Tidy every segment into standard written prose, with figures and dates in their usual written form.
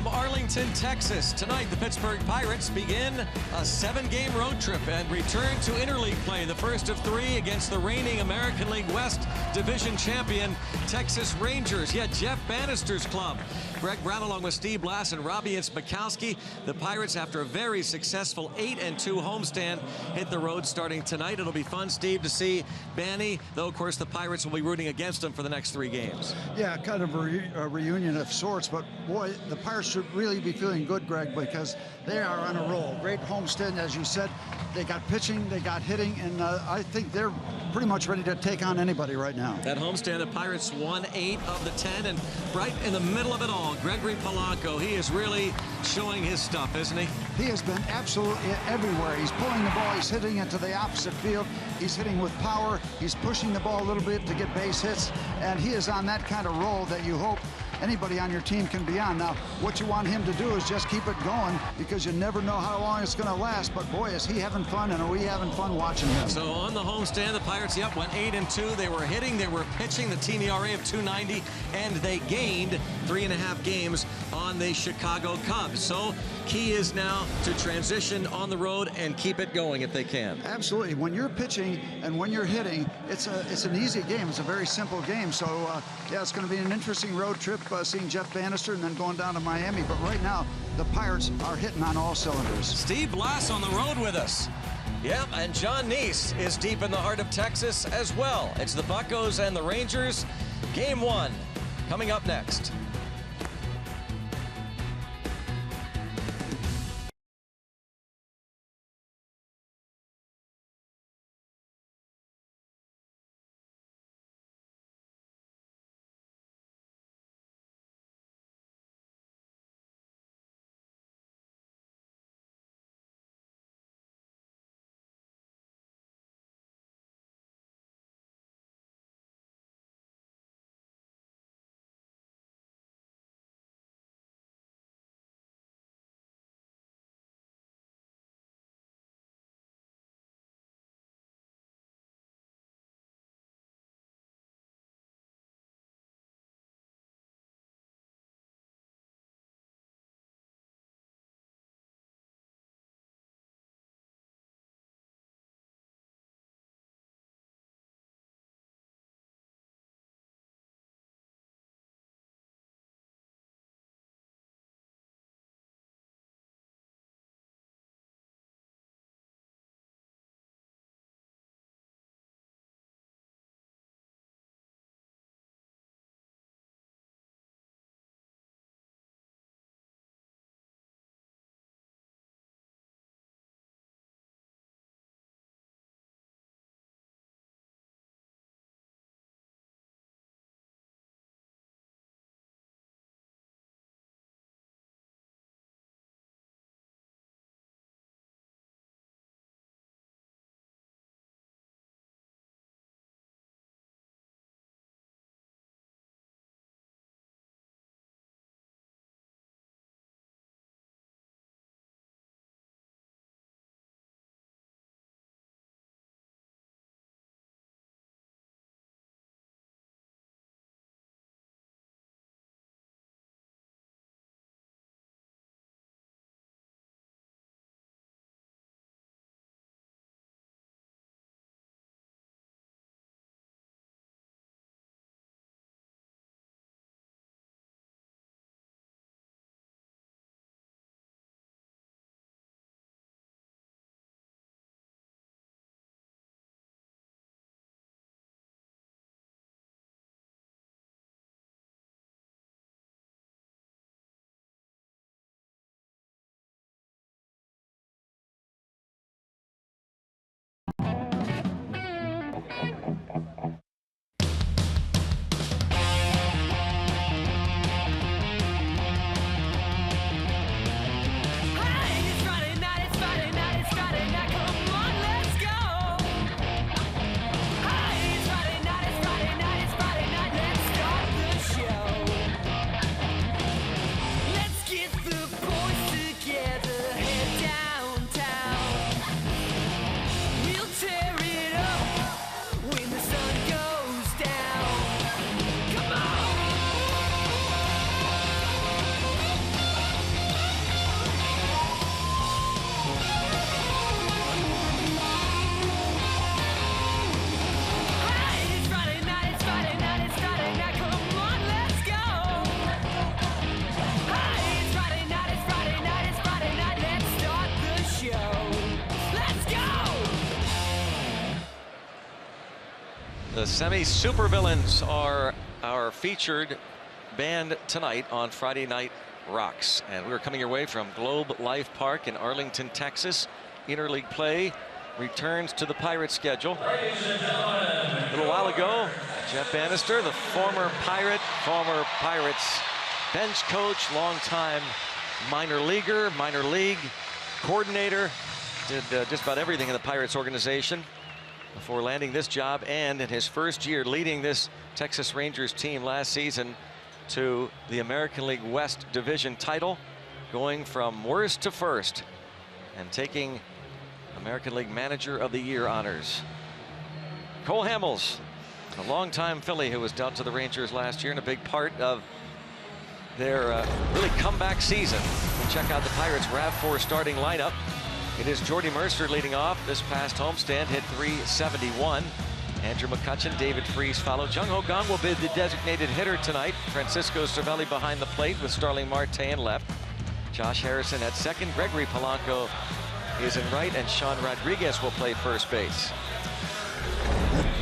from Arlington, Texas. Tonight, the Pittsburgh Pirates begin a 7-game road trip and return to interleague play, the first of 3 against the reigning American League West Division champion Texas Rangers. Yet Jeff Bannister's club. Greg Brown along with Steve Blass and Robbie Ince-Mikowski. The Pirates, after a very successful 8-2 homestand, hit the road starting tonight. It'll be fun, Steve, to see Banny, though of course the Pirates will be rooting against him for the next 3 games. Yeah, kind of a reunion of sorts, but boy, the Pirates should really be feeling good, Greg, because they are on a roll. Great homestand, as you said. They got pitching, they got hitting, and I think they're pretty much ready to take on anybody right now. That homestand, the Pirates won 8 of the 10, and right in the middle of it all, Gregory Polanco, he is really showing his stuff, isn't he? He has been absolutely everywhere. He's pulling the ball, he's hitting it to the opposite field, he's hitting with power, he's pushing the ball a little bit to get base hits, and he is on that kind of roll that you hope anybody on your team can be on. Now, what you want him to do is just keep it going, because you never know how long it's going to last. But boy, is he having fun, and are we having fun watching him. So on the homestand, the Pirates, went 8-2. They were hitting, they were pitching, the team ERA of 2.90, and they gained 3.5 games on the Chicago Cubs. So key is now to transition on the road and keep it going if they can. Absolutely. When you're pitching and when you're hitting, it's an easy game. It's a very simple game. So yeah, it's going to be an interesting road trip, seeing Jeff Bannister and then going down to Miami. But right now, the Pirates are hitting on all cylinders. Steve Blass on the road with us. Yep, and John Neese is deep in the heart of Texas as well. It's the Buccos and the Rangers. Game 1 coming up next. The semi-supervillains are our featured band tonight on Friday Night Rocks. And we're coming your way from Globe Life Park in Arlington, Texas. Interleague play returns to the Pirates schedule. A little while ago, Jeff Bannister, the former Pirates bench coach, longtime minor leaguer, minor league coordinator, did just about everything in the Pirates organization before landing this job, and in his first year leading this Texas Rangers team last season to the American League West Division title, going from worst to first and taking American League Manager of the Year honors. Cole Hamels, a longtime Philly who was dealt to the Rangers last year and a big part of their really comeback season. We'll check out the Pirates RAV4 starting lineup. It is Jordy Mercer leading off. This past homestand hit .371. Andrew McCutchen, David Freese follow. Jung-ho Kang will be the designated hitter tonight. Francisco Cervelli behind the plate with Starling Marte in left. Josh Harrison at second. Gregory Polanco is in right, and Sean Rodriguez will play first base.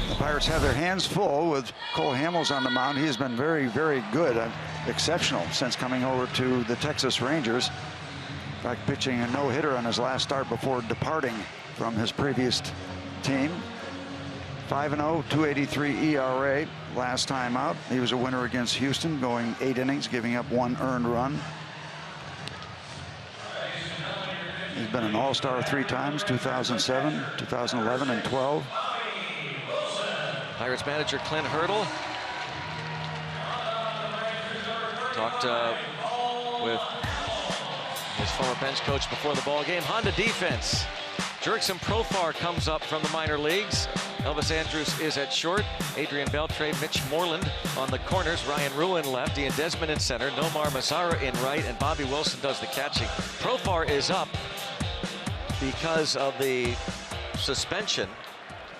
The Pirates have their hands full with Cole Hamels on the mound. He has been very, very good, exceptional since coming over to the Texas Rangers. In fact, pitching a no-hitter on his last start before departing from his previous team. 5-0, 2.83 ERA last time out. He was a winner against Houston, going 8 innings, giving up 1 earned run. He's been an all-star 3 times, 2007, 2011, and 12. Pirates manager Clint Hurdle talked with his former bench coach before the ball game. Honda defense. Jurickson Profar comes up from the minor leagues. Elvis Andrus is at short. Adrian Beltre, Mitch Moreland on the corners. Ryan Ruin left. Ian Desmond in center. Nomar Mazara in right. And Bobby Wilson does the catching. Profar is up because of the suspension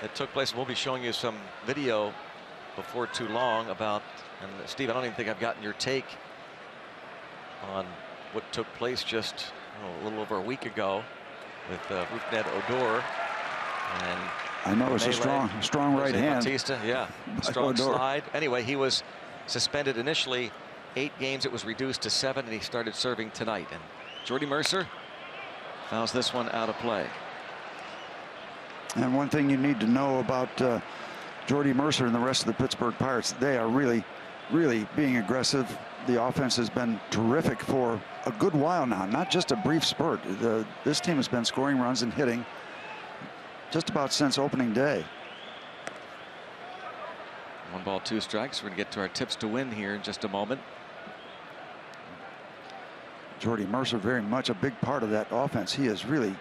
that took place. We'll be showing you some video before too long about, and Steve, I don't even think I've gotten your take on what took place just a little over a week ago with Rougned Odor. And I know it's a strong right hand. Bautista, yeah, strong slide. Anyway, he was suspended initially 8 games. It was reduced to 7, and he started serving tonight. And Jordy Mercer fouls this one out of play. And one thing you need to know about Jordy Mercer and the rest of the Pittsburgh Pirates, they are really, really being aggressive. The offense has been terrific for a good while now, not just a brief spurt. This team has been scoring runs and hitting just about since opening day. 1 ball, 2 strikes. We're going to get to our tips to win here in just a moment. Jordy Mercer very much a big part of that offense. He has really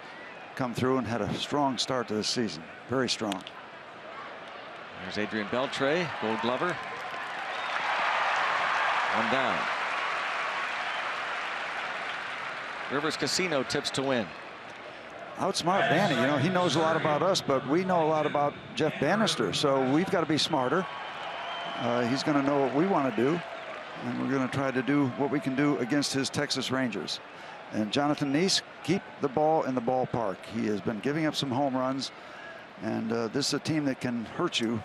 come through and had a strong start to this season. Very strong. There's Adrian Beltre, Gold Glover. 1 down. Rivers Casino tips to win. Outsmart Danny. You know, he knows a lot about us, but we know a lot about Jeff Bannister, so we've got to be smarter. He's going to know what we want to do, and we're going to try to do what we can do against his Texas Rangers. And Jonathan Neese, keep the ball in the ballpark. He has been giving up some home runs, and this is a team that can hurt you,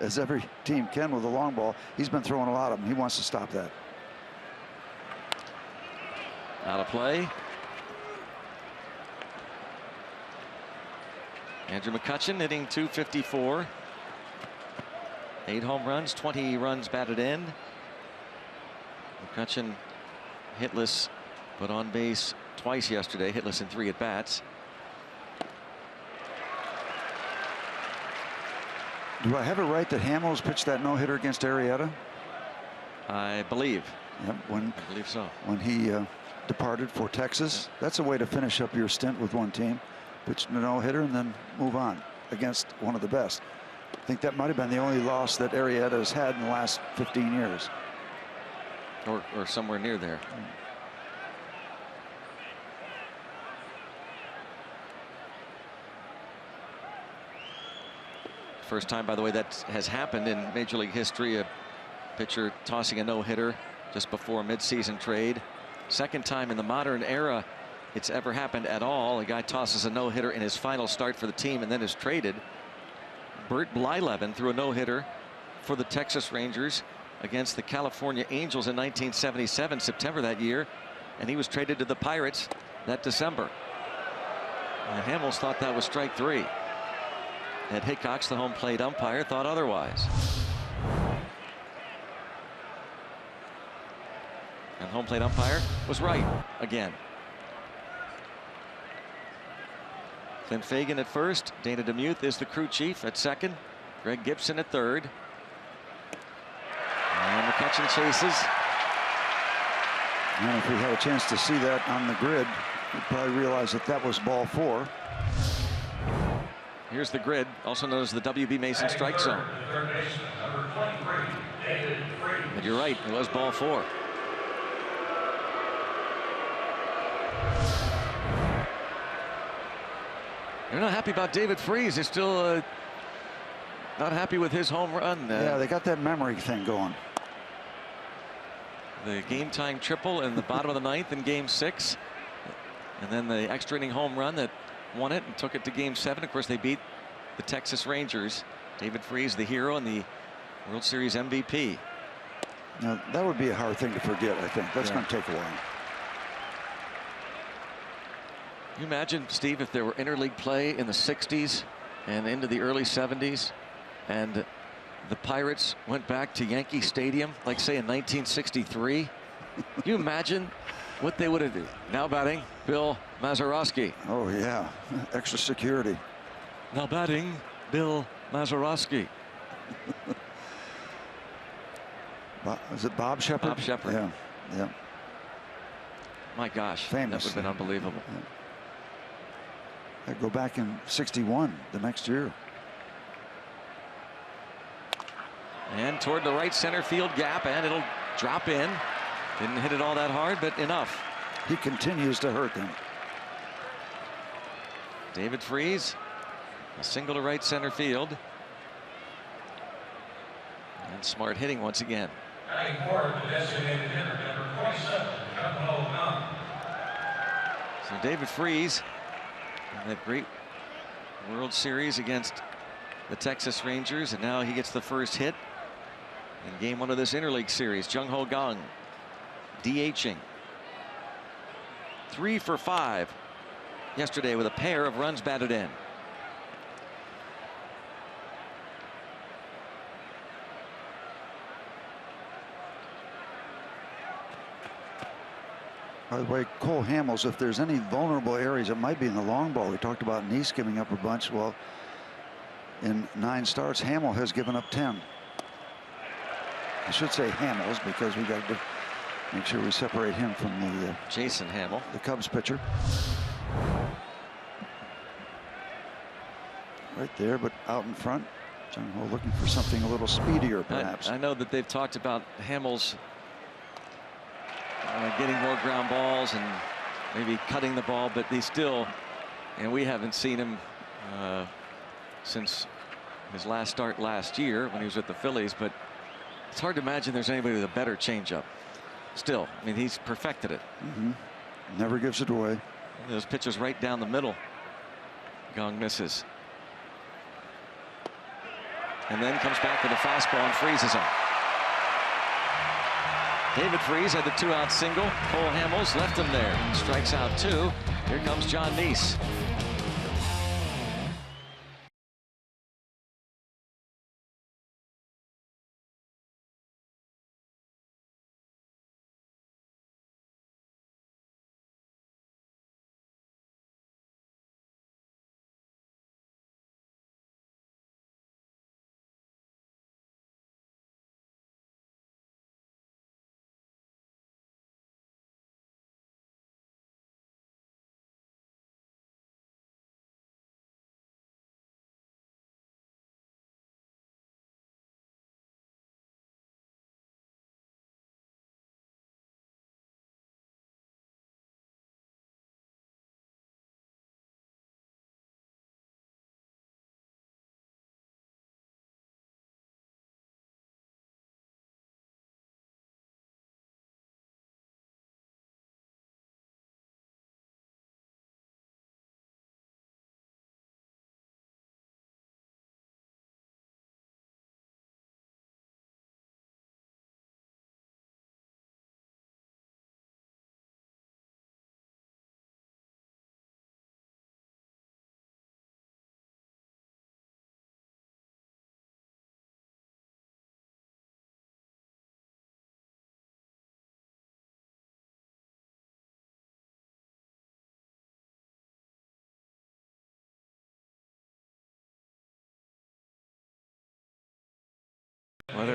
as every team can with a long ball. He's been throwing a lot of them. He wants to stop that. Out of play. Andrew McCutchen hitting .254. 8 home runs, 20 runs batted in. McCutchen hitless, but on base twice yesterday, hitless in 3 at-bats. Do I have it right that Hamels pitched that no-hitter against Arrieta? I believe. Yep, I believe so. When he departed for Texas. That's a way to finish up your stint with one team. Pitch a no-hitter and then move on against one of the best. I think that might have been the only loss that Arrieta has had in the last 15 years. Or somewhere near there. First time, by the way, that has happened in Major League history. A pitcher tossing a no-hitter just before a midseason trade. Second time in the modern era it's ever happened at all. A guy tosses a no-hitter in his final start for the team and then is traded. Bert Blyleven threw a no-hitter for the Texas Rangers against the California Angels in 1977, September that year, and he was traded to the Pirates that December. And Hamels thought that was strike 3. Ed Hickox, the home plate umpire, thought otherwise. And home plate umpire was right again. Clint Fagan at first. Dana DeMuth is the crew chief at second. Greg Gibson at third. And McCutchen chases. And if we had a chance to see that on the grid, we'd probably realize that that was ball 4. Here's the grid, also known as the W.B. Mason strike zone. But you're right, it was ball 4. They're not happy about David Freese. They're still not happy with his home run. Yeah, they got that memory thing going. The game time triple in the bottom of the 9th in game 6. And then the extra inning home run that won it and took it to game 7. Of course, they beat the Texas Rangers. David Freese, the hero and the World Series MVP. Now, that would be a hard thing to forget, I think. That's going to take a while. Can you imagine, Steve, if there were interleague play in the 60s and into the early 70s, and the Pirates went back to Yankee Stadium, like say in 1963? Can you imagine what they would have done? Now batting, Bill Mazeroski. Oh yeah, extra security. Now batting, Bill Mazeroski. Is it Bob Shepard? Bob Shepard. Yeah, yeah. My gosh, famous. That would have been unbelievable. Yeah. I'd go back in '61, the next year. And toward the right center field gap, and it'll drop in. Didn't hit it all that hard, but enough. He continues to hurt them. David Freese, a single to right center field. And smart hitting once again. So David Freese, that great World Series against the Texas Rangers, and now he gets the first hit in game 1 of this interleague series. Jung-ho Kang DHing. 3 for 5 yesterday with a pair of runs batted in. By the way, Cole Hamels, if there's any vulnerable areas, it might be in the long ball. We talked about Neese giving up a bunch. Well, in 9 starts, Hamel has given up 10. I should say Hamels because we got to make sure we separate him from the Jason Hamel, the Cubs pitcher. Right there, but out in front. Jung-ho looking for something a little speedier, perhaps. I know that they've talked about Hamel's getting more ground balls and maybe cutting the ball, but he still, and we haven't seen him since his last start last year when he was with the Phillies, but it's hard to imagine there's anybody with a better changeup. Still, I mean, he's perfected it. Never gives it away. Those pitches right down the middle. Kang misses. And then comes back with a fastball and freezes him. David Freese had the 2-out single. Cole Hamels left him there. Strikes out 2. Here comes John Neese.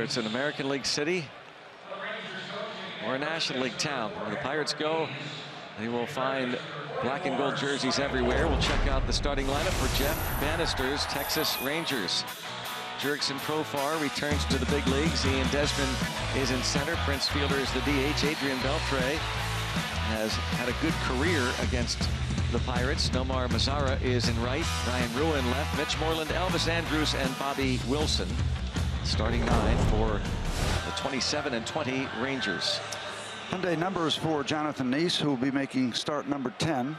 whether it's an American League city or a National League town. Where the Pirates go, they will find black and gold jerseys everywhere. We'll check out the starting lineup for Jeff Bannister's Texas Rangers. Jurickson Profar returns to the big leagues. Ian Desmond is in center. Prince Fielder is the DH. Adrian Beltre has had a good career against the Pirates. Nomar Mazara is in right. Ryan Ruin left. Mitch Moreland, Elvis Andrus, and Bobby Wilson. Starting 9 for the 27 and 20 Rangers. Hyundai numbers for Jonathan Neese, who will be making start number 10.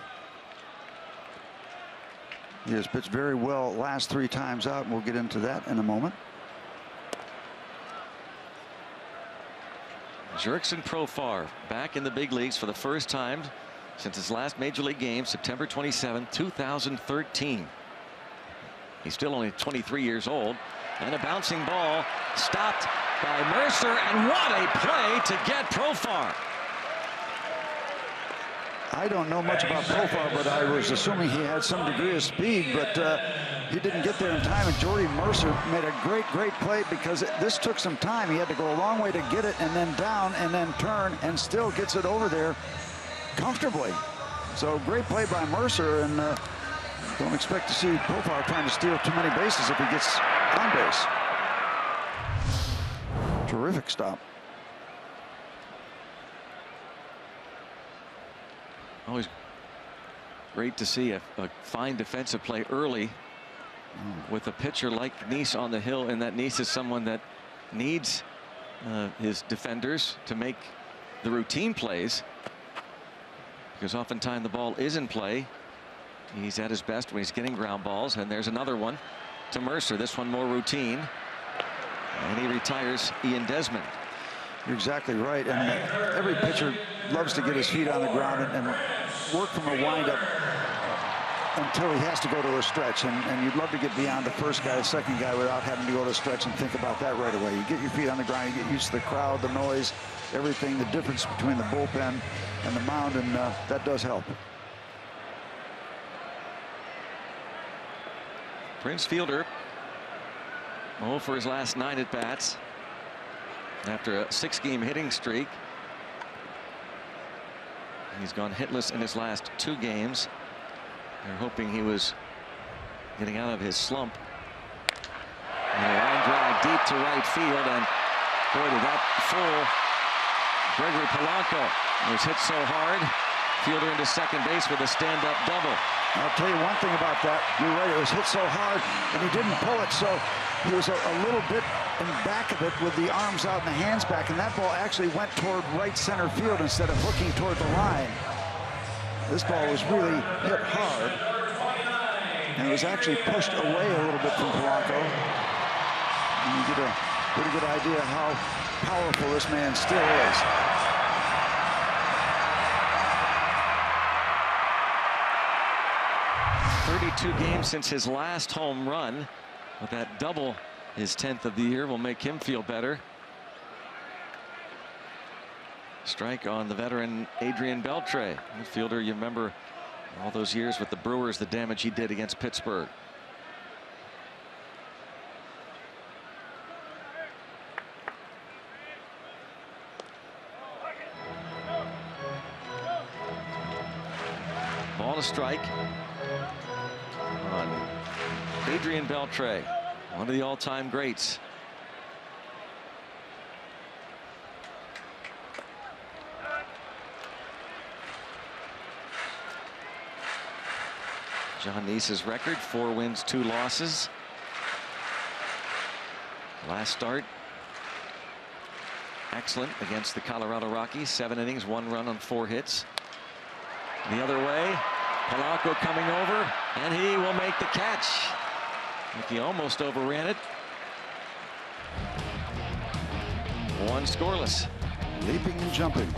He has pitched very well last 3 times out, and we'll get into that in a moment. Jurickson Profar back in the big leagues for the first time since his last major league game, September 27, 2013. He's still only 23 years old. And a bouncing ball stopped by Mercer, and what a play to get Profar. I don't know much about Profar, but I was assuming he had some degree of speed, but he didn't get there in time. And Jordy Mercer made a great play, because this took some time. He had to go a long way to get it, and then down, and then turn, and still gets it over there comfortably. So great play by Mercer, and don't expect to see Profar trying to steal too many bases if he gets on base. Terrific stop. Always great to see a fine defensive play early with a pitcher like Neese on the hill, and that Neese is someone that needs his defenders to make the routine plays, because oftentimes the ball is in play. He's at his best when he's getting ground balls. And there's another one to Mercer. This one more routine, and he retires Ian Desmond. You're exactly right, and every pitcher loves to get his feet on the ground and work from a windup until he has to go to a stretch, and you'd love to get beyond the first guy, the second guy, without having to go to a stretch and think about that right away. You get your feet on the ground, you get used to the crowd, the noise, everything, the difference between the bullpen and the mound, and that does help. Prince Fielder, for his last 9 at-bats after a 6-game hitting streak. He's gone hitless in his last 2 games. They're hoping he was getting out of his slump. And a line drive deep to right field, and boy, did that fool Gregory Polanco. Was hit so hard. Fielder into second base with a stand-up double. I'll tell you one thing about that. You're right, it was hit so hard, and he didn't pull it, so he was a little bit in back of it with the arms out and the hands back, and that ball actually went toward right center field instead of hooking toward the line. This ball was really hit hard, and it was actually pushed away a little bit from Polanco. And you get a pretty good idea how powerful this man still is. 32 games since his last home run, but that double, his 10th of the year, will make him feel better. Strike on the veteran Adrian Beltre. Midfielder, you remember all those years with the Brewers, the damage he did against Pittsburgh. Ball to strike on Adrian Beltre, one of the all-time greats. John Neese's record, 4 wins, 2 losses. Last start, excellent against the Colorado Rockies. 7 innings, 1 run on 4 hits. The other way, Polanco coming over, and he will make the catch. I think he almost overran it. 1 scoreless. Leaping and jumping.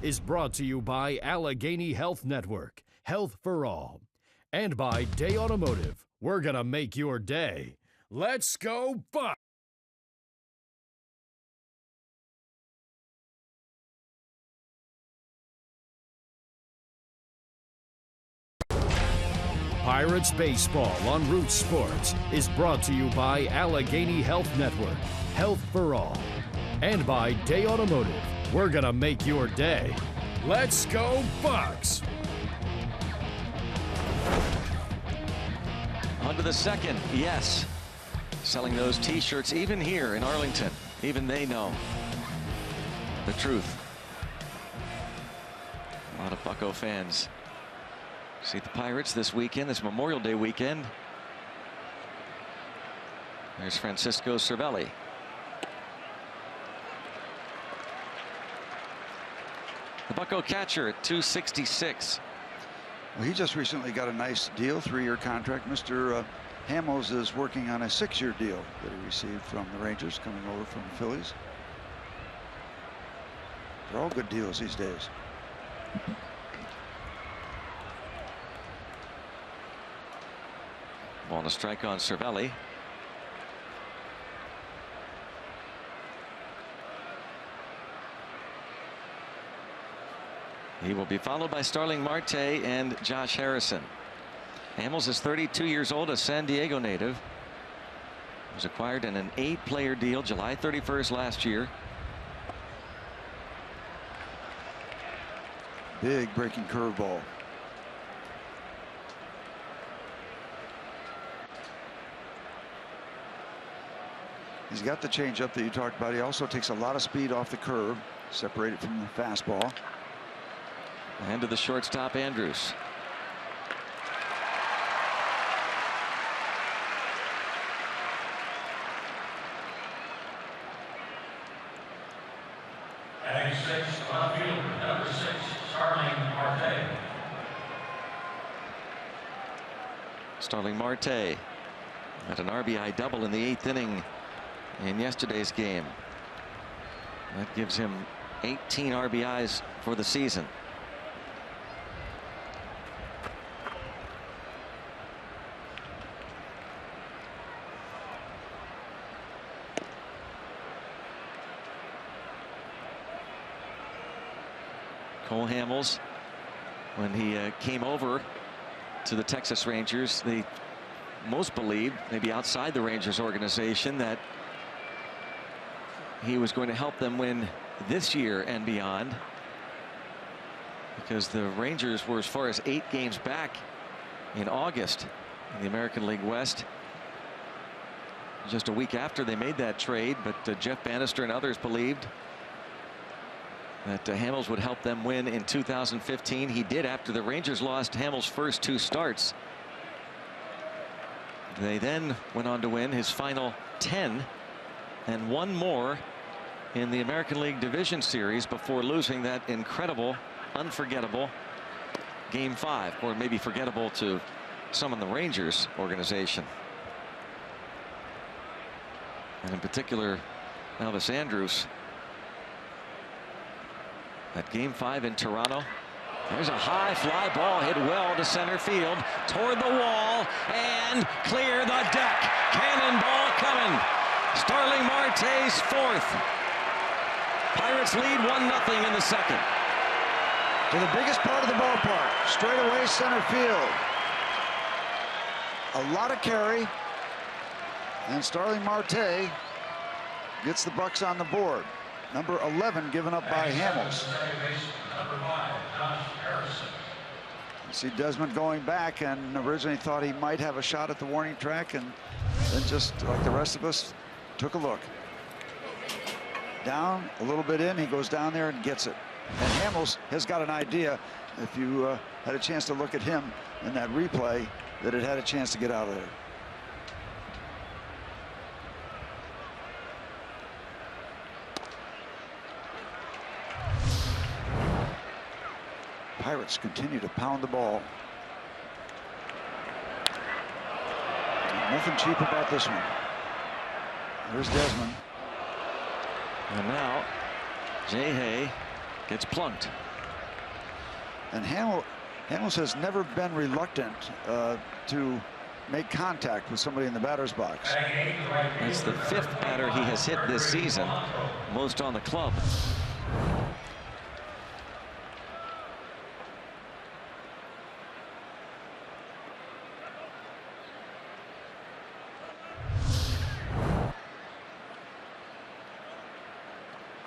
is brought to you by Allegheny Health Network, Health for All, and by Day Automotive. We're going to make your day. Let's go Bucks! Pirates Baseball on Root Sports is brought to you by Allegheny Health Network, Health for All, and by Day Automotive. We're going to make your day. Let's go Bucks! On to the second, yes. Selling those t-shirts even here in Arlington. Even they know the truth. A lot of Bucco fans see the Pirates this weekend, this Memorial Day weekend. There's Francisco Cervelli. The Bucco catcher at 266. Well, he just recently got a nice deal, 3-year contract. Mr. Hamels is working on a 6-year deal that he received from the Rangers, coming over from the Phillies. They're all good deals these days. Ball and a strike on Cervelli. He will be followed by Starling Marte and Josh Harrison. Hamels is 32 years old, a San Diego native. Was acquired in an 8-player deal July 31st last year. Big breaking curveball. He's got the changeup that you talked about. He also takes a lot of speed off the curve, separated from the fastball. And to the shortstop, Andrews. Batting 6, left field, number 6, Starling Marte. Starling Marte had an RBI double in the 8th inning in yesterday's game. That gives him 18 RBIs for the season. Cole Hamels, when he came over to the Texas Rangers, they most believed, maybe outside the Rangers organization, that he was going to help them win this year and beyond, because the Rangers were as far as 8 games back in August in the American League West. Just a week after they made that trade, but Jeff Bannister and others believed that Hamels would help them win in 2015. He did after the Rangers lost Hamels' first 2 starts. They then went on to win his final 10 and 1 more in the American League Division Series before losing that incredible, unforgettable Game 5, or maybe forgettable to some in the Rangers organization. And in particular, Elvis Andrus. At Game 5 in Toronto. There's a high fly ball hit well to center field, toward the wall, and clear the deck. Cannonball coming. Starling Marte's 4th. Pirates lead 1-0 in the second. To the biggest part of the ballpark, straight away center field. A lot of carry, and Starling Marte gets the Bucks on the board. Number 11 given up by Hamels. You see Desmond going back, and originally thought he might have a shot at the warning track, and then just like the rest of us, took a look. Down, a little bit in, he goes down there and gets it. And Hamels has got an idea, if you had a chance to look at him in that replay, that it had a chance to get out of there. Pirates continue to pound the ball. Nothing cheap about this one. There's Desmond. And now Jay Hay gets plunked. And Hamels has never been reluctant to make contact with somebody in the batter's box. That's the 5th batter he has hit this season, most on the club.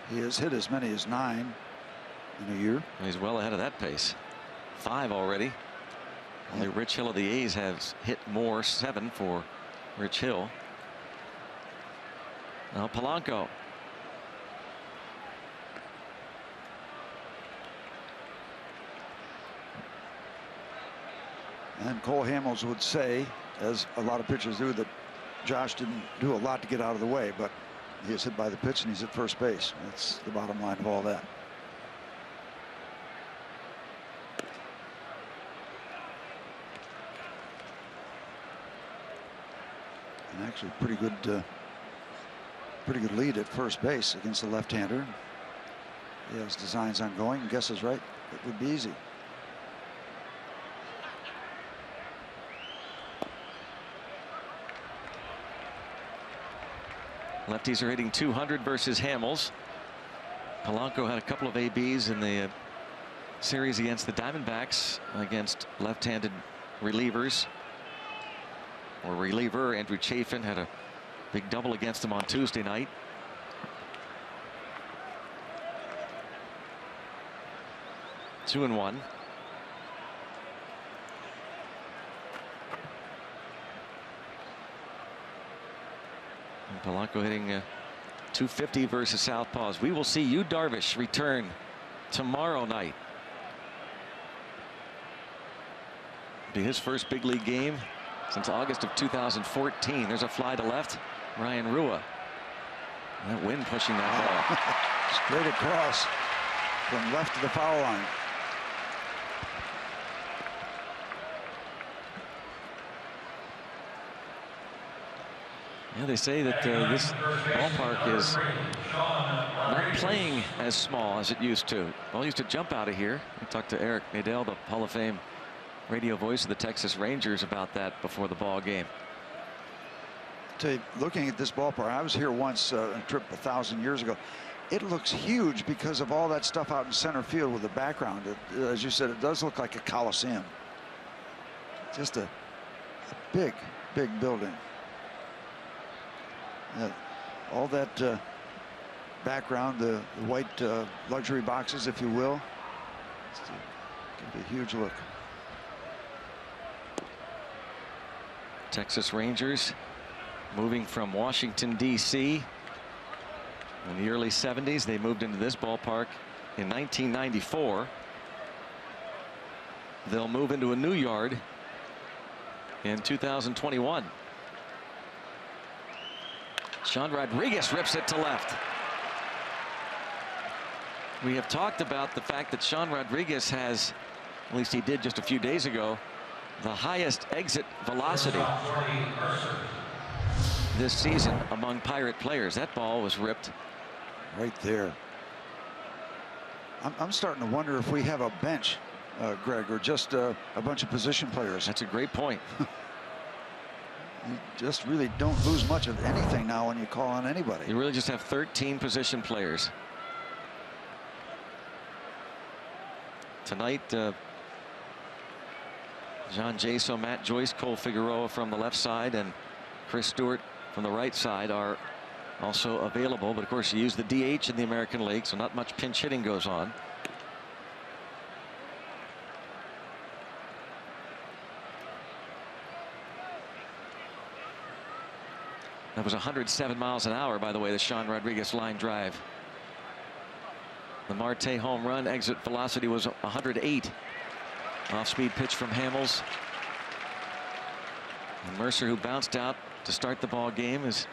He has hit as many as 9 in a year. He's well ahead of that pace. 5 already. Only Rich Hill of the A's has hit more, 7 for Rich Hill. Now Polanco. And Cole Hamels would say, as a lot of pitchers do, that Josh didn't do a lot to get out of the way, but he is hit by the pitch and he's at first base. That's the bottom line of all that. And actually pretty good lead at first base against the left-hander. He has designs on going. Guess is right. It would be easy. Lefties are hitting 200 versus Hamels. Polanco had a couple of ABs in the series against the Diamondbacks against left-handed relievers. Or reliever Andrew Chafin had a big double against him on Tuesday night. Two and one. And Polanco hitting 250 versus southpaws. We will see Yu Darvish return tomorrow night. Be his first big league game since August of 2014. There's a fly to left. Ryan Rua. That wind pushing that ball. Straight across from left to the foul line. Yeah, they say that this ballpark is not playing as small as it used to. Ball used to jump out of here. We talked to Eric Nadel, the Hall of Fame radio voice of the Texas Rangers, about that before the ball game. Tell you, looking at this ballpark, I was here once a trip 1,000 years ago. It looks huge because of all that stuff out in center field with the background. As you said, it does look like a coliseum. Just a big building. All that background, the white luxury boxes, if you will, give it a huge look. Texas Rangers moving from Washington, D.C. in the early 70s. They moved into this ballpark in 1994. They'll move into a new yard in 2021. Sean Rodriguez rips it to left. We have talked about the fact that Sean Rodriguez has, at least he did just a few days ago, the highest exit velocity this season among Pirate players. That ball was ripped right there. I'm starting to wonder if we have a bench, Greg, or just a bunch of position players. That's a great point. You just really don't lose much of anything now when you call on anybody. You really just have 13 position players. Tonight, John Jaso, Matt Joyce, Cole Figueroa from the left side, and Chris Stewart from the right side are also available. But of course, you use the DH in the American League, so not much pinch hitting goes on. That was 107 miles an hour, by the way, the Sean Rodriguez line drive. The Marte home run exit velocity was 108. Off-speed pitch from Hamels. And Mercer, who bounced out to start the ball game, is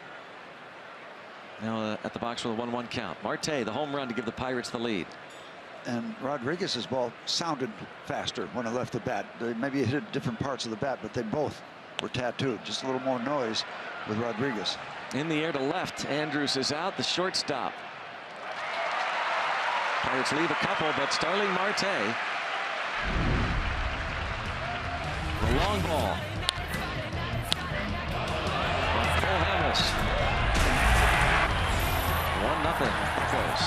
now at the box with a 1-1 count. Marte, the home run to give the Pirates the lead. And Rodriguez's ball sounded faster when it left the bat. Maybe it hit different parts of the bat, but they both were tattooed. Just a little more noise with Rodriguez. In the air to left. Andrews is out, the shortstop. Pirates leave a couple, but Starling Marte long ball. Cole Hamels. 1-0 Broncos.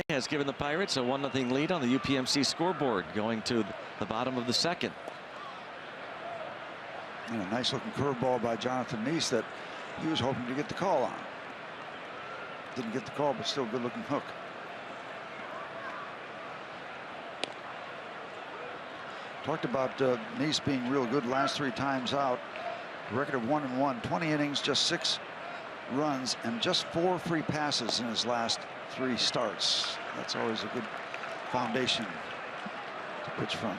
Has given the Pirates a 1-0 lead on the UPMC scoreboard going to the bottom of the second. And a nice looking curveball by Jonathan Neese that he was hoping to get the call on. Didn't get the call, but still good looking hook. Talked about Neese being real good last 3 times out. A record of 1-1, 20 innings, just 6 runs, and just 4 free passes in his last 3 starts. That's always a good foundation to pitch from.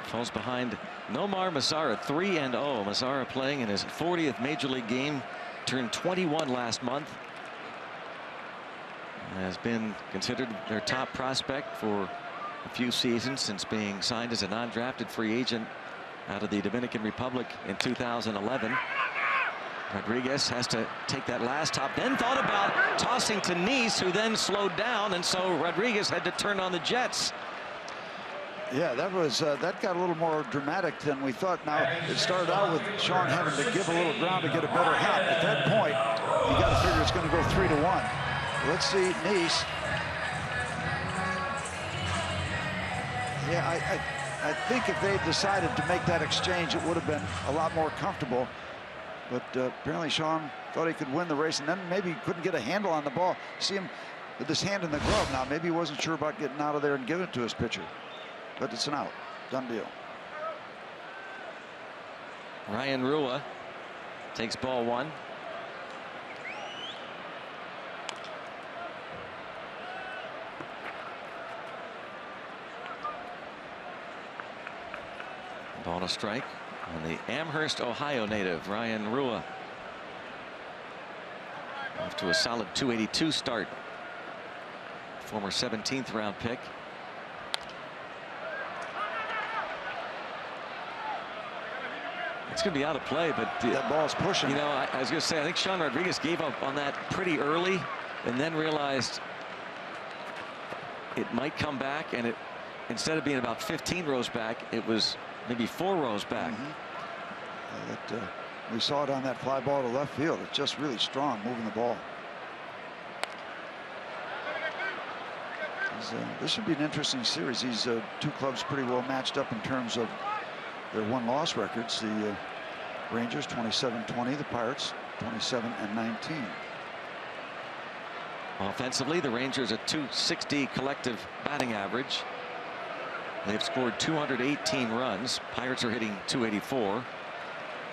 Falls behind Nomar Mazara, 3-0. Mazara playing in his 40th major league game, turned 21 last month. Has been considered their top prospect for a few seasons since being signed as a non-drafted free agent out of the Dominican Republic in 2011. Rodriguez has to take that last top, then thought about tossing to Neese, who then slowed down, and so Rodriguez had to turn on the jets. Yeah, that was that got a little more dramatic than we thought. Now, it started out with Sean having to give a little ground to get a better hop. At that point, you got to figure it's going to go 3-1. Let's see, Neese. Yeah, I think if they decided to make that exchange, it would have been a lot more comfortable. But apparently Sean thought he could win the race, and then maybe he couldn't get a handle on the ball. See him with his hand in the glove now. Maybe he wasn't sure about getting out of there and giving it to his pitcher. But it's an out. Done deal. Ryan Rua takes ball 1. Ball to strike on the Amherst, Ohio native, Ryan Rua. Off to a solid 282 start. Former 17th round pick. It's going to be out of play, but that ball's pushing. You know, I was going to say, I think Sean Rodriguez gave up on that pretty early and then realized it might come back, and it, instead of being about 15 rows back, it was maybe 4 rows back. We saw it on that fly ball to left field. It's just really strong moving the ball. This should be an interesting series. These 2 clubs pretty well matched up in terms of their win-loss records. The Rangers 27-20, the Pirates 27-19. Offensively, the Rangers a .260 collective batting average. They've scored 218 runs. Pirates are hitting .284.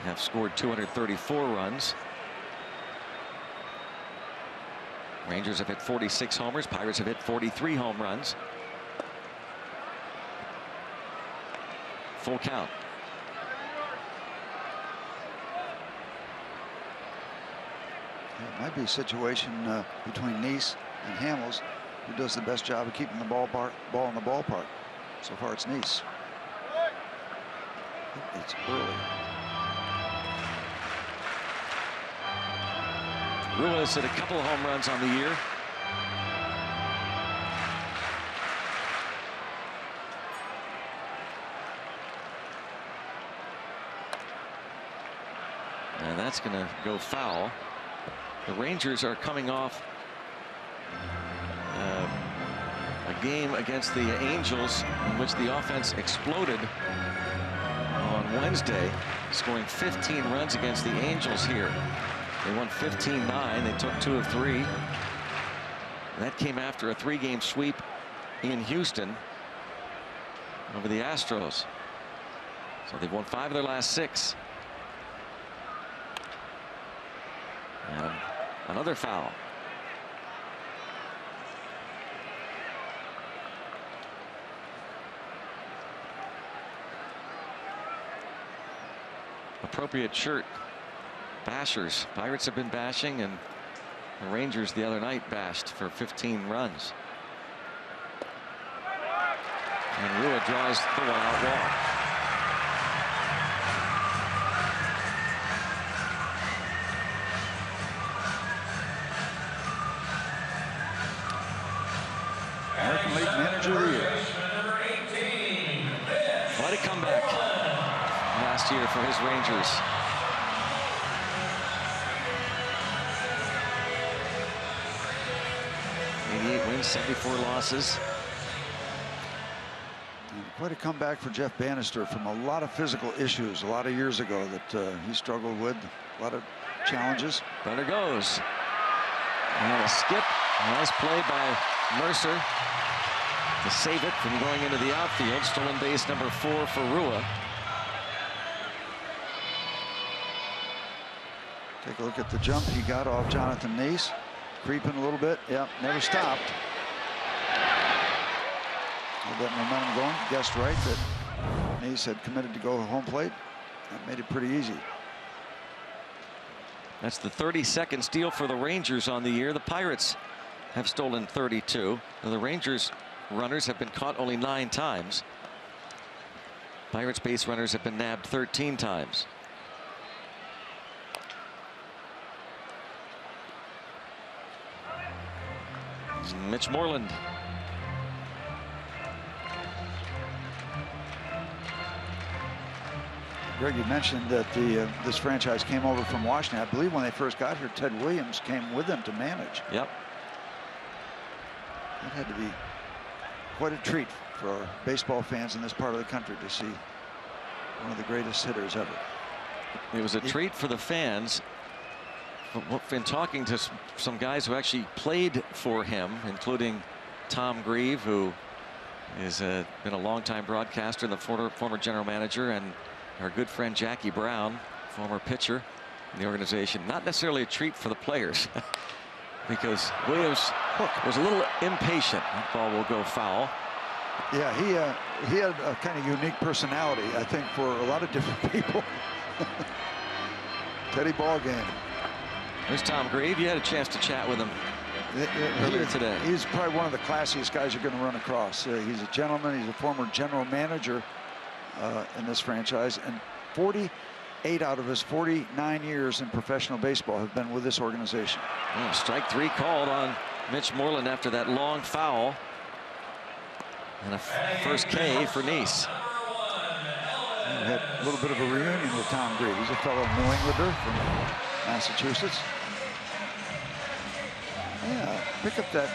Have scored 234 runs. Rangers have hit 46 homers. Pirates have hit 43 home runs. Full count. It might be a situation between Neese and Hamels, who does the best job of keeping the ball in the ballpark. So far, it's Neese. It's early. Rua has hit a couple of home runs on the year. And that's going to go foul. The Rangers are coming off a game against the Angels in which the offense exploded on Wednesday, scoring 15 runs against the Angels here. They won 15-9. They took 2 of 3. That came after a 3-game sweep in Houston over the Astros. So they've won 5 of their last 6. And another foul. Appropriate shirt. Bashers. Pirates have been bashing, and the Rangers the other night bashed for 15 runs. And Rua draws the one-out walk. American League Manager of the Year. What a comeback last year for his Rangers. 88 wins, 74 losses. And quite a comeback for Jeff Bannister from a lot of physical issues a lot of years ago that he struggled with. A lot of challenges. Runner goes. And a skip. Nice play by Mercer to save it from going into the outfield. Stolen base number 4 for Rua. Take a look at the jump he got off Jonathan Neese. Creeping a little bit. Yep, never stopped. Had that momentum going. Guessed right that Neese had committed to go home plate. That made it pretty easy. That's the 32nd steal for the Rangers on the year. The Pirates have stolen 32. Now, the Rangers runners have been caught only 9 times. Pirates base runners have been nabbed 13 times. Mitch Moreland. Greg, you mentioned that this franchise came over from Washington. I believe when they first got here, Ted Williams came with them to manage. Yep. That had to be quite a treat for our baseball fans in this part of the country to see one of the greatest hitters ever. It was a treat for the fans. In talking to some guys who actually played for him, including Tom Grieve, who has been a longtime broadcaster and the former general manager, and our good friend Jackie Brown, former pitcher in the organization. Not necessarily a treat for the players because Williams was a little impatient. That ball will go foul. Yeah, he had a kind of unique personality, I think, for a lot of different people. Teddy Ballgame. There's Tom Grieve. You had a chance to chat with him earlier today. He's probably one of the classiest guys you're going to run across. He's a gentleman. He's a former general manager in this franchise, and 48 out of his 49 years in professional baseball have been with this organization. Strike 3 called on Mitch Moreland after that long foul, and a first K for Neese. We had a little bit of a reunion with Tom Grieve. He's a fellow New Englander from Massachusetts. Yeah, pick up that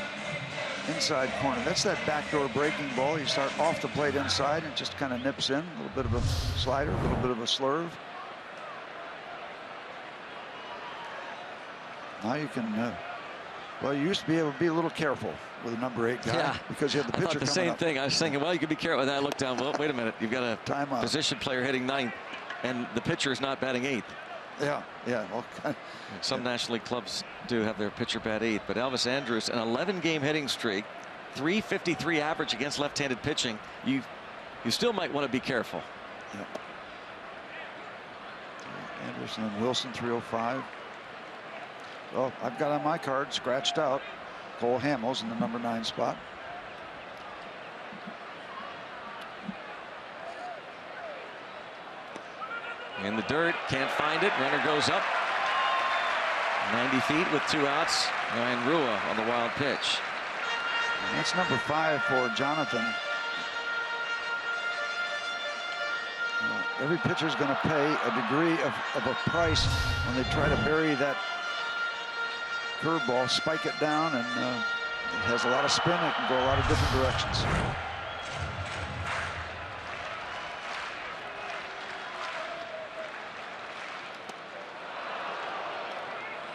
inside corner. That's that backdoor breaking ball. You start off the plate inside and just kind of nips in. A little bit of a slider, a little bit of a slurve. Now you can, well, you used to be able to be a little careful with a number 8 guy because you had the pitcher coming up. I thought the same thing. I was thinking, well, you could be careful with that. I looked down. Well, wait a minute. You've got a timeout. Position player hitting 9th, and the pitcher is not batting 8th. Yeah, well, some National League clubs do have their pitcher bat 8, but Elvis Andrus, an 11-game hitting streak, .353 average against left-handed pitching. You still might want to be careful. Yeah. Anderson and Wilson, 305. Well, I've got on my card scratched out Cole Hamels in the number 9 spot. In the dirt, can't find it. Runner goes up 90 feet with 2 outs. Ryan Rua on the wild pitch. And that's number 5 for Jonathan. Every pitcher is going to pay a degree of a price when they try to bury that curveball, spike it down, and it has a lot of spin. It can go a lot of different directions.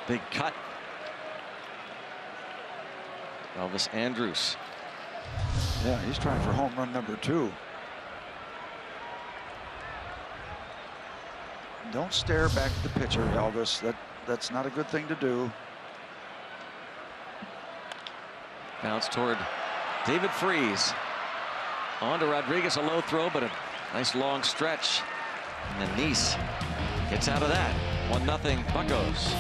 Big cut. Elvis Andrus. Yeah, he's trying for home run number 2. Don't stare back at the pitcher, Elvis. That's not a good thing to do. Bounce toward David Freese. On to Rodriguez, a low throw, but a nice long stretch. And then Nice gets out of that. 1-0 Buccos.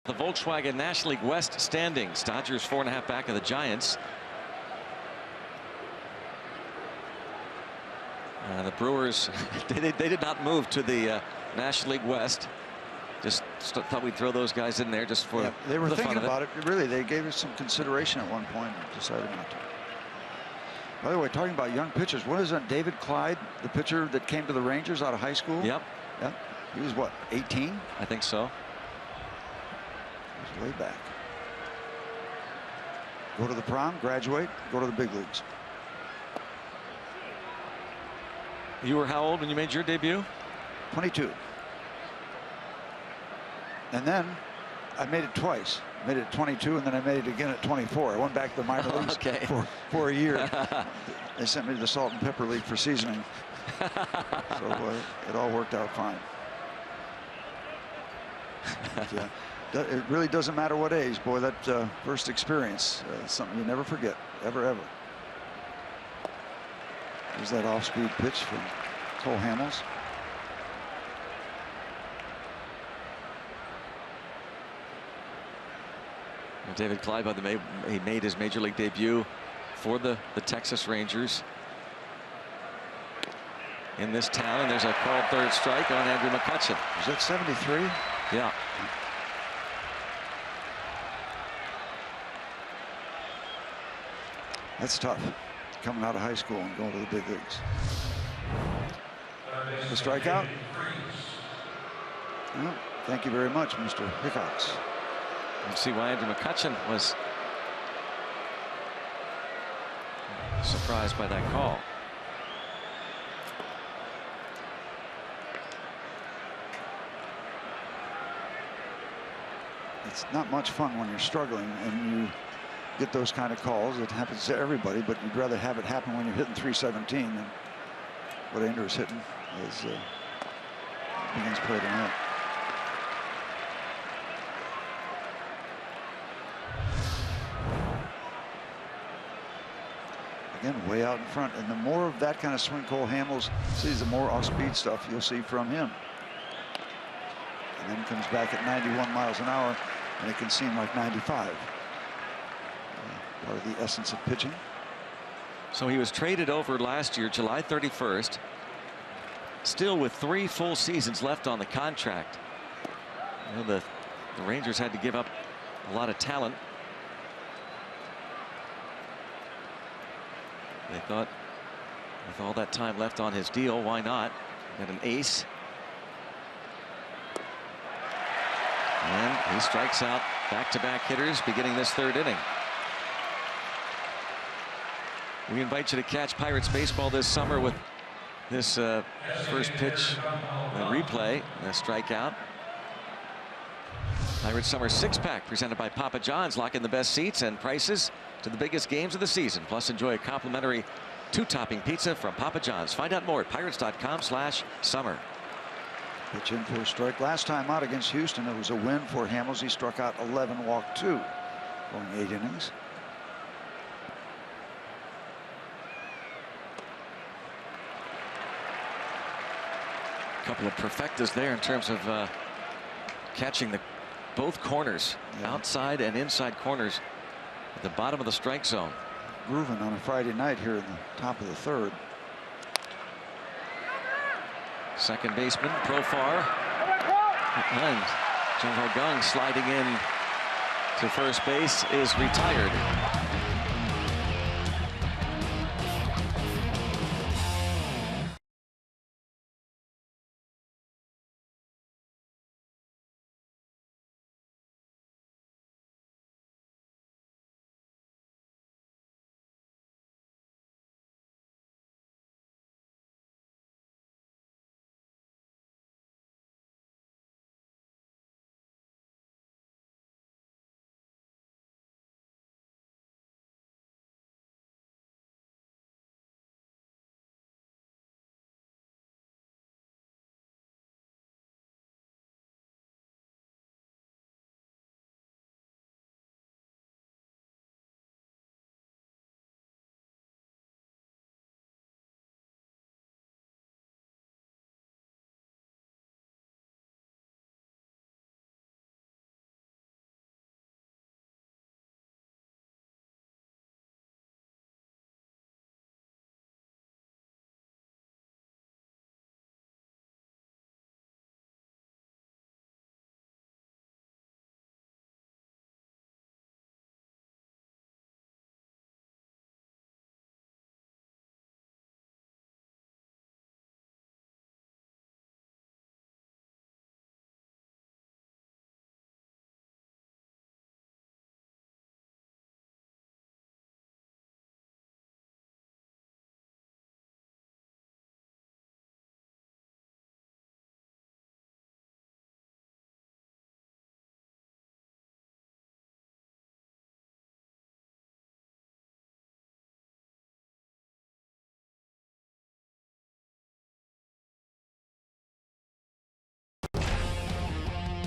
The Volkswagen National League West standings. Dodgers 4.5 back of the Giants. The Brewers, they did not move to the National League West. Just thought we'd throw those guys in there just for they were the thinking fun of about it. Really, they gave us some consideration at one point and decided not to. By the way, talking about young pitchers, what is that? David Clyde, the pitcher that came to the Rangers out of high school? Yep. He was what, 18? I think so. Way back. Go to the prom, graduate, go to the big leagues. You were how old when you made your debut? 22. And then I made it twice. I made it at 22, and then I made it again at 24. I went back to the minor leagues for a year. They sent me to the Salt and Pepper League for seasoning. So it all worked out fine. But, it really doesn't matter what age, boy. That first experience, something you never forget, ever. There's that off-speed pitch from Cole Hamels. David Clyde, by the way, he made his major league debut for the Texas Rangers in this town, and there's a called third strike on Andrew McCutchen. Is that 73? Yeah. That's tough, coming out of high school and going to the big leagues. The strikeout? Well, thank you very much, Mr. Hickox. You see why Andrew McCutchen was surprised by that call. It's not much fun when you're struggling and you get those kind of calls. It happens to everybody, but you'd rather have it happen when you're hitting 317 than what Andrew's hitting as begins play tonight. Again, way out in front, and the more of that kind of swing Cole Hamels sees, the more off-speed stuff you'll see from him. And then comes back at 91 miles an hour, and it can seem like 95. Part of the essence of pitching. So he was traded over last year, July 31st, still with 3 full seasons left on the contract. You know, the Rangers had to give up a lot of talent. They thought with all that time left on his deal, why not? Got an ace. And he strikes out back-to-back hitters beginning this 3rd inning. We invite you to catch Pirates baseball this summer with this first pitch replay, a strikeout. Pirates Summer 6-pack presented by Papa John's. Lock in the best seats and prices to the biggest games of the season. Plus, enjoy a complimentary 2-topping pizza from Papa John's. Find out more at pirates.com/summer. Pitch in for a strike. Last time out against Houston, it was a win for Hamels. He struck out 11, walked 2, going 8 innings. A couple of perfectas there in terms of catching both corners, outside and inside corners at the bottom of the strike zone. Grooving on a Friday night here in the top of the 3rd. Second baseman Profar, and Jung-ho Kang sliding in to first base is retired.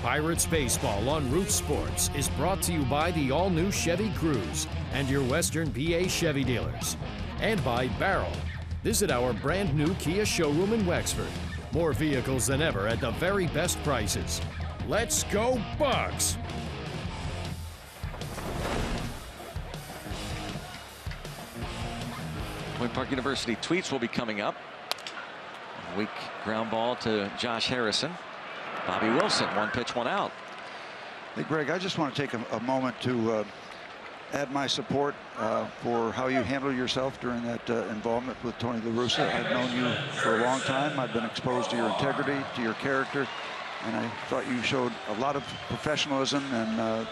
Pirates Baseball on Root Sports is brought to you by the all-new Chevy Cruze and your Western PA Chevy dealers. And by Barrel. Visit our brand new Kia showroom in Wexford. More vehicles than ever at the very best prices. Let's go Bucks! Point Park University tweets will be coming up. A weak ground ball to Josh Harrison. Bobby Wilson, 1 pitch, 1 out. Hey, Greg, I just want to take a moment to add my support for how you handled yourself during that involvement with Tony La Russa. I've known you for a long time. I've been exposed to your integrity, to your character, and I thought you showed a lot of professionalism, and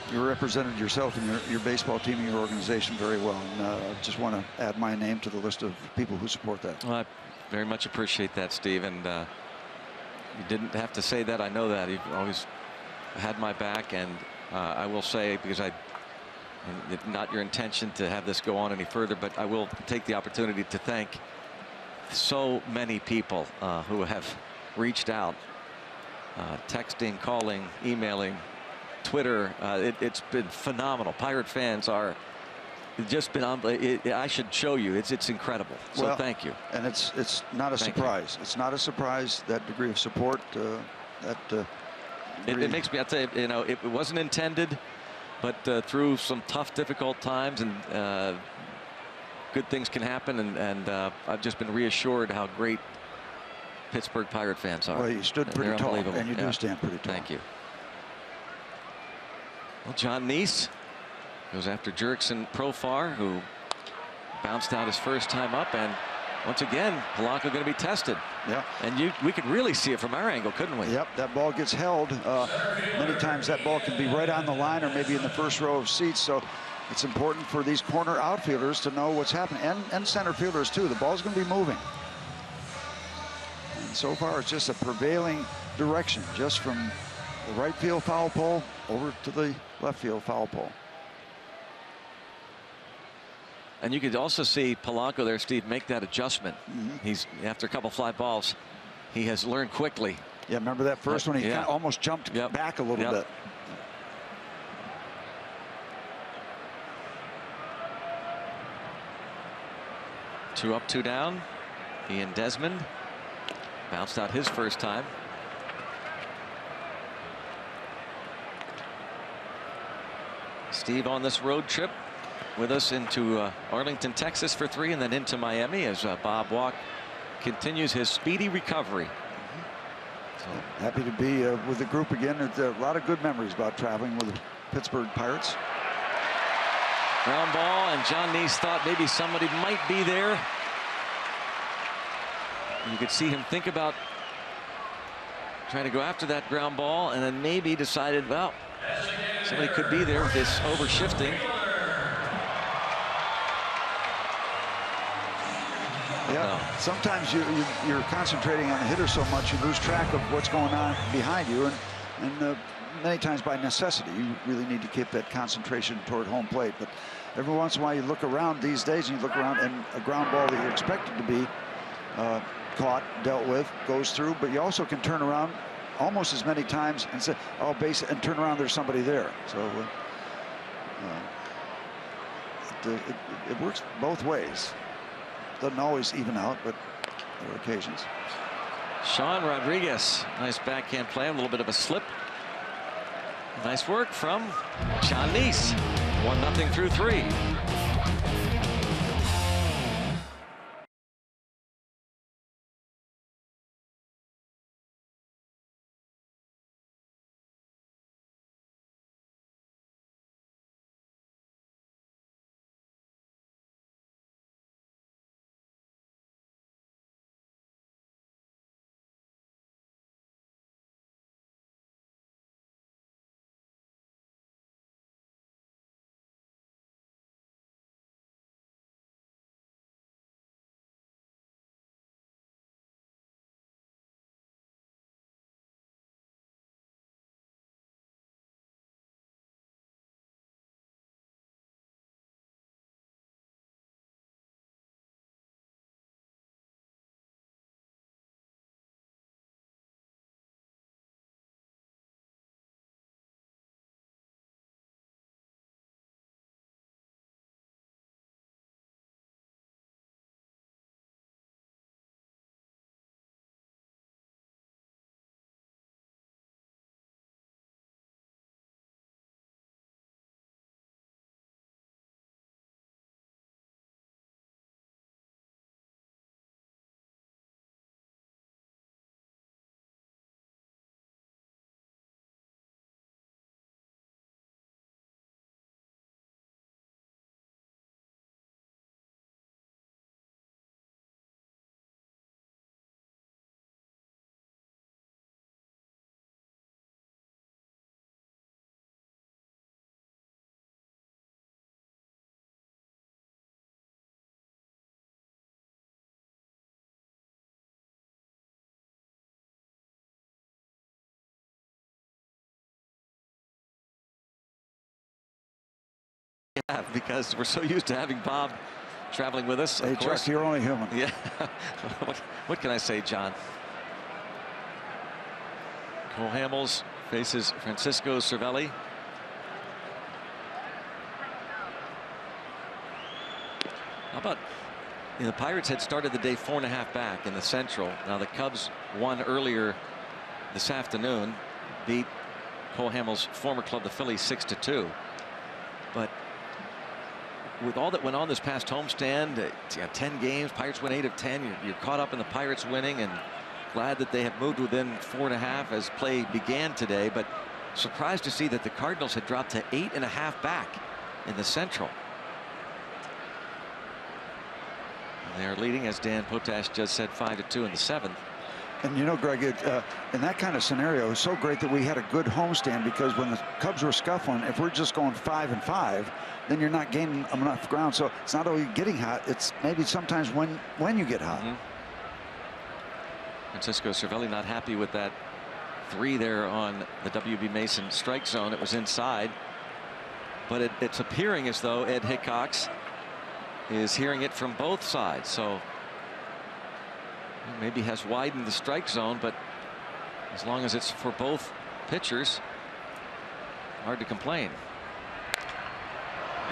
you represented yourself and your baseball team and your organization very well. And I just want to add my name to the list of people who support that. Well, I very much appreciate that, Steve, and you didn't have to say that. I know that. You've always had my back, and I will say, because it's not your intention to have this go on any further, but I will take the opportunity to thank so many people who have reached out, texting, calling, emailing, Twitter. It's been phenomenal. Pirate fans are just been on. I should show you. It's incredible. So well, thank you. And it's not a surprise. It's not a surprise, that degree of support. It makes me. I'll tell you. You know, it wasn't intended, but through some tough, difficult times, and good things can happen. And I've just been reassured how great Pittsburgh Pirate fans are. Well, you stood pretty tall, and you do stand pretty tall. Thank you. Well, John Neese goes after Jurickson Profar, who bounced out his first time up, and once again Polanco going to be tested. Yeah. And we could really see it from our angle, couldn't we? Yep. That ball gets held. Many times that ball can be right on the line, or maybe in the first row of seats. So it's important for these corner outfielders to know what's happening, and center fielders too. The ball's going to be moving. And so far it's just a prevailing direction, just from the right field foul pole over to the left field foul pole. And you could also see Polanco there, Steve, make that adjustment. He's, after a couple fly balls, he has learned quickly. Yeah, remember that first one? He kind of almost jumped back a little bit. Two up, two down. Ian Desmond bounced out his first time. Steve on this road trip with us into Arlington, Texas for 3, and then into Miami as Bob Walk continues his speedy recovery. So happy to be with the group again. There's a lot of good memories about traveling with the Pittsburgh Pirates. Ground ball, and John Neese thought maybe somebody might be there. You could see him think about trying to go after that ground ball, and then maybe decided, well, somebody could be there with this overshifting. Yeah, sometimes you're concentrating on the hitter so much you lose track of what's going on behind you, and many times by necessity you really need to keep that concentration toward home plate. But every once in a while you look around these days, and you look around, and a ground ball that you're expected to be caught, dealt with, goes through, but you also can turn around almost as many times and say, oh, base it, and turn around, there's somebody there. So it works both ways. Doesn't always even out, but there are occasions. Sean Rodriguez, nice backhand play, a little bit of a slip. Nice work from John Neese. 1-0 through 3. have, because we're so used to having Bob traveling with us. Hey, trust you're only human. Yeah. What can I say, John? Cole Hamels faces Francisco Cervelli. How about, the Pirates had started the day 4.5 back in the Central. Now the Cubs won earlier this afternoon, beat Cole Hamels' former club, the Phillies, 6-2. But with all that went on this past homestand, 10 games, Pirates win 8 of 10. You're caught up in the Pirates winning, and glad that they have moved within 4.5 as play began today. But surprised to see that the Cardinals had dropped to 8.5 back in the Central. And they are leading, as Dan Potash just said, 5-2 in the 7th. And you know, Greg, in that kind of scenario, it's so great that we had a good homestand, because when the Cubs were scuffling, if we're just going 5-5, then you're not gaining enough ground. So it's not only getting hot, it's maybe sometimes when you get hot. Francisco Cervelli not happy with that 3 there on the W.B. Mason strike zone. It was inside, but it's appearing as though Ed Hickox is hearing it from both sides. So maybe has widened the strike zone, but as long as it's for both pitchers, hard to complain.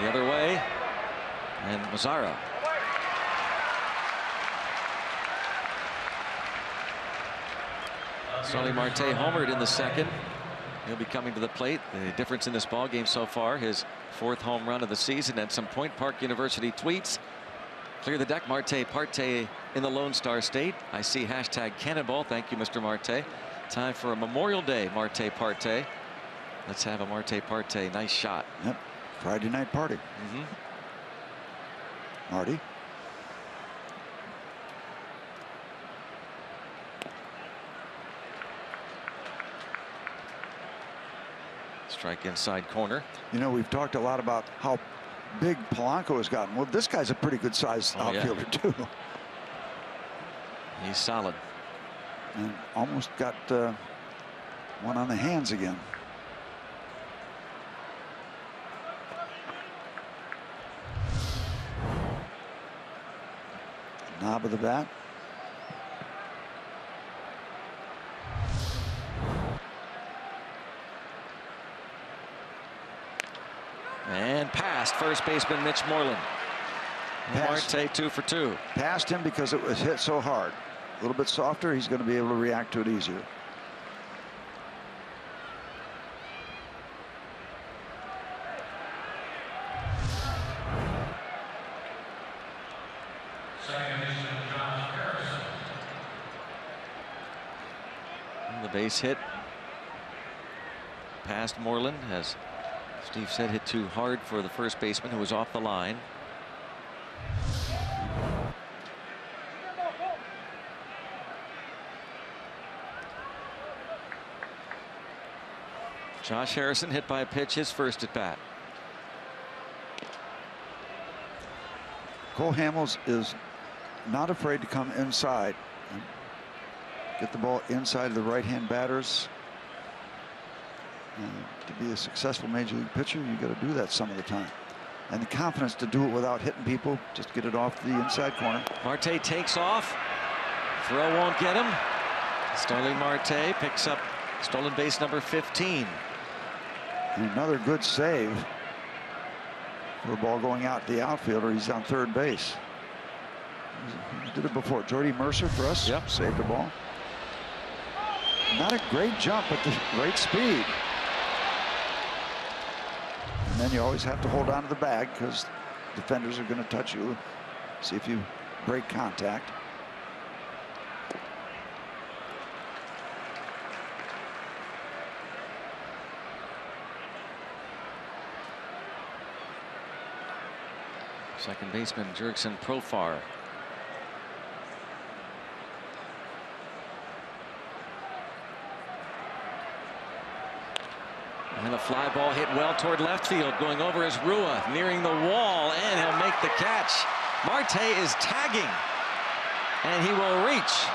The other way, and Mazzara. Starling Marte homered in the 2nd. He'll be coming to the plate. The difference in this ball game so far, his 4th home run of the season, and some Point Park University tweets. Clear the deck, Marte Parte in the Lone Star State. I see hashtag Cannonball. Thank you, Mr. Marte. Time for a Memorial Day Marte Parte. Let's have a Marte Parte. Nice shot. Yep. Friday night party. Marty. Strike inside corner. You know, we've talked a lot about how big Polanco has gotten. Well, this guy's a pretty good sized outfielder too. He's solid. And almost got one on the hands again. Knob of the bat. And past first baseman Mitch Moreland. Marte 2 for 2. Passed him because it was hit so hard. A little bit softer, he's going to be able to react to it easier. And the base hit past Moreland, as Steve said, hit too hard for the first baseman, who was off the line. Josh Harrison hit by a pitch, his first at bat. Cole Hamels is not afraid to come inside and get the ball inside of the right-hand batters. And to be a successful major league pitcher, you got to do that some of the time. And the confidence to do it without hitting people, just get it off the inside corner. Marte takes off. Throw won't get him. Starling Marte picks up stolen base number 15. And another good save for a ball going out to the outfielder. He's on third base. He did it before. Jordy Mercer for us. Yep. Saved the ball. Not a great jump, but the great speed. And then you always have to hold on to the bag, because defenders are going to touch you. See if you break contact. Second baseman Jurickson Profar. And a fly ball hit well toward left field, going over is Rua, nearing the wall, and he'll make the catch. Marte is tagging, and he will reach.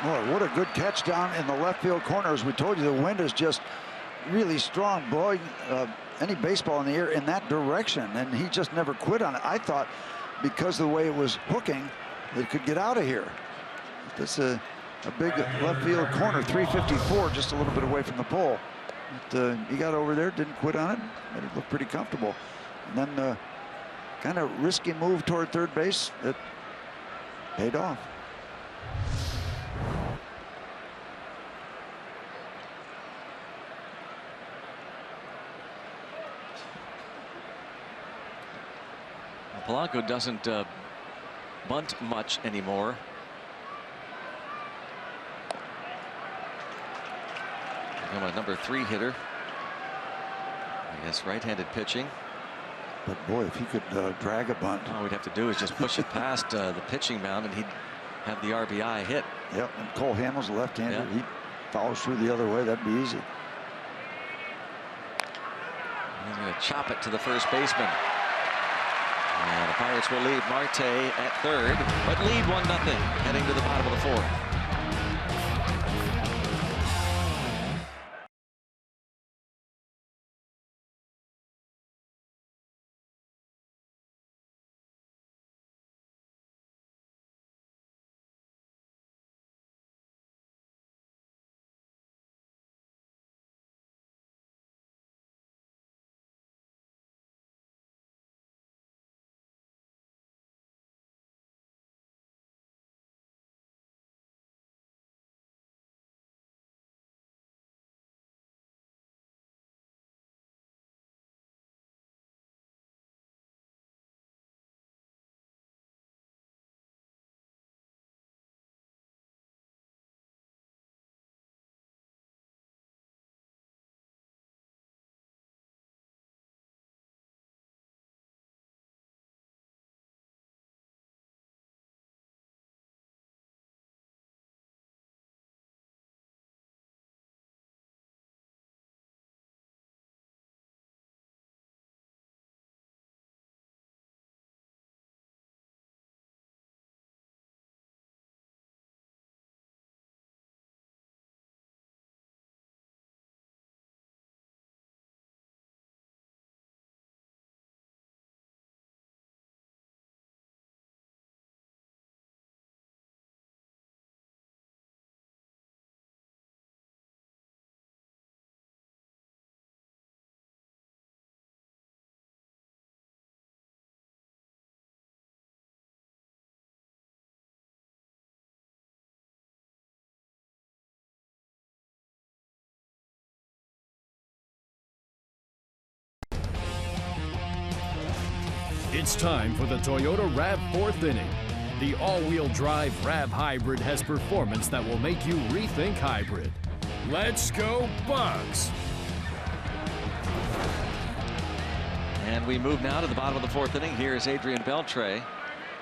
Boy, what a good catch down in the left field corner. As we told you, the wind is just really strong, blowing any baseball in the air in that direction, and he just never quit on it. I thought because of the way it was hooking, it could get out of here. This is a big left field corner, 354, just a little bit away from the pole. But, he got over there, didn't quit on it, made it look pretty comfortable. And then kind of risky move toward third base that paid off. Polanco doesn't bunt much anymore. I'm a number 3 hitter. I guess right-handed pitching. But boy, if he could drag a bunt. All we'd have to do is just push it past the pitching mound, and he'd have the RBI hit. Yep, and Cole Hamels, left-hander. Yep. He follows through the other way. That'd be easy. He's going to chop it to the first baseman. And the Pirates will leave Marte at third, but lead 1-0 heading to the bottom of the 4th. It's time for the Toyota RAV4th inning. The all-wheel drive RAV Hybrid has performance that will make you rethink hybrid. Let's go Bucks! And we move now to the bottom of the 4th inning. Here's Adrian Beltre.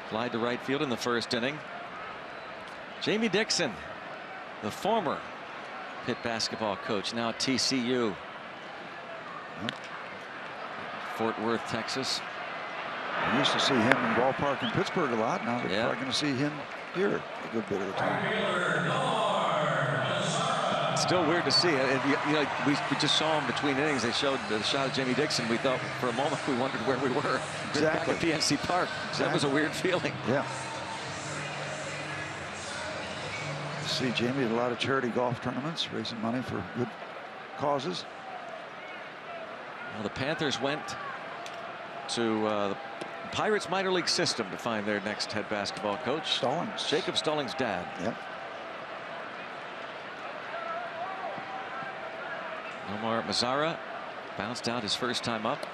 Fly to right field in the first inning. Jamie Dixon, the former Pitt basketball coach, now at TCU. Fort Worth, Texas. I used to see him in ballpark in Pittsburgh a lot. Now they're Yeah. probably going to see him here a good bit of the time. It's still weird to see. You know, we just saw him between innings. They showed the shot of Jamie Dixon. We thought for a moment we wondered where we were. Exactly. Back at PNC Park. Exactly. That was a weird feeling. Yeah. See Jamie at a lot of charity golf tournaments, raising money for good causes. Well, the Panthers went to the Pirates minor league system to find their next head basketball coach. Stallings. Jacob Stallings' dad. Yep. Omar Mazzara bounced out his first time up.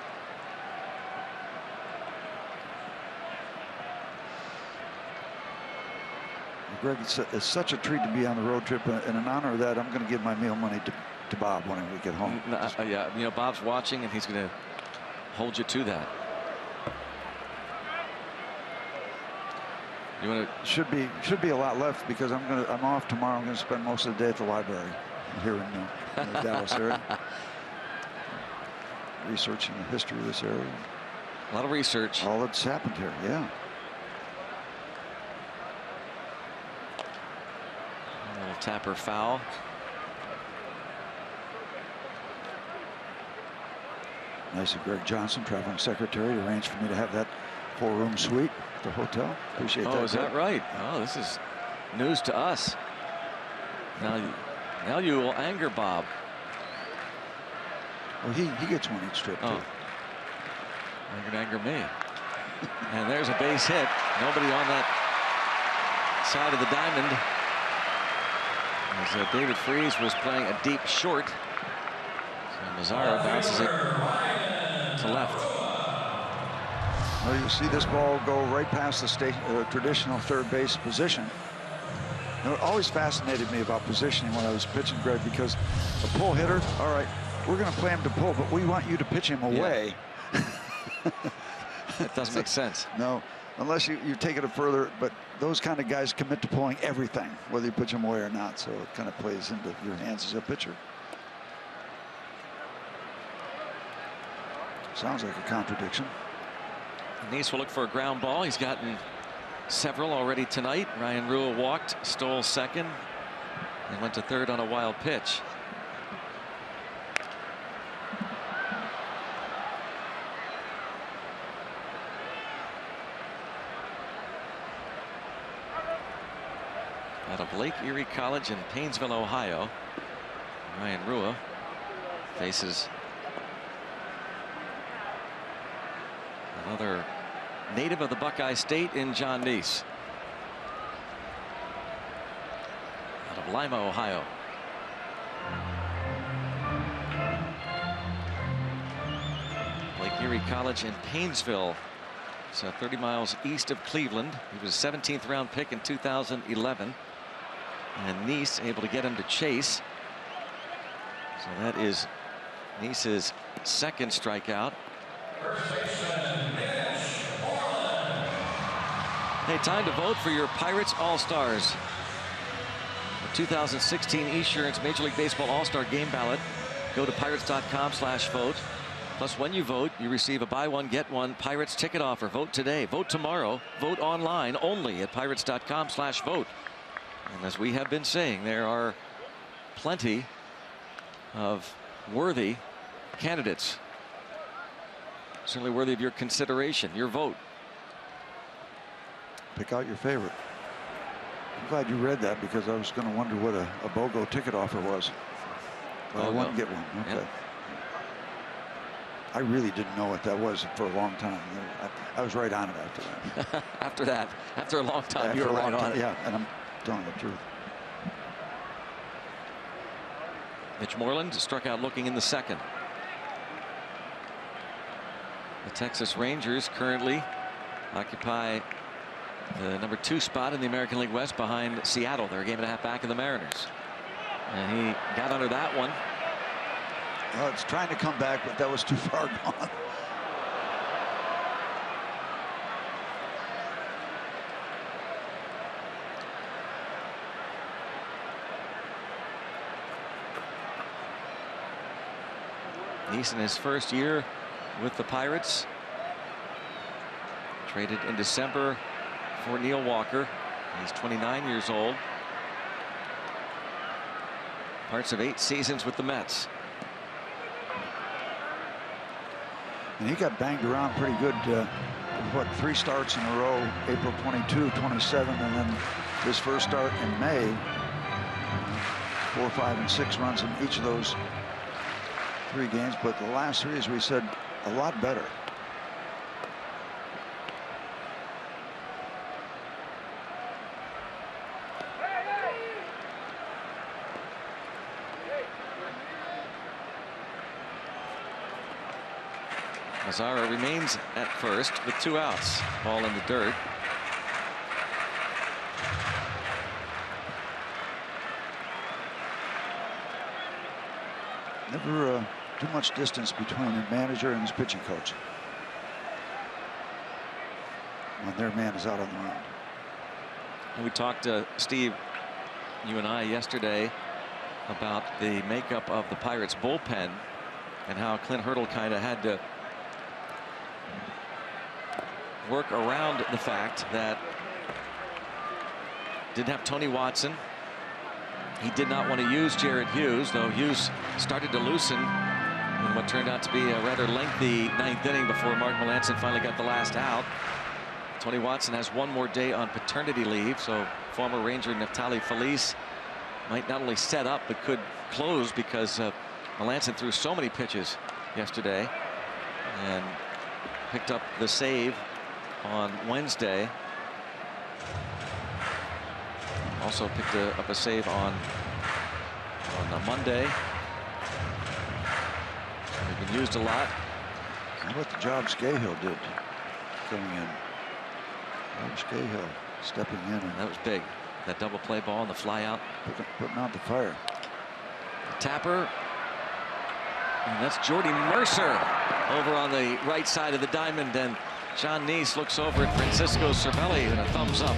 Greg, it's such a treat to be on the road trip, and in honor of that, I'm going to give my meal money to Bob when we get home. Yeah, you know, Bob's watching, and he's going to hold you to that. You want to? Should be a lot left because I'm off tomorrow. I'm going to spend most of the day at the library here in the Dallas area, researching the history of this area. A lot of research. All that's happened here, yeah. A little tapper foul. Nice of Greg Johnson, traveling secretary, arranged for me to have that 4-room suite at the hotel. Appreciate that. Oh, is that right? Oh, this is news to us. Now you will anger Bob. Well, he gets one each trip, too. You're going to anger me. And there's a base hit. Nobody on that side of the diamond. As David Freese was playing a deep short. So Mazzara bounces it to left. Well, you see this ball go right past the traditional third base position. It always fascinated me about positioning when I was pitching, Greg, because a pull hitter, all right, we're going to play him to pull, but we want you to pitch him away. Yeah. That doesn't make sense. No, unless you take it further, but those kind of guys commit to pulling everything, whether you pitch them away or not, so it kind of plays into your hands as a pitcher. Sounds like a contradiction. Nice will look for a ground ball. He's gotten several already tonight. Ryan Rua walked, stole second, and went to third on a wild pitch. Out of Lake Erie College in Painesville, Ohio, Ryan Rua faces another native of the Buckeye State in John Neese. Out of Lima, Ohio. Lake Erie College in Painesville. It's 30 miles east of Cleveland. He was a 17th round pick in 2011. And Neese able to get him to chase. So that is Neese's second strikeout. Hey, time to vote for your Pirates All-Stars. The 2016 Esurance Major League Baseball All-Star Game ballot. Go to pirates.com/vote. Plus, when you vote, you receive a buy one, get one Pirates ticket offer. Vote today, vote tomorrow, vote online only at pirates.com/vote. And as we have been saying, there are plenty of worthy candidates. Certainly worthy of your consideration, your vote. Pick out your favorite. I'm glad you read that because I was going to wonder what a BOGO ticket offer was. But I wouldn't get one. Okay. Yep. I really didn't know what that was for a long time. I was right on it after that. after a long time, you were right on it. Yeah, and I'm telling the truth. Mitch Moreland struck out looking in the second. The Texas Rangers currently occupy the number 2 spot in the American League West behind Seattle. They're a game and a half back of the Mariners. And he got under that one. Well, it's trying to come back, but that was too far gone. Neese in his first year with the Pirates. Traded in December for Neil Walker. He's 29 years old. Parts of 8 seasons with the Mets. And he got banged around pretty good. What, 3 starts in a row, April 22, 27, and then his first start in May. 4, 5, and 6 runs in each of those 3 games. But the last 3, as we said, a lot better. Mazzara remains at first with 2 outs. Ball in the dirt. Never too much distance between a manager and his pitching coach when their man is out on the mound. And we talked to Steve, you and I, yesterday about the makeup of the Pirates bullpen and how Clint Hurdle kind of had to work around the fact that didn't have Tony Watson. He did not want to use Jared Hughes, though Hughes started to loosen in what turned out to be a rather lengthy ninth inning before Mark Melancon finally got the last out. Tony Watson has one more day on paternity leave, so former Ranger Neftali Felice might not only set up but could close, because Melancon threw so many pitches yesterday and picked up the save on Wednesday. Also picked up a save on Monday. He's been used a lot. How about the job Scahill did coming in? Rob Scahill stepping in. And that was big. That double play ball and the fly out. Putting out the fire. Tapper. And that's Jordy Mercer over on the right side of the diamond. And John Neese looks over at Francisco Cervelli and a thumbs up.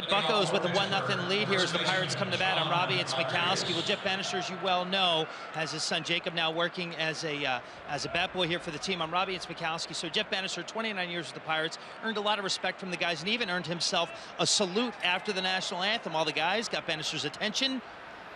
Buccos with a 1-0 lead here as the Pirates come to bat on Robbie and Smikowski. Well, Jeff Bannister, as you well know, has his son Jacob now working as a bat boy here for the team on Robbie and Smikowski. So Jeff Bannister, 29 years with the Pirates, earned a lot of respect from the guys and even earned himself a salute after the national anthem. All the guys got Bannister's attention,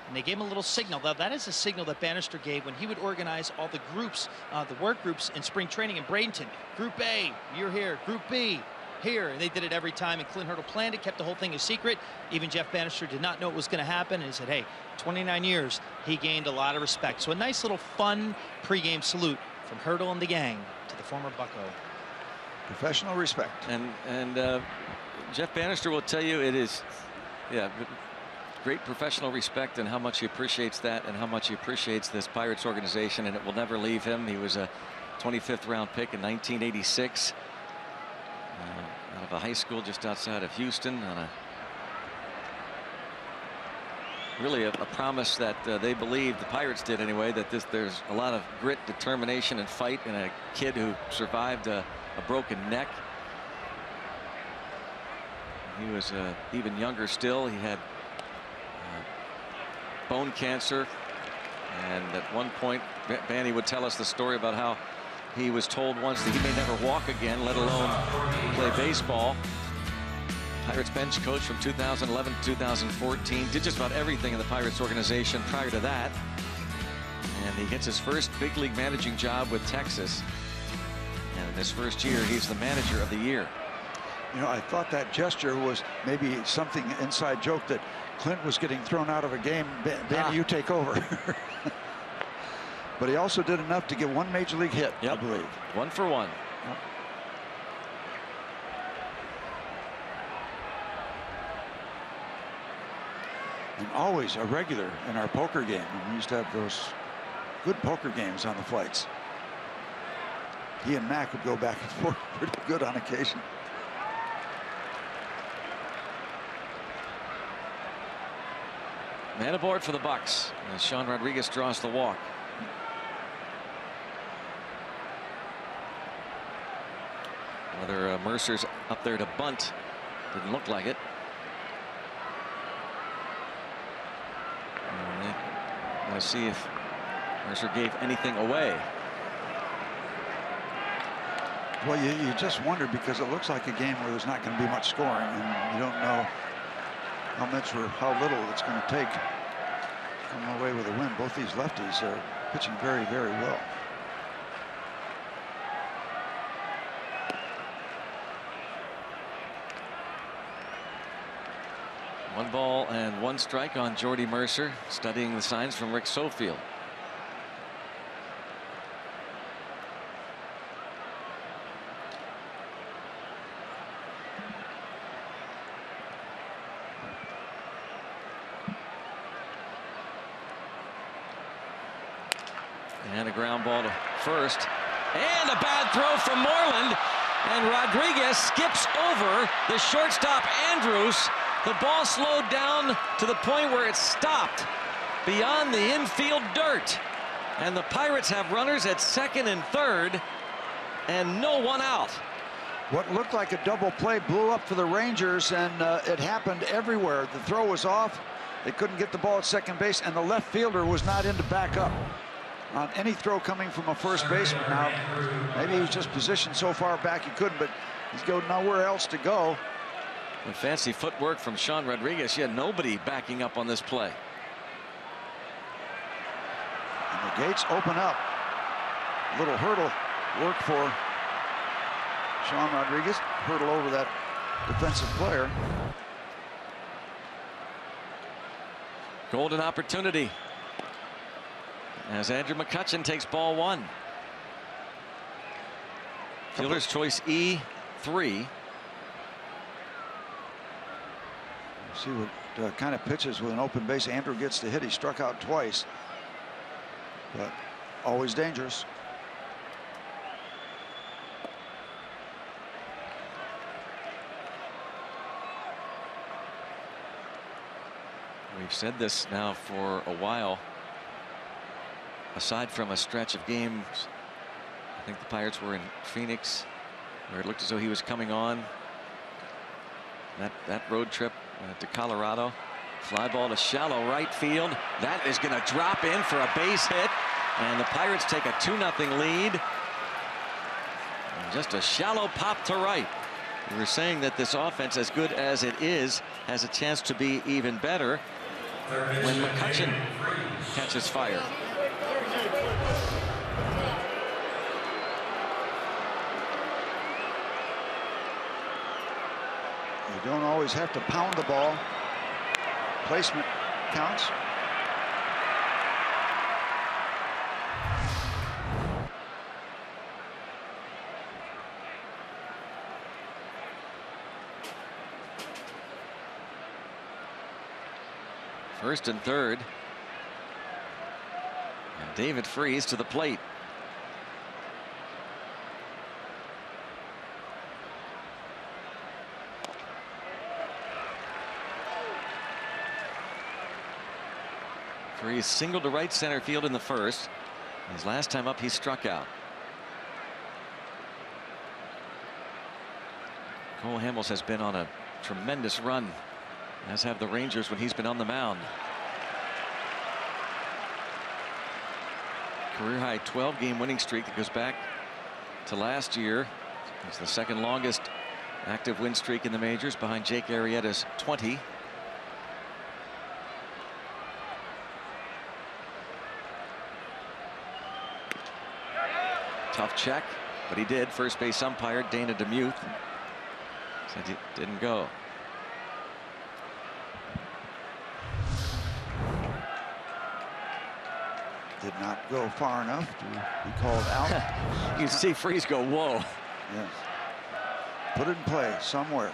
and they gave him a little signal. Now, that is a signal that Bannister gave when he would organize all the groups, the work groups in spring training in Bradenton. Group A, you're here. Group B, here, and they did it every time, and Clint Hurdle planned it, kept the whole thing a secret. Even Jeff Bannister did not know it was going to happen, and he said, hey, 29 years, he gained a lot of respect. So a nice little fun pregame salute from Hurdle and the gang to the former Bucco. Professional respect. And Jeff Bannister will tell you it is, great professional respect, and how much he appreciates that and how much he appreciates this Pirates organization, and it will never leave him. He was a 25th round pick in 1986. Out of a high school just outside of Houston, on really a promise that they believed, the Pirates did anyway, that there's a lot of grit, determination, and fight in a kid who survived a broken neck. He was even younger still. He had bone cancer, and at one point Banny would tell us the story about how he was told once that he may never walk again, let alone play baseball. Pirates bench coach from 2011 to 2014. Did just about everything in the Pirates organization prior to that. And he gets his first big league managing job with Texas. And in his first year, he's the manager of the year. You know, I thought that gesture was maybe something inside joke that Clint was getting thrown out of a game. Banny, you take over. But he also did enough to get one major league hit, I believe. 1 for 1. Yep. And always a regular in our poker game. And we used to have those good poker games on the flights. He and Mac would go back and forth pretty good on occasion. Man aboard for the Bucks as Sean Rodriguez draws the walk. Whether Mercer's up there to bunt, didn't look like it. Let's see if Mercer gave anything away. Well, you just wonder, because it looks like a game where there's not going to be much scoring, and you don't know how much or how little it's going to take to come away with a win. Both these lefties are pitching very, very well. One ball and one strike on Jordy Mercer, studying the signs from Rick Sofield. And a ground ball to first. And a bad throw from Moreland. And Rodriguez skips over the shortstop Andrews. The ball slowed down to the point where it stopped beyond the infield dirt. And the Pirates have runners at second and third, and no one out. What looked like a double play blew up for the Rangers, and it happened everywhere. The throw was off. They couldn't get the ball at second base, and the left fielder was not in to back up on any throw coming from a first baseman. Now, maybe he was just positioned so far back he couldn't, but he's got nowhere else to go. The fancy footwork from Sean Rodriguez. You had nobody backing up on this play. And the gates open up. A little hurdle work for Sean Rodriguez. Hurdle over that defensive player. Golden opportunity as Andrew McCutchen takes ball one. Fielder's choice E3. See what kind of pitches with an open base Andrew gets to hit. He struck out twice, but always dangerous. We've said this now for a while. Aside from a stretch of games, I think the Pirates were in Phoenix, where it looked as though he was coming on. That road trip to Colorado. Fly ball to shallow right field. That is going to drop in for a base hit, and the Pirates take a 2-0 lead. And just a shallow pop to right. We were saying that this offense, as good as it is, has a chance to be even better when McCutchen catches fire. You don't always have to pound the ball. Placement counts. First and third. And David Freese to the plate. Freese singled to right center field in the first. His last time up, he struck out. Cole Hamels has been on a tremendous run, as have the Rangers when he's been on the mound. Career high 12-game winning streak that goes back to last year. It's the second longest active win streak in the majors, behind Jake Arrieta's 20. Tough check, but he did. First base umpire Dana DeMuth said it didn't go. Did not go far enough to be called out. You see Freese go, whoa. Yes. Put it in play somewhere.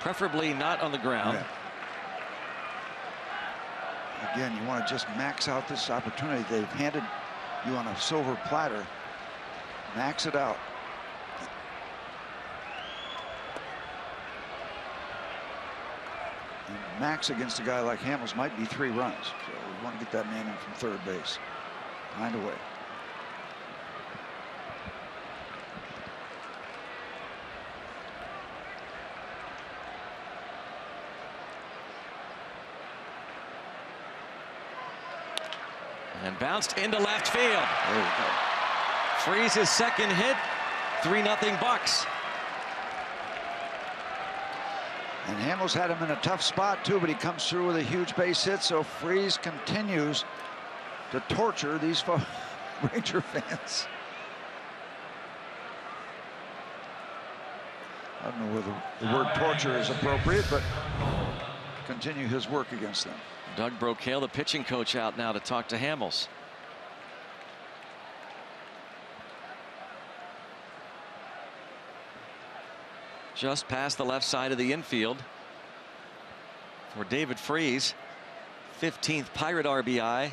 Preferably not on the ground. Yeah. Again, you want to just max out this opportunity. They've handed you on a silver platter. Max it out. And max against a guy like Hamels might be 3 runs. So we want to get that man in from third base. Find a way. And bounced into left field. There we go. Freese's second hit. 3-0 Bucks. And Hamels had him in a tough spot too, but he comes through with a huge base hit. So Freese continues to torture these Ranger fans. I don't know whether the word torture is appropriate, but continue his work against them. Doug Brocail, the pitching coach, out now to talk to Hamels. Just past the left side of the infield for David Freese. 15th Pirate RBI.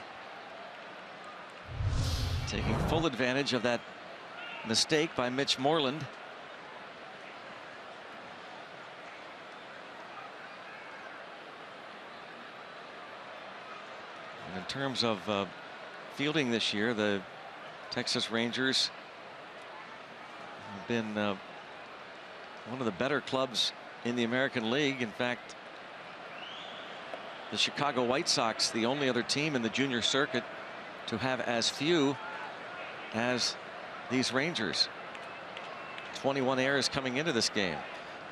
Taking full advantage of that mistake by Mitch Moreland. And in terms of fielding this year, the Texas Rangers have been one of the better clubs in the American League. In fact, the Chicago White Sox, the only other team in the junior circuit to have as few as these Rangers. 21 errors coming into this game.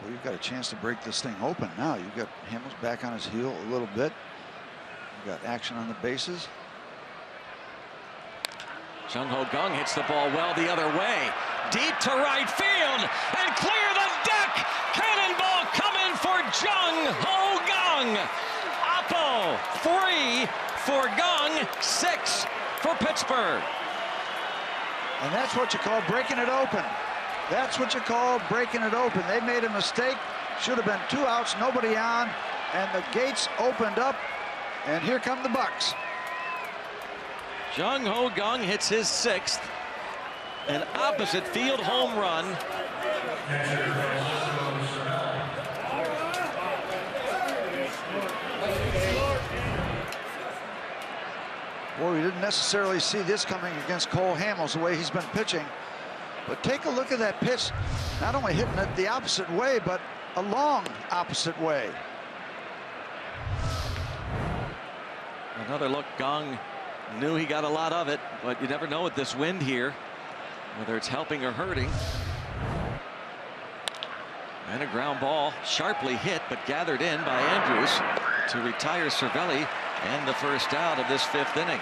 Well, you've got a chance to break this thing open now. You've got Hamels back on his heel a little bit. You've got action on the bases. Jung-ho Kang hits the ball well the other way. Deep to right field and clear the deck. Cannonball coming for Jung-ho Kang. Oppo 3 for Kang, 6 for Pittsburgh. And that's what you call breaking it open. That's what you call breaking it open. They made a mistake. Should have been 2 outs, nobody on, and the gates opened up, and here come the Bucks. Jung-ho Kang hits his 6th. An opposite field home run. Boy, we didn't necessarily see this coming against Cole Hamels the way he's been pitching. But take a look at that pitch. Not only hitting it the opposite way, but a long opposite way. Another look. Kang knew he got a lot of it, but you never know with this wind here whether it's helping or hurting. And a ground ball, sharply hit but gathered in by Andrews to retire Cervelli, and the first out of this 5th inning.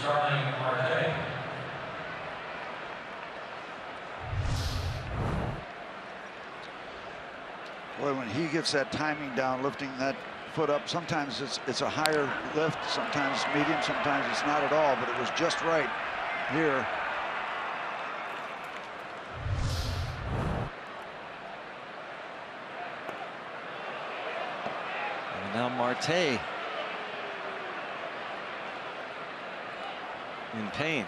Starting Marte. Boy, when he gets that timing down, lifting that foot up, sometimes it's a higher lift, sometimes it's medium, sometimes it's not at all, but it was just right here. And now Marte in pain.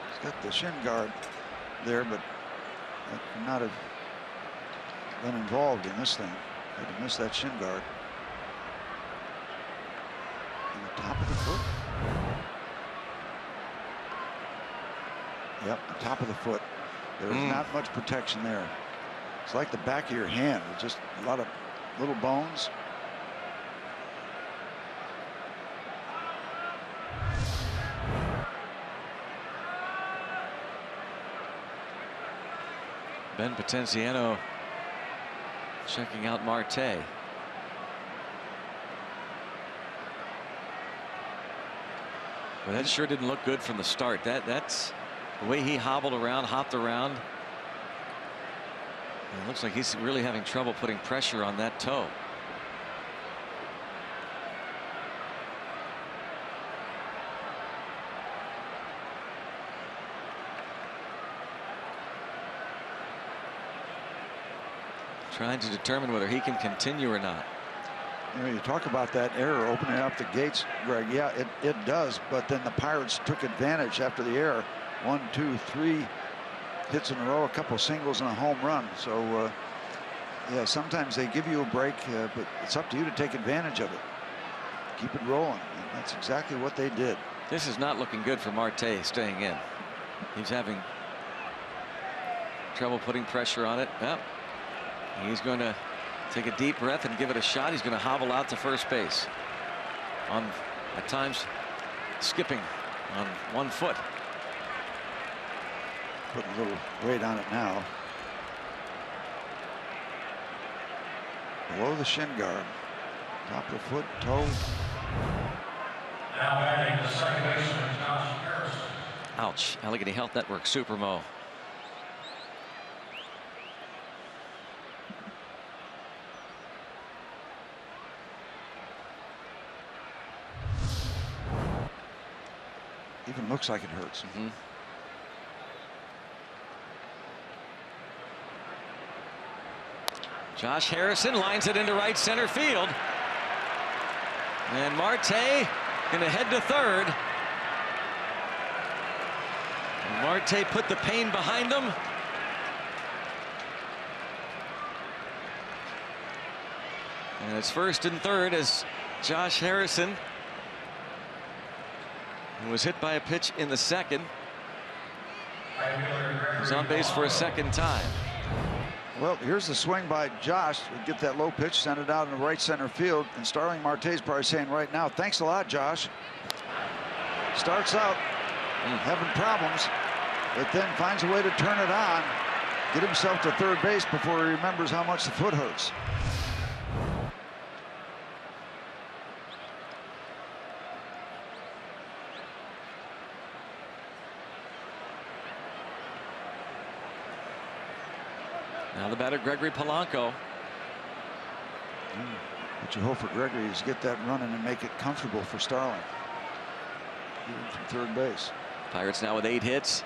He's got the shin guard there, but that could not have been involved in this thing. Had to miss that shin guard. On the top of the foot. Yep, the top of the foot. There's not much protection there. It's like the back of your hand with just a lot of little bones. Ben Potenziano checking out Marte. But that sure didn't look good from the start. That's the way he hobbled around, hopped around. And it looks like he's really having trouble putting pressure on that toe. Trying to determine whether he can continue or not. You know, you talk about that error opening up the gates, Greg. Yeah, it does. But then the Pirates took advantage after the error. 1, 2, 3 hits in a row, a couple singles and a home run. So, yeah, sometimes they give you a break, but it's up to you to take advantage of it. Keep it rolling. And that's exactly what they did. This is not looking good for Marte staying in. He's having trouble putting pressure on it. Yep. He's going to take a deep breath and give it a shot. He's going to hobble out to first base. On at times skipping on 1 foot. Putting a little weight on it now. Below the shin guard. Top of the foot, toe. Now batting the second baseman, Josh Harrison. Ouch. Allegheny Health Network Super Mo. Even looks like it hurts. Mm-hmm. Josh Harrison lines it into right center field. And Marte going to head to third. And Marte put the pain behind him. And it's first and third as Josh Harrison, who was hit by a pitch in the second, was on base for a second time. Well, here's the swing by Josh. Get that low pitch, send it out in the right center field. And Starling Marte's probably saying right now, thanks a lot, Josh. Starts out having problems, but then finds a way to turn it on, get himself to third base before he remembers how much the foot hurts. Now the batter, Gregory Polanco. What you hope for Gregory is get that running and make it comfortable for Starling. Even from third base. Pirates now with 8 hits.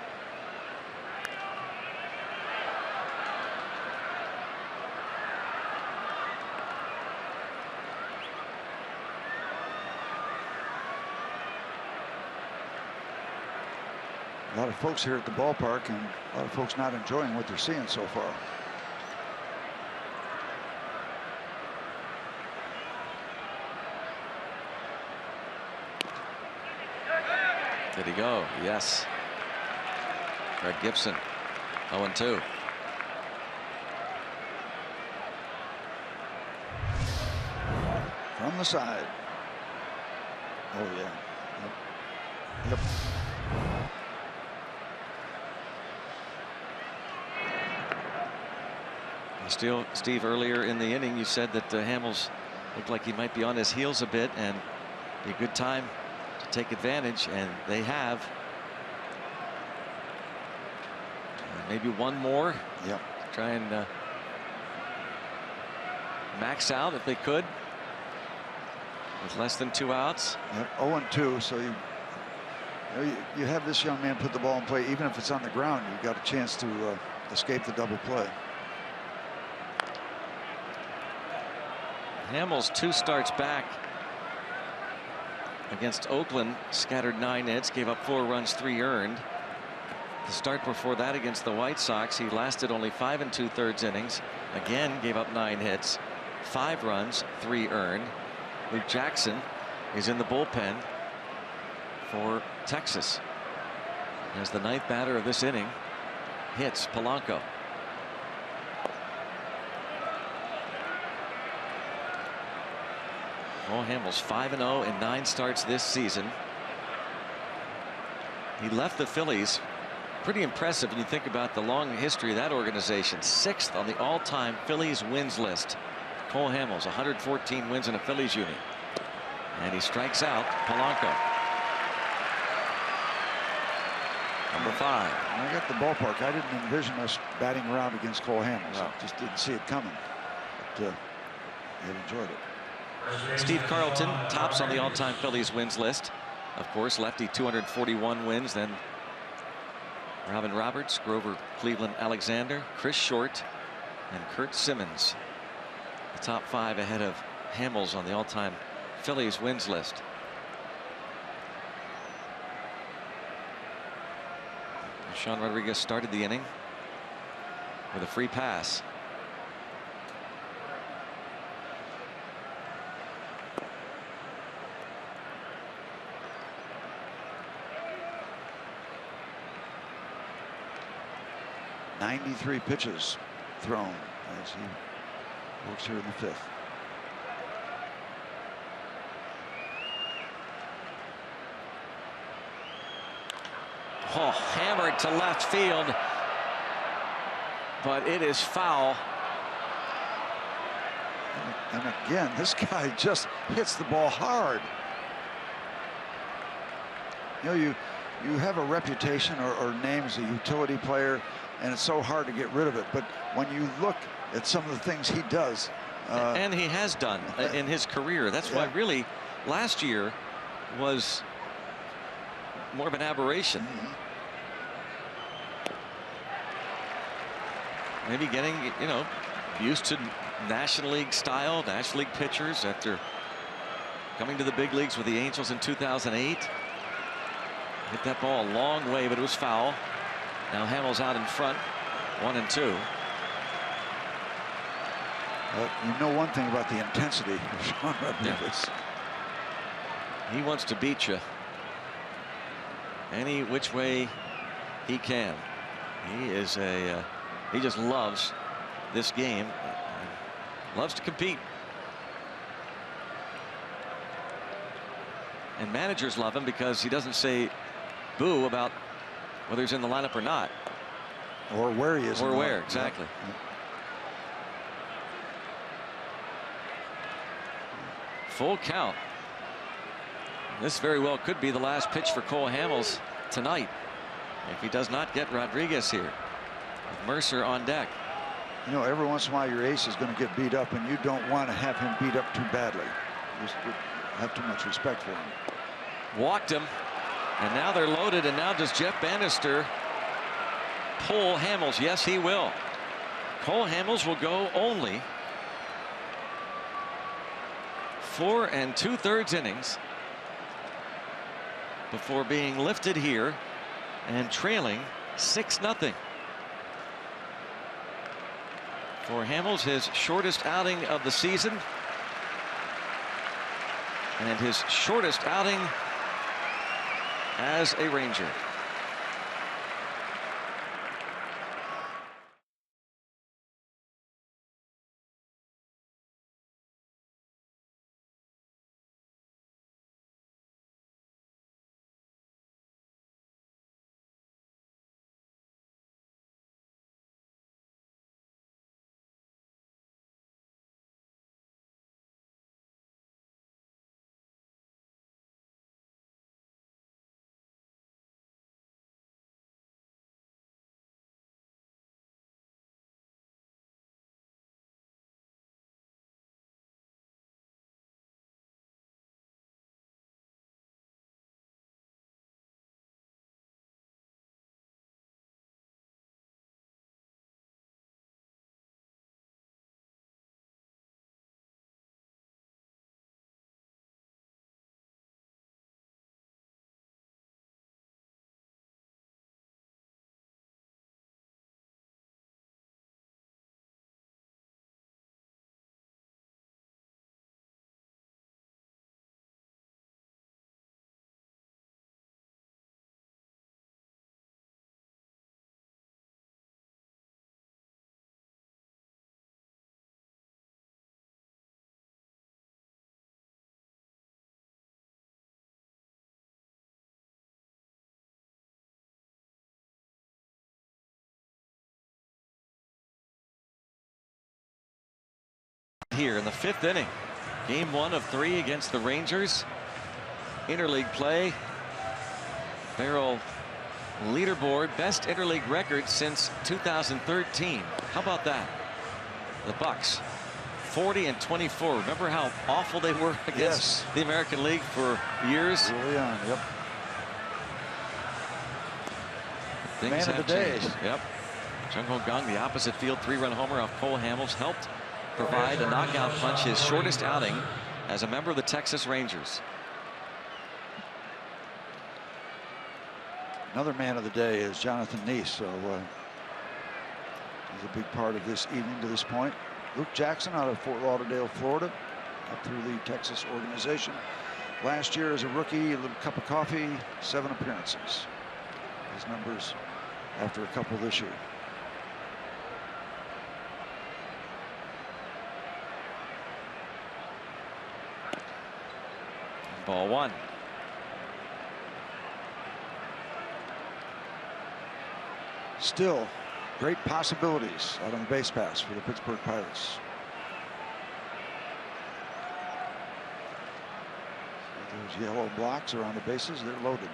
A lot of folks here at the ballpark and a lot of folks not enjoying what they're seeing so far. Did he go? Yes. Greg Gibson, 0-2. From the side. Oh, yeah. Yep. Still, Steve, earlier in the inning, you said that Hamels looked like he might be on his heels a bit and be a good time to take advantage, and they have. Maybe one more. Yep. Try and max out if they could with less than 2 outs. Yep. 0-2. So you have this young man put the ball in play, even if it's on the ground. You've got a chance to escape the double play. Hamels 2 starts back against Oakland, scattered 9 hits, gave up 4 runs, 3 earned. The start before that against the White Sox, he lasted only 5 2/3 innings. Again, gave up 9 hits, 5 runs, 3 earned. Luke Jackson is in the bullpen for Texas as the 9th batter of this inning hits Polanco. Oh, Hamels 5-0 in 9 starts this season. He left the Phillies. Pretty impressive when you think about the long history of that organization. 6th on the all-time Phillies wins list. Cole Hamels, 114 wins in a Phillies unit. And he strikes out Polanco. Number 5. When I got the ballpark, I didn't envision us batting around against Cole Hamels. No. I just didn't see it coming. But I enjoyed it. Steve Carlton tops on the all-time Phillies wins list. Of course, lefty 241 wins. Then Robin Roberts, Grover Cleveland Alexander, Chris Short, and Kurt Simmons. The top 5 ahead of Hamels on the all-time Phillies wins list. Sean Rodriguez started the inning with a free pass. 93 pitches thrown as he works here in the 5th. Oh, hammered to left field, but it is foul. And again, this guy just hits the ball hard. You know, you have a reputation or name as a utility player, and it's so hard to get rid of it. But when you look at some of the things he does, and he has done in his career, that's why really last year was more of an aberration. Maybe getting, you know, used to National League style, National League pitchers after coming to the big leagues with the Angels in 2008. Hit that ball a long way, but it was foul. Now Hamels out in front, 1-2. You know one thing about the intensity of Sean Rodriguez. He wants to beat you any which way he can. He is a he just loves this game, loves to compete, and managers love him because he doesn't say boo about whether he's in the lineup or not, or where he is, or where exactly. Full count. This very well could be the last pitch for Cole Hamels tonight if he does not get Rodriguez here, with Mercer on deck. You know, every once in a while your ace is going to get beat up, and you don't want to have him beat up too badly. You just have too much respect for him. Walked him, and now they're loaded, and now does Jeff Bannister pull Hamels? Yes, he will. Cole Hamels will go only 4 2/3 innings before being lifted here and trailing 6-0. For Hamels, his shortest outing of the season, and his shortest outing as a Ranger. Here in the 5th inning, game 1 of 3 against the Rangers. Interleague play. Barrel leaderboard, best interleague record since 2013. How about that? The Bucks 40-24. Remember how awful they were against the American League for years? Early on, yep. Things have changed. Yep. Jung-ho Kang, the opposite field 3-run homer off Cole Hamels, helped provide a knockout punch, his shortest outing as a member of the Texas Rangers. Another man of the day is Jonathan Neese, so he's a big part of this evening to this point. Luke Jackson out of Fort Lauderdale, Florida, up through the Texas organization. Last year as a rookie, a little cup of coffee, 7 appearances. His numbers after a couple this year. Ball one. Still great possibilities out on the base pass for the Pittsburgh Pirates. Those yellow blocks around the bases, they're loaded.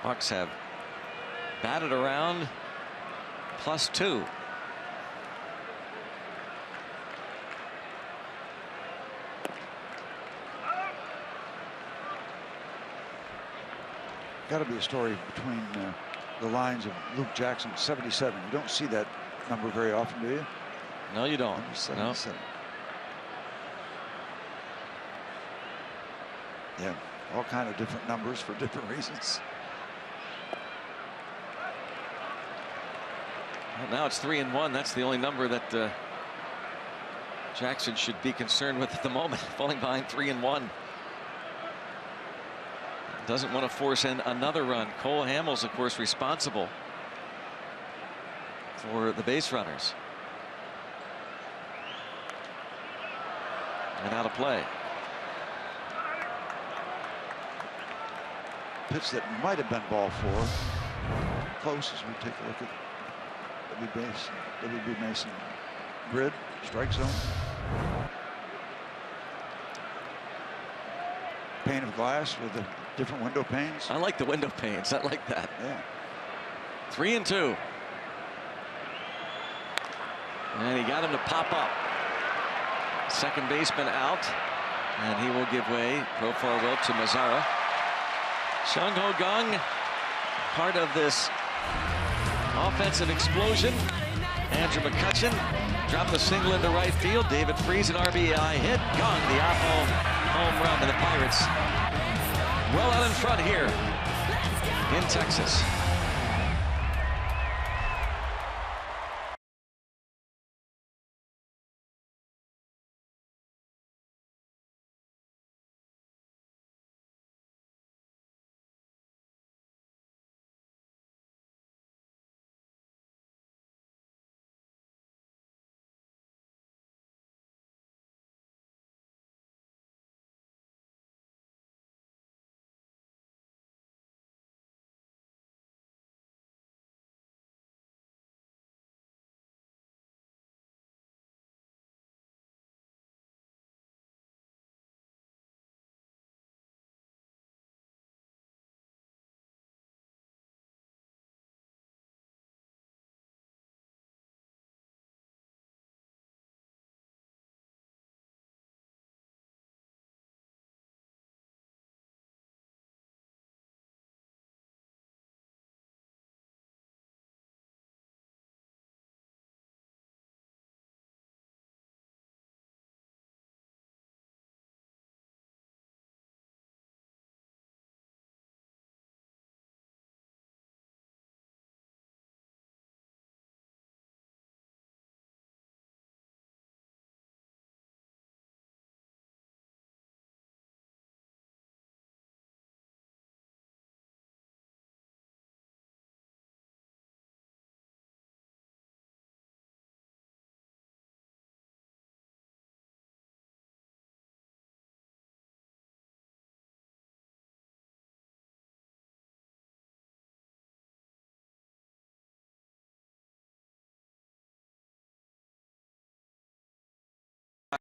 Bucks have batted around +2. Got to be a story between the lines of Luke Jackson, 77. You don't see that number very often, do you? No, you don't. Number 77. No. Yeah, all kind of different numbers for different reasons. Well, now it's 3-1. That's the only number that Jackson should be concerned with at the moment. Falling behind 3-1. Doesn't want to force in another run. Cole Hamels, of course, responsible for the base runners. And out of play. Pitch that might have been ball 4. Close as we take a look at W.B. Mason grid, strike zone. Pane of glass with the different window panes. I like the window panes. I like that. Yeah. 3-2. And he got him to pop up. Second baseman out. And he will give way, Profar will, to Mazara. Jung-ho Kang, part of this offensive explosion. Andrew McCutchen dropped the single into right field. David Freese an RBI hit. Kang, the home run to the Pirates. Well out in front here in Texas.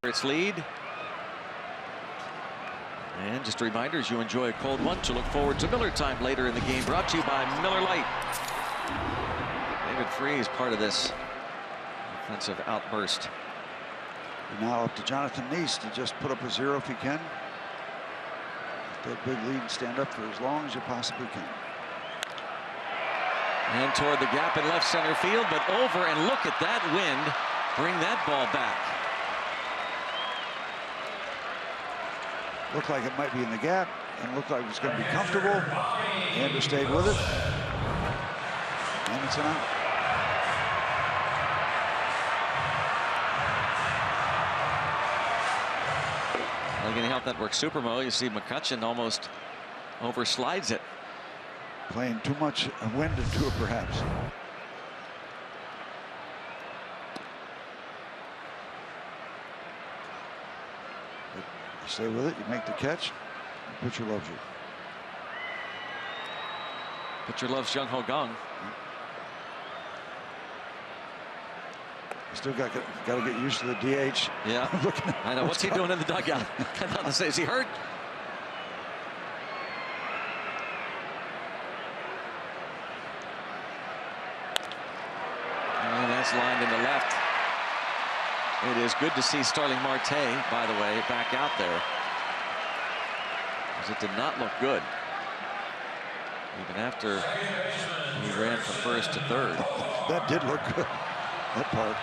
Pirates lead. And just a reminder, as you enjoy a cold one, to look forward to Miller time later in the game, brought to you by Miller Lite. David Freese part of this offensive outburst. Now up to Jonathan Neese to just put up a 0 if he can. That big lead and stand up for as long as you possibly can. And toward the gap in left center field, but over, and look at that wind bring that ball back. Looked like it might be in the gap and looked like it was going to be comfortable. Andrew stayed with it. And it's an out. Allegheny Health Network Supermo, you see McCutchen almost overslides it. Playing too much wind into it, perhaps. But you stay with it, you make the catch, the pitcher loves you. Pitcher loves Jung-ho Kang. You still got to get used to the DH. Yeah, I know. What's he doing in the dugout? I thought to say, is he hurt? And that's lined in the left. It is good to see Starling Marte, by the way, back out there, because it did not look good. Even after he ran from first to third. That did look good, that part.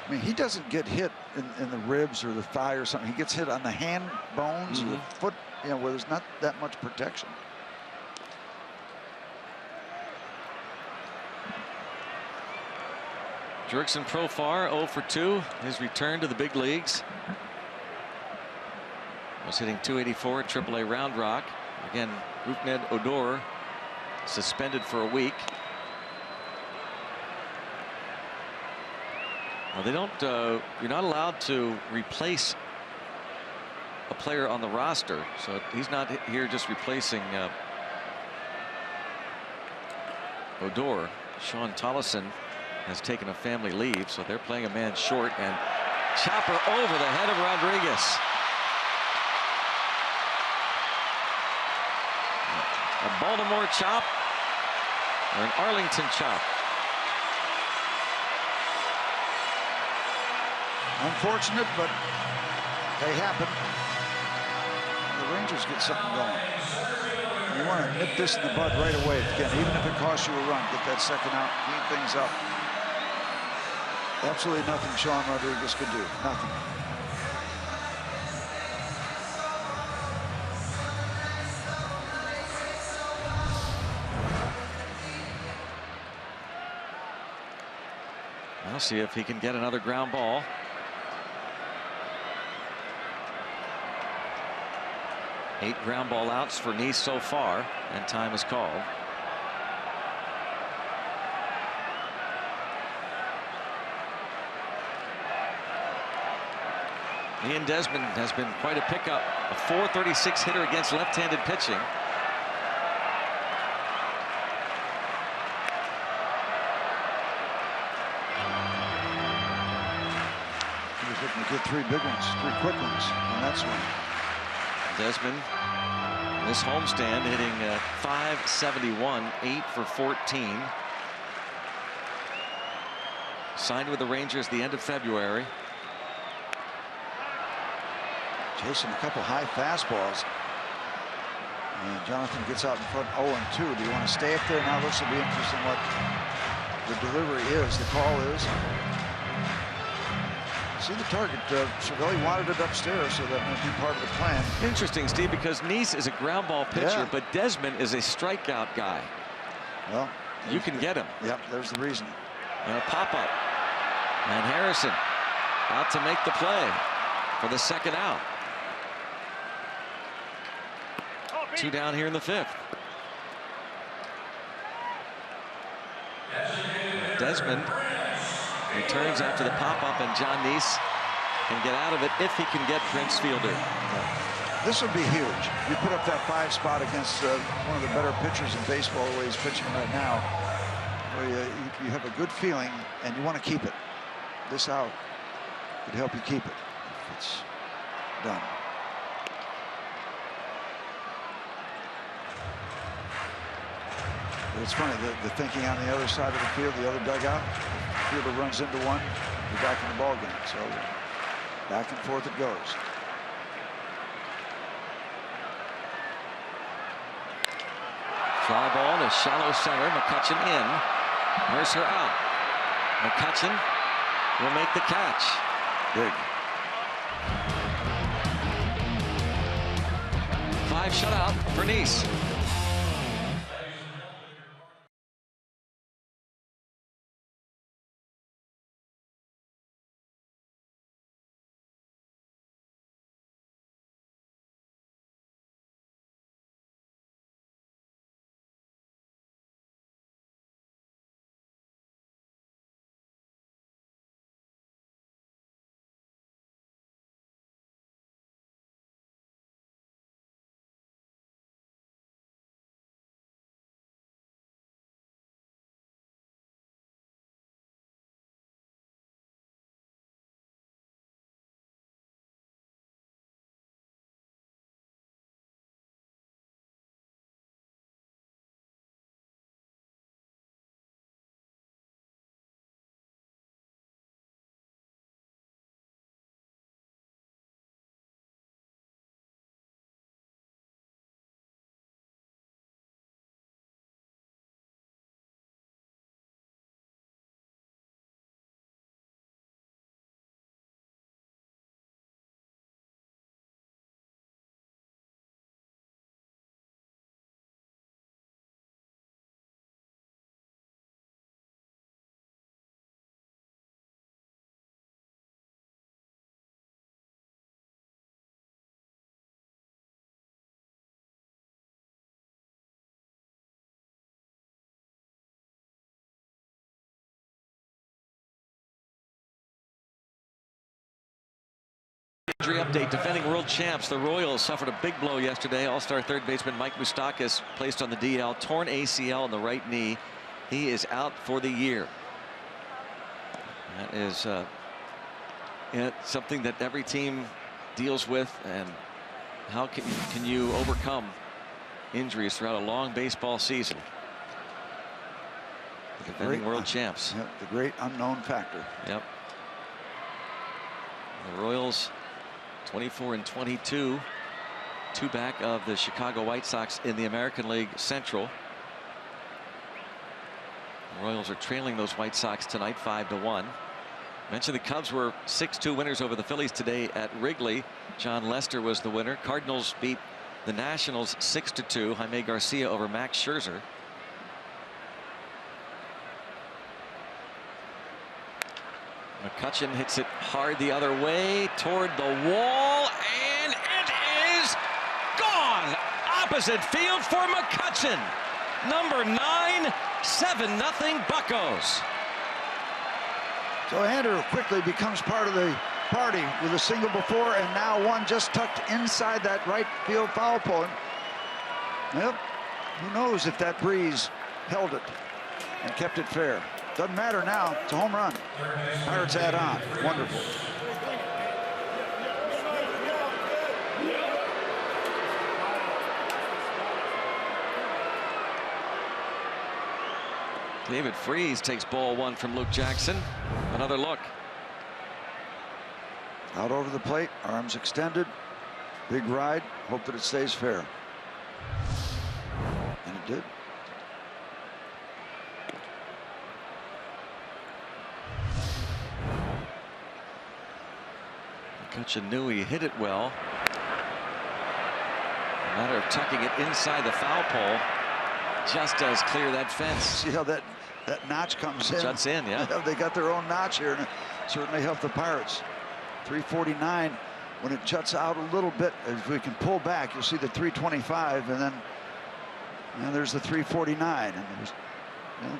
I mean, he doesn't get hit in the ribs or the thigh or something. He gets hit on the hand bones or the foot, you know, where there's not that much protection. Jurickson Profar 0 for 2. His return to the big leagues. Was hitting .284 at AAA Round Rock. Again, Rougned Odor suspended for a week. Well, they don't. You're not allowed to replace a player on the roster, so he's not here just replacing Odor. Sean Tollison has taken a family leave, so they're playing a man short, and chopper over the head of Rodriguez. A Baltimore chop or an Arlington chop. Unfortunate, but they happen. The Rangers get something going. You want to nip this in the bud right away. Again, even if it costs you a run, get that second out, clean things up. Absolutely nothing Sean Rodriguez could do. Nothing. I'll see if he can get another ground ball. Eight ground ball outs for Nice so far, and time is called. Ian Desmond has been quite a pickup. A .436 hitter against left-handed pitching. He was looking to get three big ones, three quick ones on that swing. Desmond, this homestand, hitting .571, 8 for 14. Signed with the Rangers the end of February. Chasing a couple high fastballs. And Jonathan gets out in front 0-2. Do you want to stay up there? Now this will be interesting what the delivery is, the call is. See the target. Cervelli wanted it upstairs, so that might be part of the plan. Interesting, Steve, because Nice is a ground ball pitcher, but Desmond is a strikeout guy. Well, you can get him. Yep, there's the reason. And a pop-up. And Harrison about to make the play for the second out. Two down here in the fifth. Desmond returns after the pop-up, and John Nice can get out of it if he can get Prince Fielder. This would be huge. You put up that 5 spot against one of the better pitchers in baseball, the way he's pitching right now, where you have a good feeling and you want to keep it. This out could help you keep it if it's done. But it's funny, the thinking on the other side of the field, the other dugout, fielder runs into one, you're back in the ball game. So back and forth it goes. Fly ball to shallow center. McCutchen in. Mercer out. McCutchen will make the catch. Big. 5 shutout for Nice. Injury update. Defending world champs, the Royals suffered a big blow yesterday. All-star third baseman Mike Moustakas placed on the DL. Torn ACL in the right knee. He is out for the year. That is something that every team deals with. And how can you overcome injuries throughout a long baseball season? The defending world champs. Yep, the great unknown factor. Yep. The Royals 24-22, 2 back of the Chicago White Sox in the American League Central. The Royals are trailing those White Sox tonight 5-1. Mentioned the Cubs were 6-2 winners over the Phillies today at Wrigley. John Lester was the winner. Cardinals beat the Nationals 6-2. Jaime Garcia over Max Scherzer. McCutchen hits it hard the other way toward the wall, and it is gone. Opposite field for McCutchen. Number 9, 7-0 Buccos. So Andrew quickly becomes part of the party with a single before, and now one just tucked inside that right field foul pole. Well, who knows if that breeze held it and kept it fair. Doesn't matter now. It's a home run. Pirates add on. Wonderful. David Freese takes ball 1 from Luke Jackson. Another look. Out over the plate, arms extended. Big ride. Hope that it stays fair. And it did. McCutchen knew he hit it well. A matter of tucking it inside the foul pole. Just does clear that fence. See how that notch comes in? Juts in, yeah. They got their own notch here, and it certainly helped the Pirates. 349. When it juts out a little bit, if we can pull back, you'll see the 325, and then there's the 349, and there's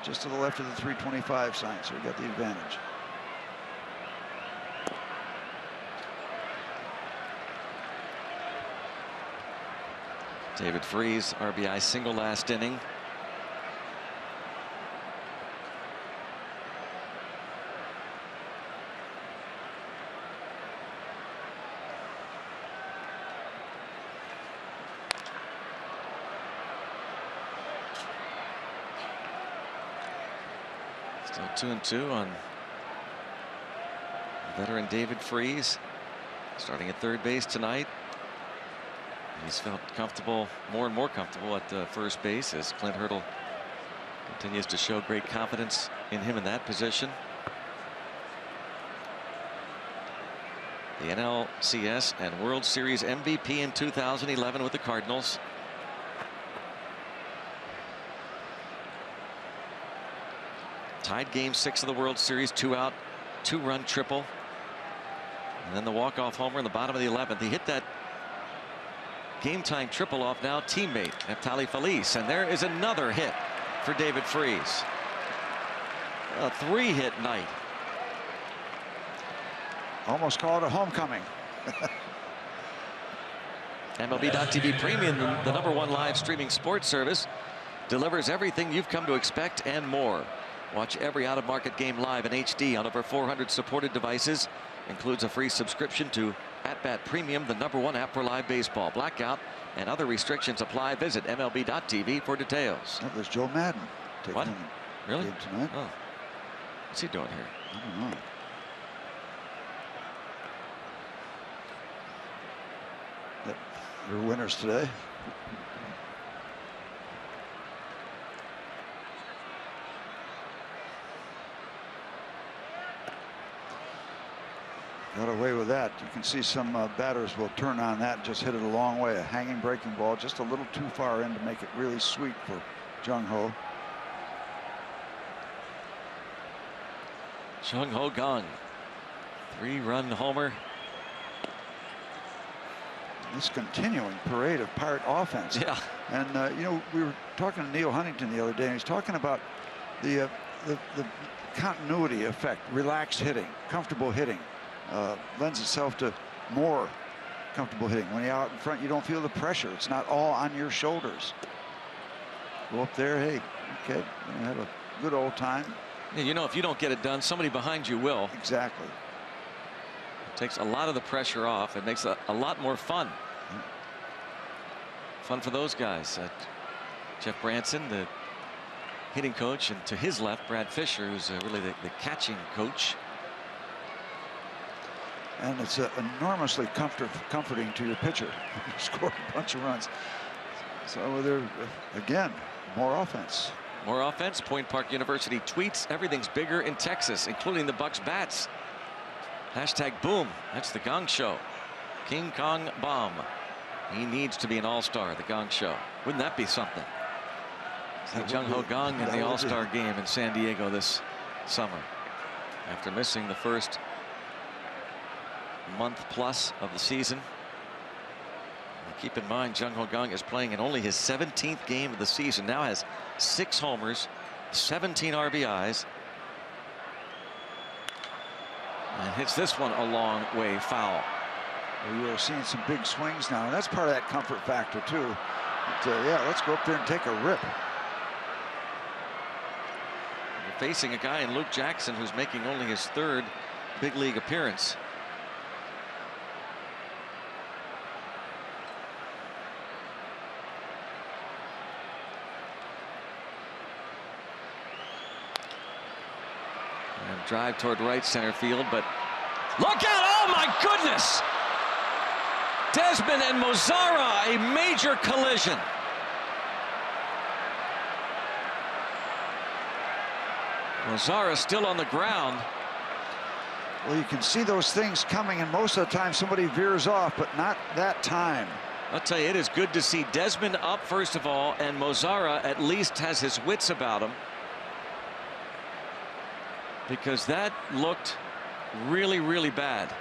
just to the left of the 325 sign, so we got the advantage. David Freese, RBI single last inning. Still 2-2 on veteran David Freese, starting at third base tonight. He's felt comfortable, more and more comfortable at first base as Clint Hurdle continues to show great confidence in him in that position. The NLCS and World Series MVP in 2011 with the Cardinals. Tied game 6 of the World Series, 2-out, 2-run triple. And then the walk-off homer in the bottom of the 11th. He hit that game-time triple off now teammate Neftali Feliz, and there is another hit for David Freese. A 3-hit night. Almost call it a homecoming. MLB.tv Premium, the #1 live streaming sports service, delivers everything you've come to expect and more. Watch every out-of-market game live in HD on over 400 supported devices. Includes a free subscription to At-Bat Premium, the #1 app for live baseball. Blackout and other restrictions apply. Visit MLB.tv for details. Oh, there's Joe Madden. What? Really? Tonight. Oh. What's he doing here? I don't know. Yep. Your winners today. Got away with that. You can see some batters will turn on that and just hit it a long way. A hanging breaking ball just a little too far in to make it really sweet for Jung-ho. Jung-ho Kang, 3-run homer. This continuing parade of Pirate offense. Yeah. And you know, we were talking to Neil Huntington the other day, and he's talking about the continuity effect, relaxed hitting, comfortable hitting. Lends itself to more comfortable hitting. When you're out in front, you don't feel the pressure. It's not all on your shoulders. Go up there, hey, okay, you have a good old time. Yeah, you know, if you don't get it done, somebody behind you will. Exactly. It takes a lot of the pressure off. It makes it a lot more fun. Fun for those guys. Jeff Branson, the hitting coach, and to his left, Brad Fisher, who's really the catching coach. And it's enormously comforting to your pitcher. You score a bunch of runs. So there, again, more offense. More offense. Point Park University tweets, everything's bigger in Texas, including the Bucks bats. Hashtag boom. That's the Gong Show. King Kong Bomb. He needs to be an all-star, the Gong Show. Wouldn't that be something? See Jung-ho Kang in the all-star game in San Diego this summer. After missing the first month plus of the season. And keep in mind, Jung-ho Kang is playing in only his 17th game of the season. Now has 6 homers, 17 RBIs. And hits this one a long way foul. Well, you are seeing some big swings now, and that's part of that comfort factor too. But, yeah, let's go up there and take a rip. You're facing a guy in Luke Jackson who's making only his 3rd big league appearance. And drive toward right center field, but look out! Oh my goodness! Desmond and Mozara, a major collision. Mozara still on the ground. Well, you can see those things coming, and most of the time somebody veers off, but not that time. I'll tell you, it is good to see Desmond up first of all, and Mozara at least has his wits about him, because that looked really, really bad.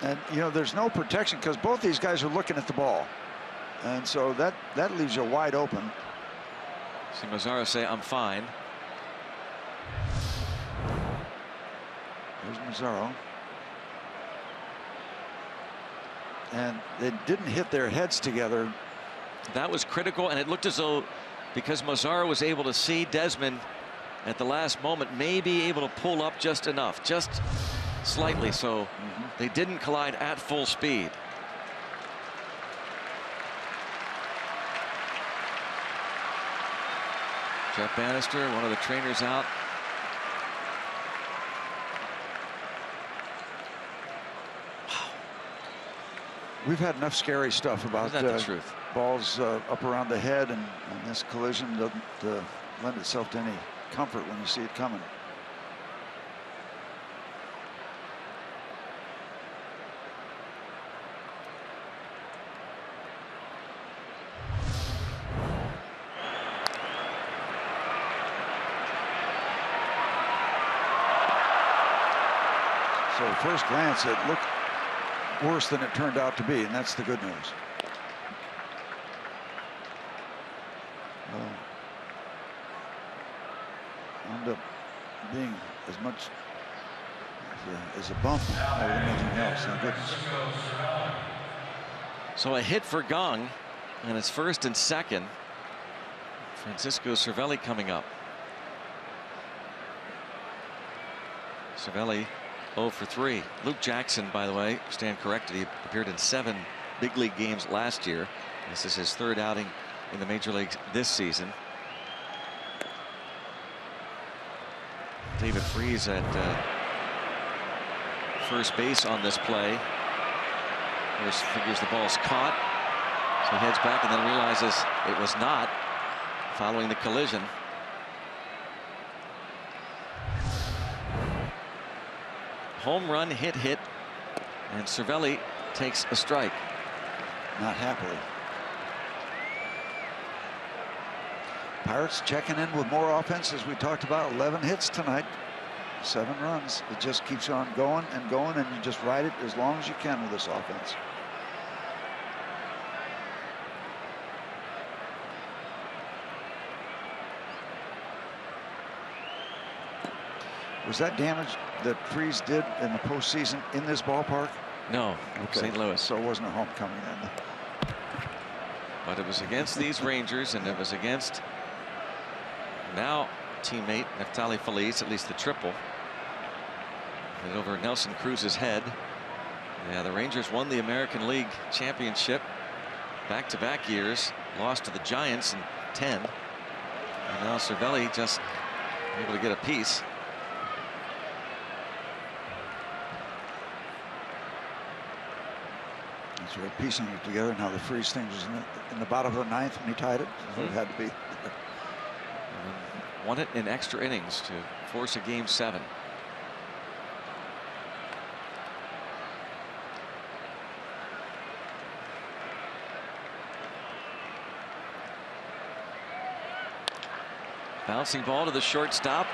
And you know, there's no protection because both these guys are looking at the ball, and so that leaves you wide open. See Mozara say, "I'm fine." There's Mazzaro. And they didn't hit their heads together. That was critical, and it looked as though, because Mazzaro was able to see Desmond at the last moment, may be able to pull up just enough, just slightly, so they didn't collide at full speed. Jeff Bannister, one of the trainers, out. We've had enough scary stuff about the truth? Balls up around the head, and this collision doesn't lend itself to any comfort when you see it coming. So at first glance, it looked worse than it turned out to be, and that's the good news. Wound up being as much as a bump more than anything else. Thank goodness. So a hit for Kang, and it's first and second. Francisco Cervelli coming up. Cervelli 0 for 3. Luke Jackson, by the way, stand corrected, he appeared in 7 big league games last year. This is his 3rd outing in the major leagues this season. David Freese at first base on this play. First figures the ball's caught, so he heads back and then realizes it was not, following the collision. Home run, hit, and Cervelli takes a strike. Not happily. Pirates checking in with more offense, as we talked about. 11 hits tonight, 7 runs. It just keeps on going and going, and you just ride it as long as you can with this offense. Was that damage that Freese did in the postseason in this ballpark? No, Okay. St. Louis. So it wasn't a homecoming then. But it was against these Rangers, and it was against now teammate Neftali Feliz, at least the triple. And over Nelson Cruz's head. Yeah, the Rangers won the American League Championship back-to-back years, lost to the Giants in 10. And now Cervelli just able to get a piece. That's right, piecing it together. Now the Freeze thing was in the bottom of the ninth when he tied it. So it had to be. Won it in extra innings to force a Game 7. Bouncing ball to the shortstop.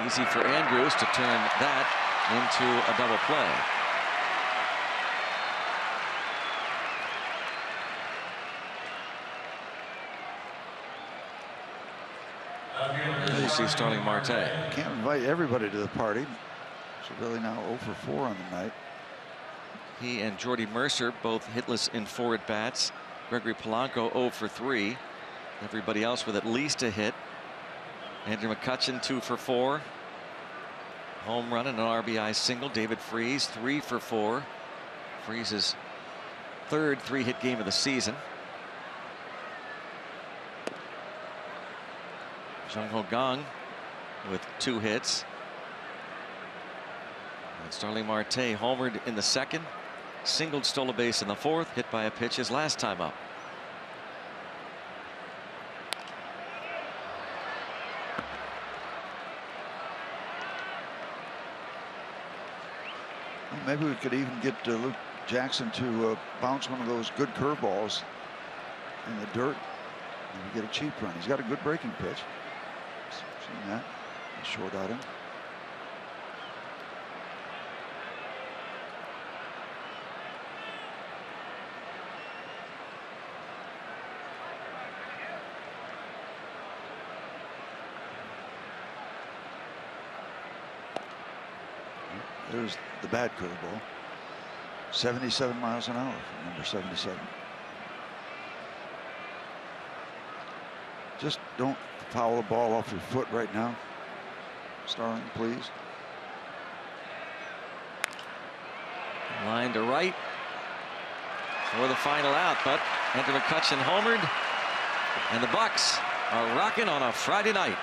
Easy for Andrews to turn that into a double play. And you see Starling Marte. Can't invite everybody to the party. So really now 0 for 4 on the night. He and Jordy Mercer both hitless in 4 at bats. Gregory Polanco 0 for 3. Everybody else with at least a hit. Andrew McCutchen 2 for 4. Home run and an RBI single. David Freese 3 for 4. Freese's third 3-hit game of the season. Jung-ho Kang with 2 hits. And Starling Marte homered in the second. Singled, stole a base in the fourth. Hit by a pitch his last time up. Maybe we could even get Luke Jackson to bounce one of those good curveballs in the dirt. Maybe get a cheap run. He's got a good breaking pitch. Seen that. Short outing. There's the bad curveball. 77 miles an hour from number 77. Just don't foul the ball off your foot right now, Starling, please. Line to right for the final out, but Andrew McCutchen homered, and the Bucks are rocking on a Friday night.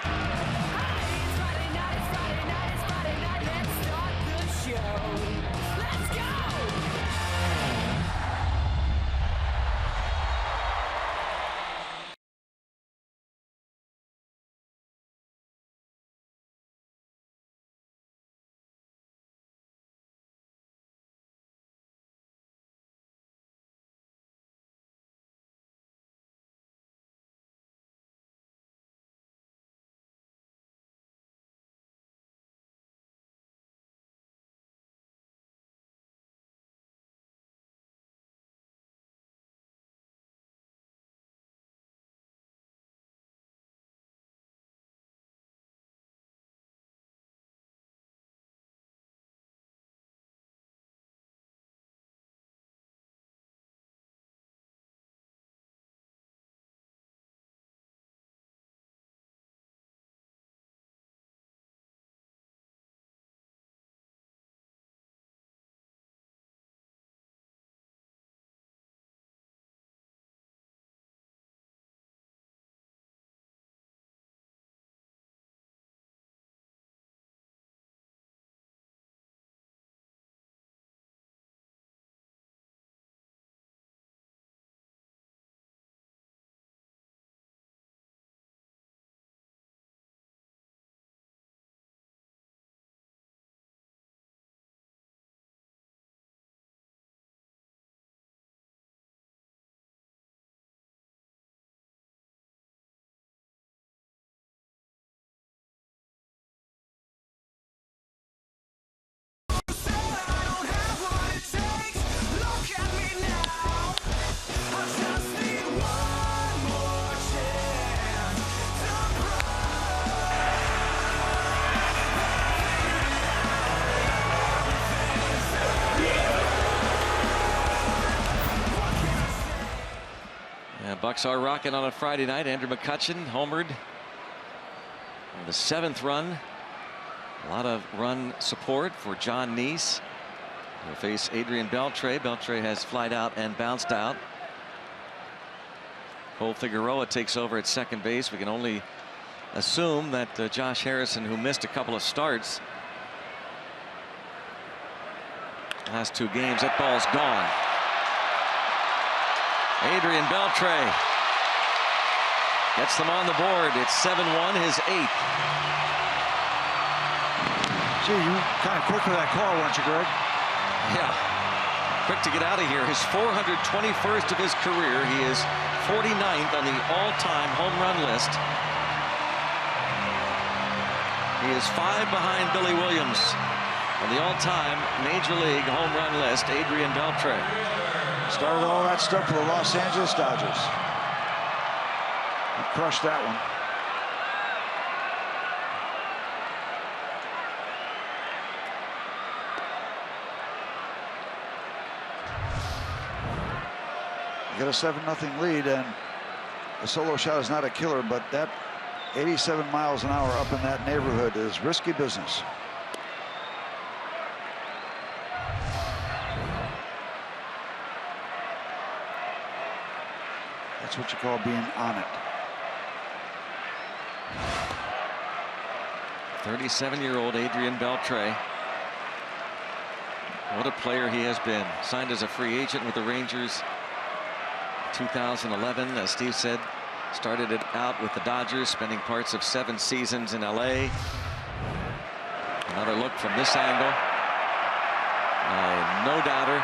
Bucks are rocking on a Friday night. Andrew McCutchen homered on the 7th run. A lot of run support for John Neese. He'll face Adrian Beltre. Beltre has flied out and bounced out. Cole Figueroa takes over at second base. We can only assume that Josh Harrison, who missed a couple of starts last 2 games, that ball's gone. Adrian Beltre gets them on the board. It's 7-1, his 8th. Gee, you kind of quick with that call, weren't you, Greg? Yeah, quick to get out of here. His 421st of his career. He is 49th on the all-time home run list. He is 5 behind Billy Williams on the all-time Major League home run list. Adrian Beltre started all that stuff for the Los Angeles Dodgers. He crushed that one. You get a 7-0 lead, and the solo shot is not a killer, but that 87 miles an hour up in that neighborhood is risky business. That's what you call being on it. 37-year-old Adrian Beltre. What a player he has been. Signed as a free agent with the Rangers 2011, as Steve said. Started it out with the Dodgers, spending parts of 7 seasons in LA. Another look from this angle. No doubter.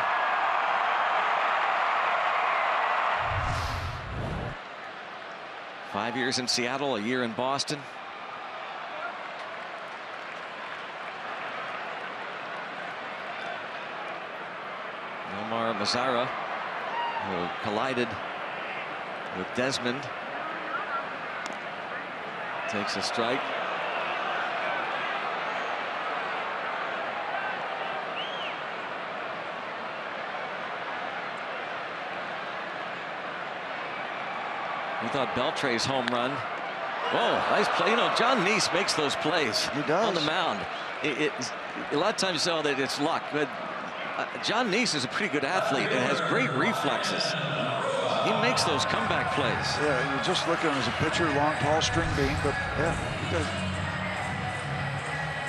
Five years in Seattle, a year in Boston. Omar Mazara, who collided with Desmond, takes a strike. We thought Beltre's home run. Whoa, nice play. You know, John Neese makes those plays. He does. On the mound. A lot of times you say, oh, that it's luck, but John Neese is a pretty good athlete and has great reflexes. He makes those comeback plays. Yeah, you're just looking as a pitcher, long, tall string bean, but yeah, he does.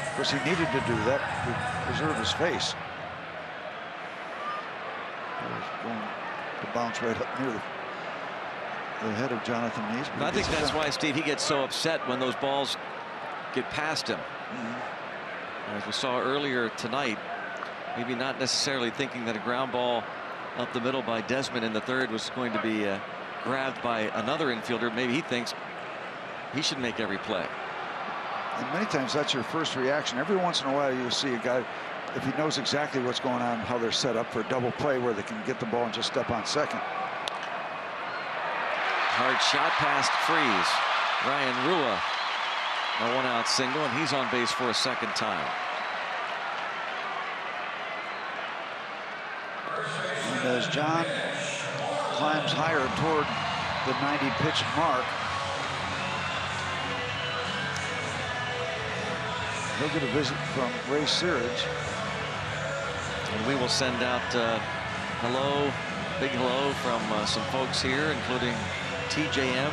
Of course, he needed to do that to preserve his face. He was going to bounce right up near the head of Jonathan Neese. I think that's why, Steve, he gets so upset when those balls get past him. As we saw earlier tonight, maybe not necessarily thinking that a ground ball up the middle by Desmond in the third was going to be grabbed by another infielder. Maybe he thinks he should make every play. And many times that's your first reaction. Every once in a while you'll see a guy, if he knows exactly what's going on, how they're set up for a double play where they can get the ball and just step on second. Hard shot past Freeze. Ryan Rua, a 1-out single, and he's on base for a second time. And as John climbs higher toward the 90-pitch mark, he'll get a visit from Ray Searage. And we will send out hello, big hello from some folks here, including TJM,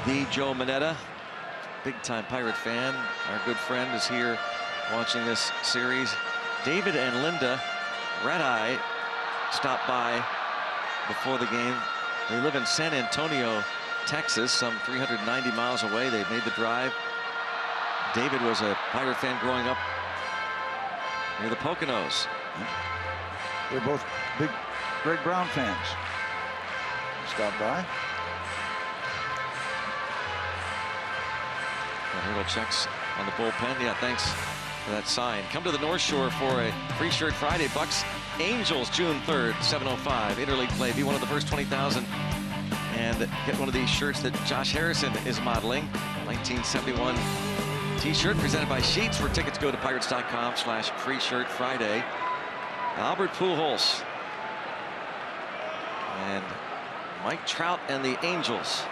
the Joe Mineta, big-time Pirate fan. Our good friend is here watching this series. David and Linda Red Eye stopped by before the game. They live in San Antonio, Texas, some 390 miles away. They've made the drive. David was a Pirate fan growing up near the Poconos. They're both big Greg Brown fans. Stop by. Hurdle checks on the bullpen. Yeah, thanks for that sign. Come to the North Shore for a free shirt Friday. Bucks Angels, June 3rd, 7:05. Interleague play. Be one of the first 20,000 and get one of these shirts that Josh Harrison is modeling. 1971 t-shirt presented by Sheets. For tickets, go to pirates.com/free shirt Friday. Albert Pujols. And Mike Trout and the Angels.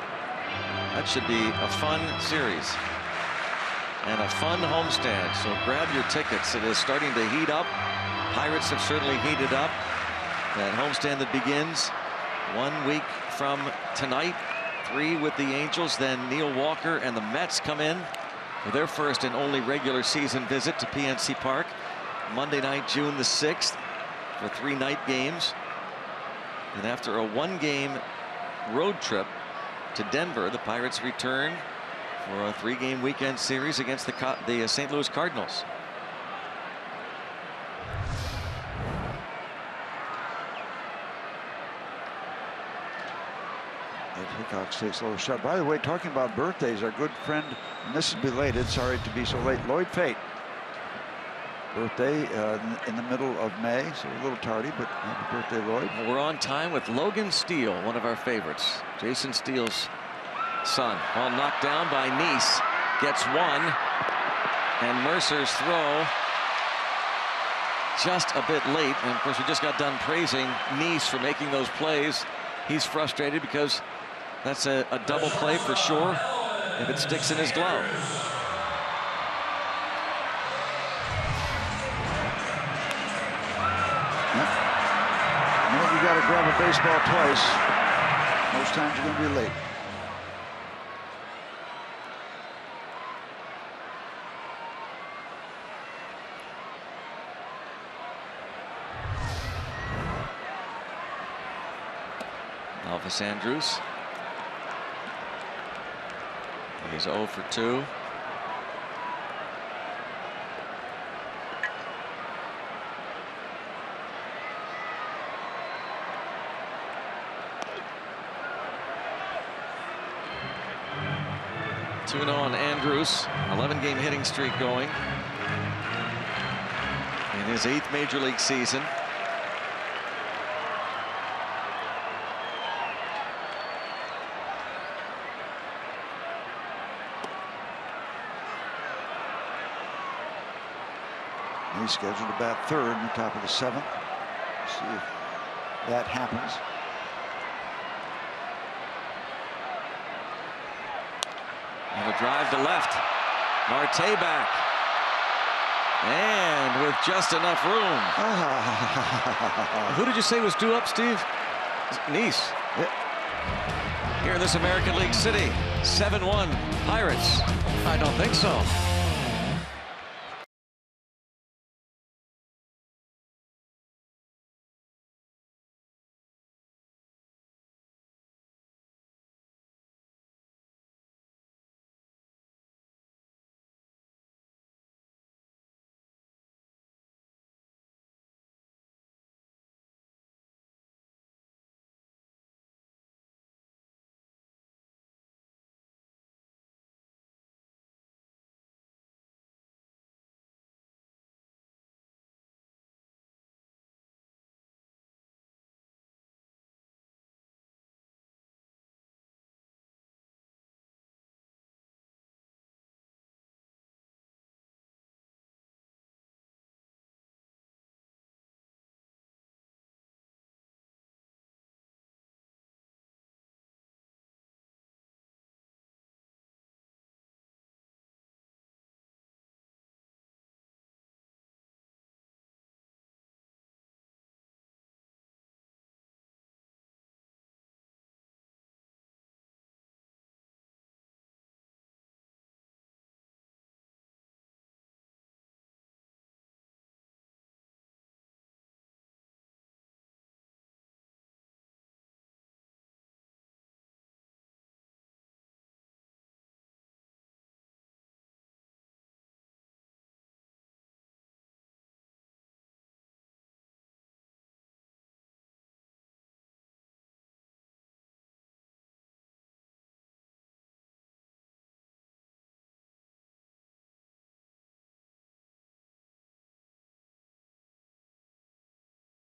That should be a fun series and a fun homestand. So grab your tickets. It is starting to heat up. Pirates have certainly heated up. That homestand that begins 1 week from tonight. 3 with the Angels. Then Neil Walker and the Mets come in for their first and only regular season visit to PNC Park. Monday night, June the 6th, for 3 night games. And after a 1-game road trip to Denver, the Pirates return for a 3-game weekend series against the St. Louis Cardinals. Hickox takes a little shot. By the way, talking about birthdays, our good friend, and this is belated, sorry to be so late, Lloyd Fate. Birthday in the middle of May, so a little tardy, but happy birthday, Lloyd. Well, we're on time with Logan Steele, one of our favorites. Jason Steele's son. Ball knocked down by Neese. Gets one. And Mercer's throw just a bit late. And of course, we just got done praising Neese for making those plays. He's frustrated because that's a double play for sure if it sticks in his glove. You got to grab a baseball twice. Most times you're going to be late. Elvis Andrus. He's 0 for 2. On Andrus, 11-game hitting streak going in his 8th major league season. He's scheduled to bat 3rd in the top of the 7th. See if that happens. And a drive to left. Marte back. And with just enough room. Who did you say was due up, Steve? Neese. Yeah. Here in this American League city. 7-1 Pirates. I don't think so.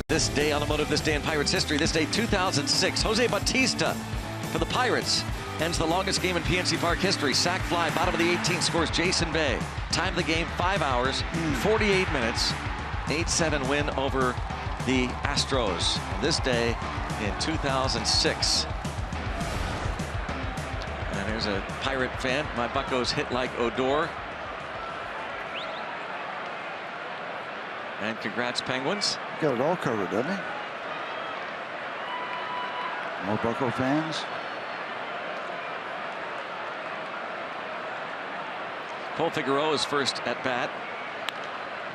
This day automotive, this day in Pirates history, this day 2006. Jose Bautista for the Pirates ends the longest game in PNC Park history. Sac fly, bottom of the 18th, scores Jason Bay. Time of the game, 5 hours, 48 minutes. 8-7 win over the Astros. This day in 2006. There's a Pirate fan. My buckos hit like Odor. And congrats, Penguins. Got it all covered, doesn't he? More Bucko fans. Cole Figueroa's first at bat.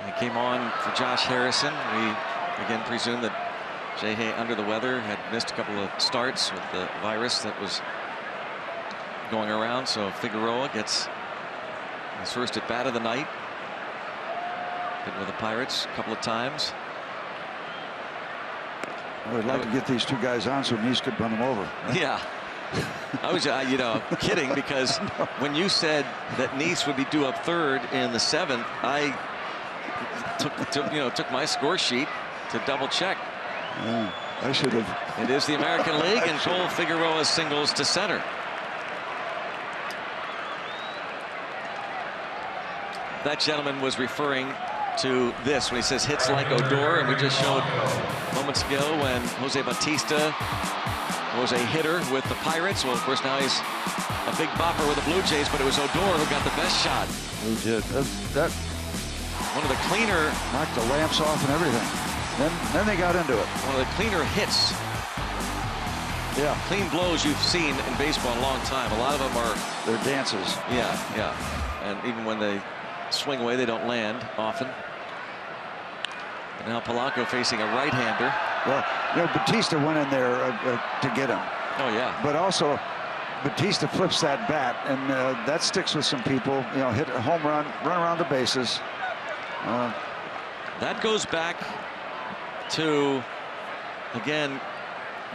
He came on for Josh Harrison. We again presume that Jay under the weather, had missed a couple of starts with the virus that was going around. So Figueroa gets his first at bat of the night. Been with the Pirates a couple of times. I would like to get these two guys on so Nice could run them over. Yeah. I was, you know, kidding, because when you said that Nice would be due up third in the 7th, I took my score sheet to double check. Yeah, I should have. It is the American League, and Cole Figueroa singles to center. That gentleman was referring to this when he says hits like Odor, and we just showed moments ago when Jose Bautista was a hitter with the Pirates. Well, of course, now he's a big bopper with the Blue Jays, but it was Odor who got the best shot. Who did that? One of the cleaner, knocked the lamps off and everything. Then they got into it. One of the cleaner hits. Yeah, clean blows you've seen in baseball in a long time. A lot of them are they're dances. Yeah, and even when they swing away, they don't land often. And now Polanco facing a right-hander. Well, you know, Bautista went in there to get him. Oh yeah. But also, Bautista flips that bat, and that sticks with some people. You know, hit a home run, run around the bases. That goes back to, again,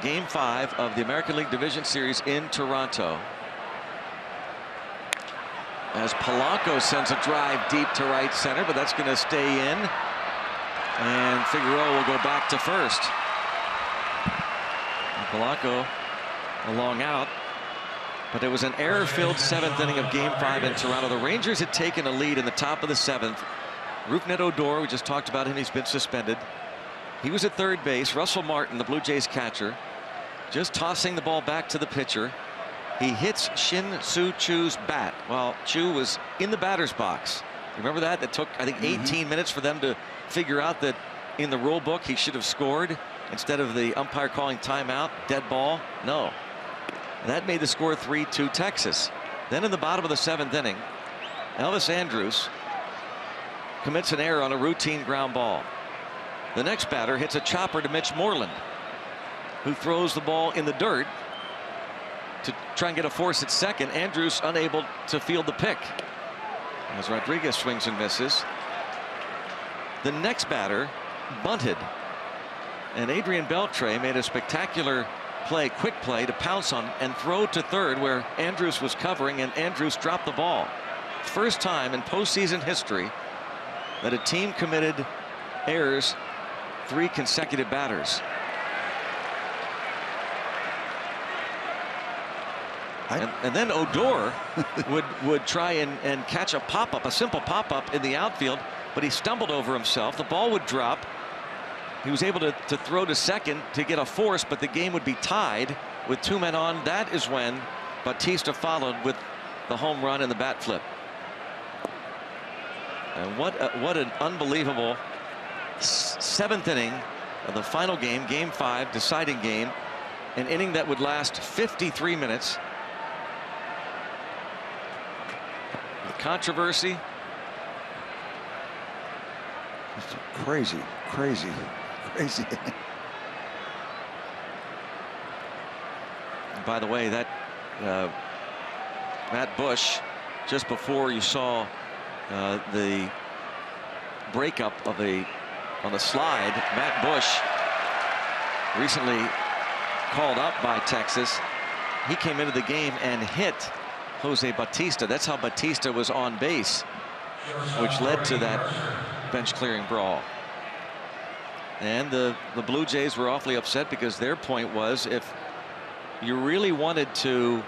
Game 5 of the American League Division Series in Toronto. As Polanco sends a drive deep to right center, but that's going to stay in. And Figueroa will go back to first. And Polanco a long out. But it was an error-filled 7th inning of Game 5 in Toronto. The Rangers had taken a lead in the top of the 7th. Rougned Odor, we just talked about him, he's been suspended. He was at third base. Russell Martin, the Blue Jays catcher, just tossing the ball back to the pitcher. He hits Shin-Soo Choo's bat while Choo was in the batter's box. Remember that? That took, I think, 18 minutes for them to figure out that in the rule book he should have scored instead of the umpire calling timeout. Dead ball. No. That made the score 3-2 Texas. Then in the bottom of the 7th inning, Elvis Andrus commits an error on a routine ground ball. The next batter hits a chopper to Mitch Moreland, who throws the ball in the dirt to try and get a force at second. Andrus unable to field the pick as Rodriguez swings and misses. The next batter bunted, and Adrian Beltre made a spectacular play, quick play, to pounce on and throw to third where Andrus was covering, and Andrus dropped the ball. First time in postseason history that a team committed errors 3 consecutive batters. And then Odor would try and catch a pop-up, a simple pop-up in the outfield, but he stumbled over himself. The ball would drop. He was able to throw to second to get a force, but the game would be tied with 2 men on. That is when Bautista followed with the home run and the bat flip. And what an unbelievable 7th inning of the final game, Game 5, deciding game. An inning that would last 53 minutes. The controversy. It's crazy. By the way, that Matt Bush, just before you saw the breakup of on the slide, Matt Bush, recently called up by Texas. He came into the game and hit Jose Bautista. That's how Bautista was on base, which led to that bench clearing brawl. And the Blue Jays were awfully upset because their point was, if you really wanted to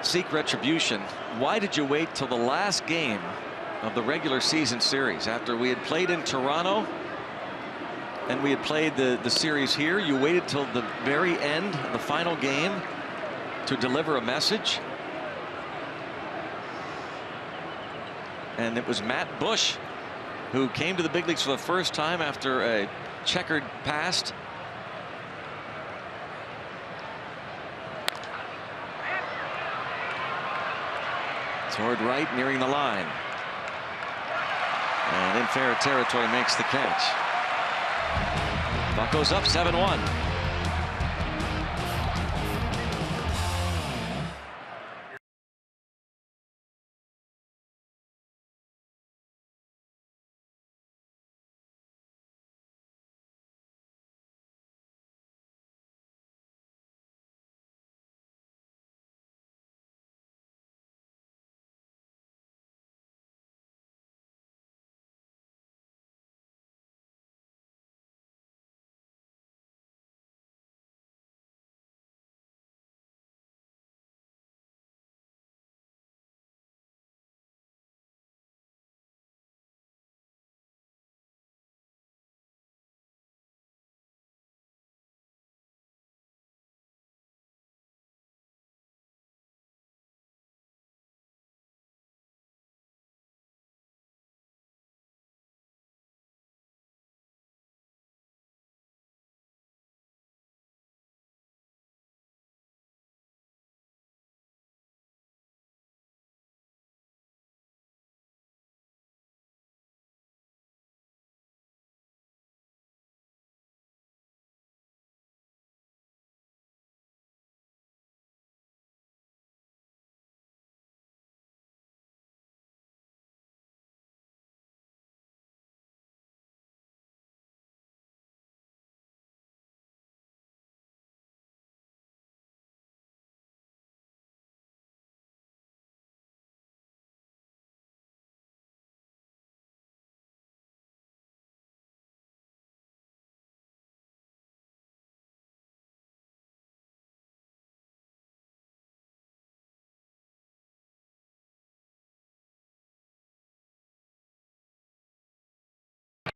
seek retribution, why did you wait till the last game of the regular season series? After we had played in Toronto and we had played the series here, you waited till the very end, the final game, to deliver a message. And it was Matt Bush who came to the big leagues for the first time after a checkered past. Toward right, nearing the line. And in fair territory, makes the catch. Buck goes up 7-1.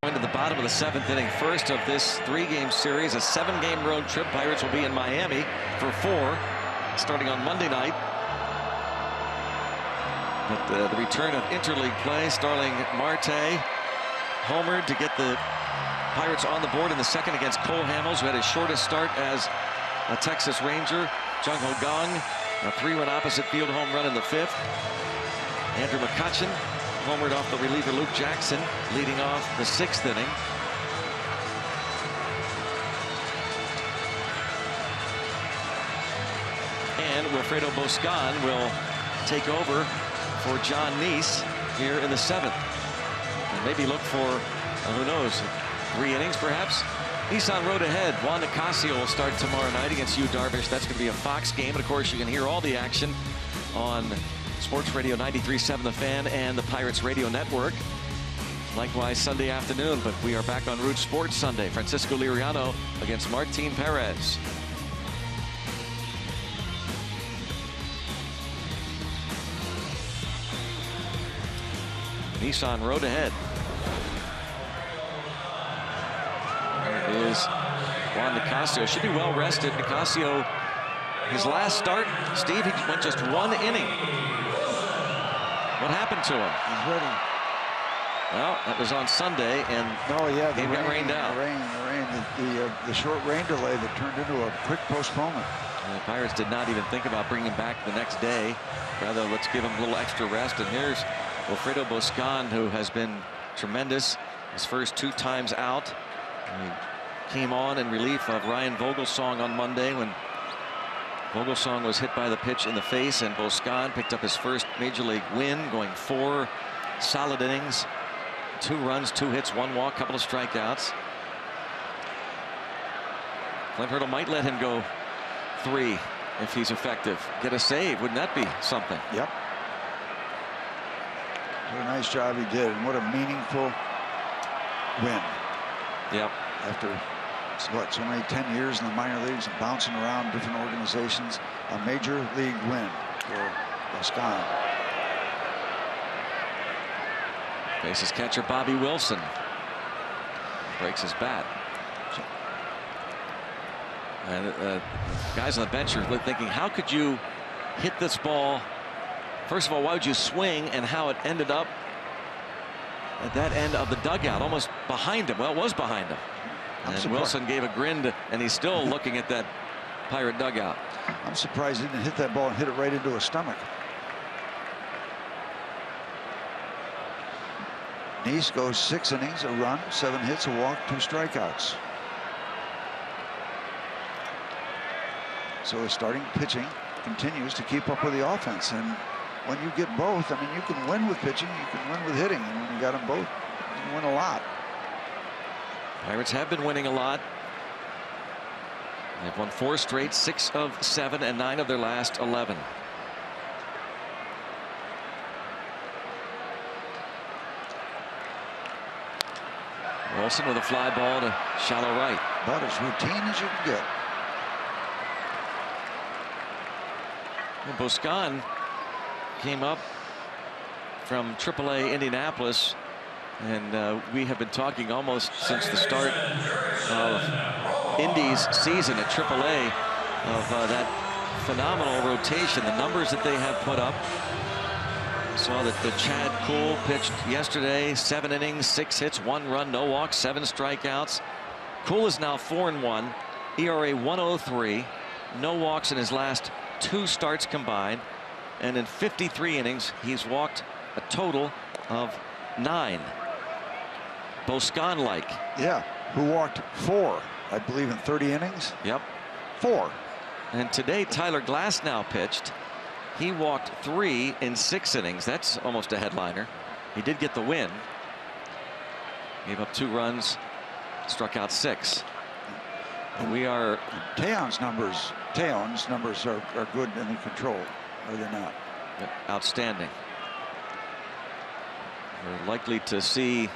Into the bottom of the 7th inning, first of this 3-game series, a 7-game road trip. Pirates will be in Miami for 4, starting on Monday night. But the return of interleague play, starling Marte homered to get the Pirates on the board in the second against Cole Hamels, who had his shortest start as a Texas Ranger. Jung-ho Kang, a 3-run opposite field home run in the 5th. Andrew McCutchen homered off the reliever Luke Jackson, leading off the 6th inning. And Wilfredo Boscan will take over for John Neese here in the 7th. And maybe look for, who knows, 3 innings perhaps. Nissan Road ahead. Juan Nicasio will start tomorrow night against Yu Darvish. That's going to be a Fox game. And of course, you can hear all the action on Sports Radio 93.7 The Fan and the Pirates Radio Network. Likewise Sunday afternoon, but we are back on Root Sports Sunday. Francisco Liriano against Martin Perez. Nissan Road ahead. There is Juan Nicasio. Should be well rested. Nicasio, his last start, Steve, he went just 1 inning. What happened to him? He's ready. Well, that was on Sunday, and the game got rained out. The short rain delay that turned into a quick postponement. And the Pirates did not even think about bringing him back the next day. Rather, let's give him a little extra rest. And here's Wilfredo Boscan, who has been tremendous his first 2 times out. He came on in relief of Ryan Vogelsong on Monday when Vogelsong was hit by the pitch in the face, and Boscan picked up his first major league win, going 4 solid innings, 2 runs, 2 hits, 1 walk, couple of strikeouts. Clint Hurdle might let him go 3 if he's effective. Get a save. Wouldn't that be something? Yep. What a nice job he did, and what a meaningful win. Yep. After what, so many 10 years in the minor leagues and bouncing around different organizations, a major league win for Boscan. Faces catcher Bobby Wilson. Breaks his bat. And guys on the bench are thinking, how could you hit this ball? First of all, why would you swing, and how it ended up at that end of the dugout, almost behind him. Well, it was behind him. And Wilson gave a grin, and he's still looking at that Pirate dugout. I'm surprised he didn't hit that ball and hit it right into his stomach. Neese goes 6 innings, a run, 7 hits, a walk, 2 strikeouts. So his starting pitching continues to keep up with the offense. And when you get both, I mean, you can win with pitching, you can win with hitting. And when you got them both, you can win a lot. Pirates have been winning a lot. They've won 4 straight, 6 of 7, and 9 of their last 11. Wilson with a fly ball to shallow right. About as routine as you can get. Well, Boscan came up from AAA Indianapolis, and we have been talking almost since the start of Indy's season at AAA of that phenomenal rotation, the numbers that they have put up. Saw that the Chad Kuhl pitched yesterday, 7 innings, 6 hits, 1 run, no walks, 7 strikeouts. Kuhl is now 4-1, ERA 1.03, no walks in his last 2 starts combined, and in 53 innings he's walked a total of 9. Boscan-like. Yeah, who walked 4, I believe, in 30 innings. Yep. 4. And today Tyler Glasnow pitched. He walked 3 in 6 innings. That's almost a headliner. He did get the win. Gave up 2 runs, struck out 6. And we are. Teon's numbers are good in the control, or they're not. Outstanding. We're likely to see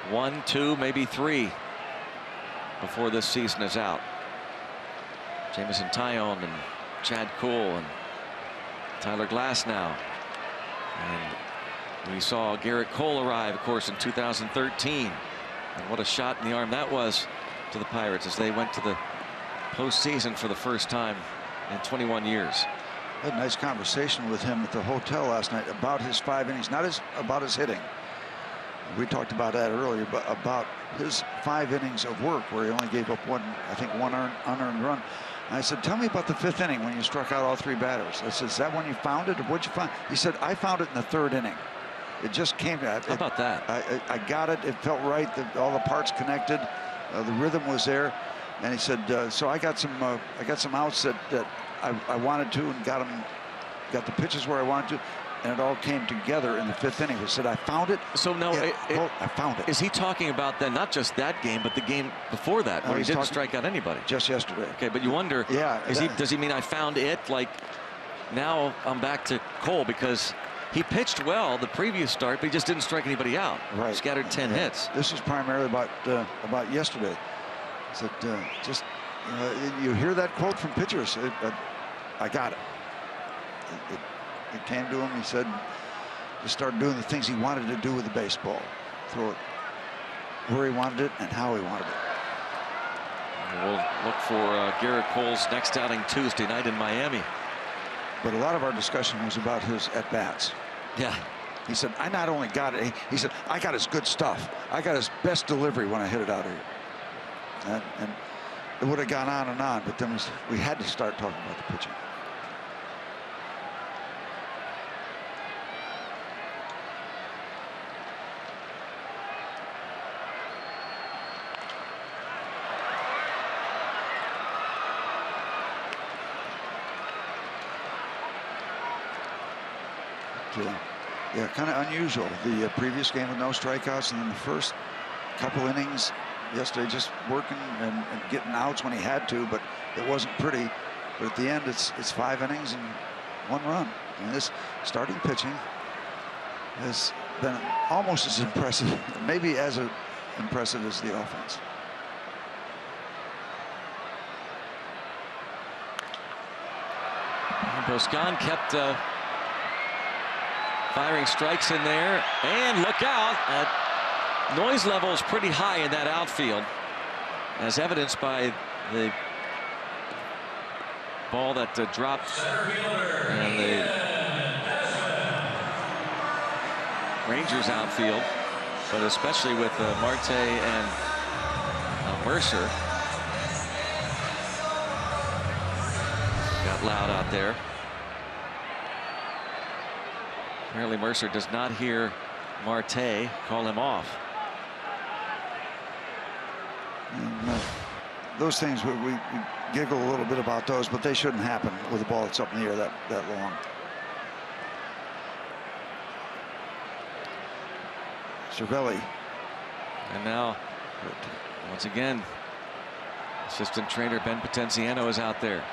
1, 2, maybe 3 before this season is out. Jameson Taillon and Chad Kuhl and Tyler Glasnow. And we saw Garrett Cole arrive, of course, in 2013. And what a shot in the arm that was to the Pirates as they went to the postseason for the first time in 21 years. I had a nice conversation with him at the hotel last night about his 5 innings, not about his hitting. We talked about that earlier, but about his 5 innings of work where he only gave up one unearned run. And I said, tell me about the 5th inning when you struck out all 3 batters. I said, is that when you found it, or what'd you find? He said, I found it in the 3rd inning. It just came. How about that? I got it. It felt right. All the parts connected. The rhythm was there. And he said, so I got some outs that I wanted to, and got the pitches where I wanted to. And it all came together in the 5th inning. He said, I found it. So no, I found it. Is he talking about then not just that game, but the game before that, where he didn't strike out anybody? Just yesterday. Okay, but you wonder, does he mean I found it? Like, now I'm back to Cole, because he pitched well the previous start, but he just didn't strike anybody out. Right. Scattered 10 hits. This was primarily about yesterday. He said, you hear that quote from pitchers. I got it. It came to him. He said, just started doing the things he wanted to do with the baseball. Throw it where he wanted it and how he wanted it. We'll look for Garrett Cole's next outing Tuesday night in Miami. But a lot of our discussion was about his at-bats. Yeah. He said, I not only got it, he said, I got his good stuff. I got his best delivery when I hit it out of here. And it would have gone on and on, but then we had to start talking about the pitching. Yeah, kind of unusual. The previous game with no strikeouts, and then the first couple innings yesterday just working and getting outs when he had to, but it wasn't pretty. But at the end, it's 5 innings and 1 run. And this starting pitching has been almost as impressive, maybe as impressive as the offense. Boscan kept firing strikes in there, and look out. Noise level is pretty high in that outfield, as evidenced by the ball that dropped, and the Rangers outfield, but especially with Marte and Mercer. Got loud out there. Apparently Mercer does not hear Marte call him off. And, those things we giggle a little bit about those, but they shouldn't happen with a ball that's up in the air that long. Cervelli. And now, once again, assistant trainer Ben Potenziano is out there.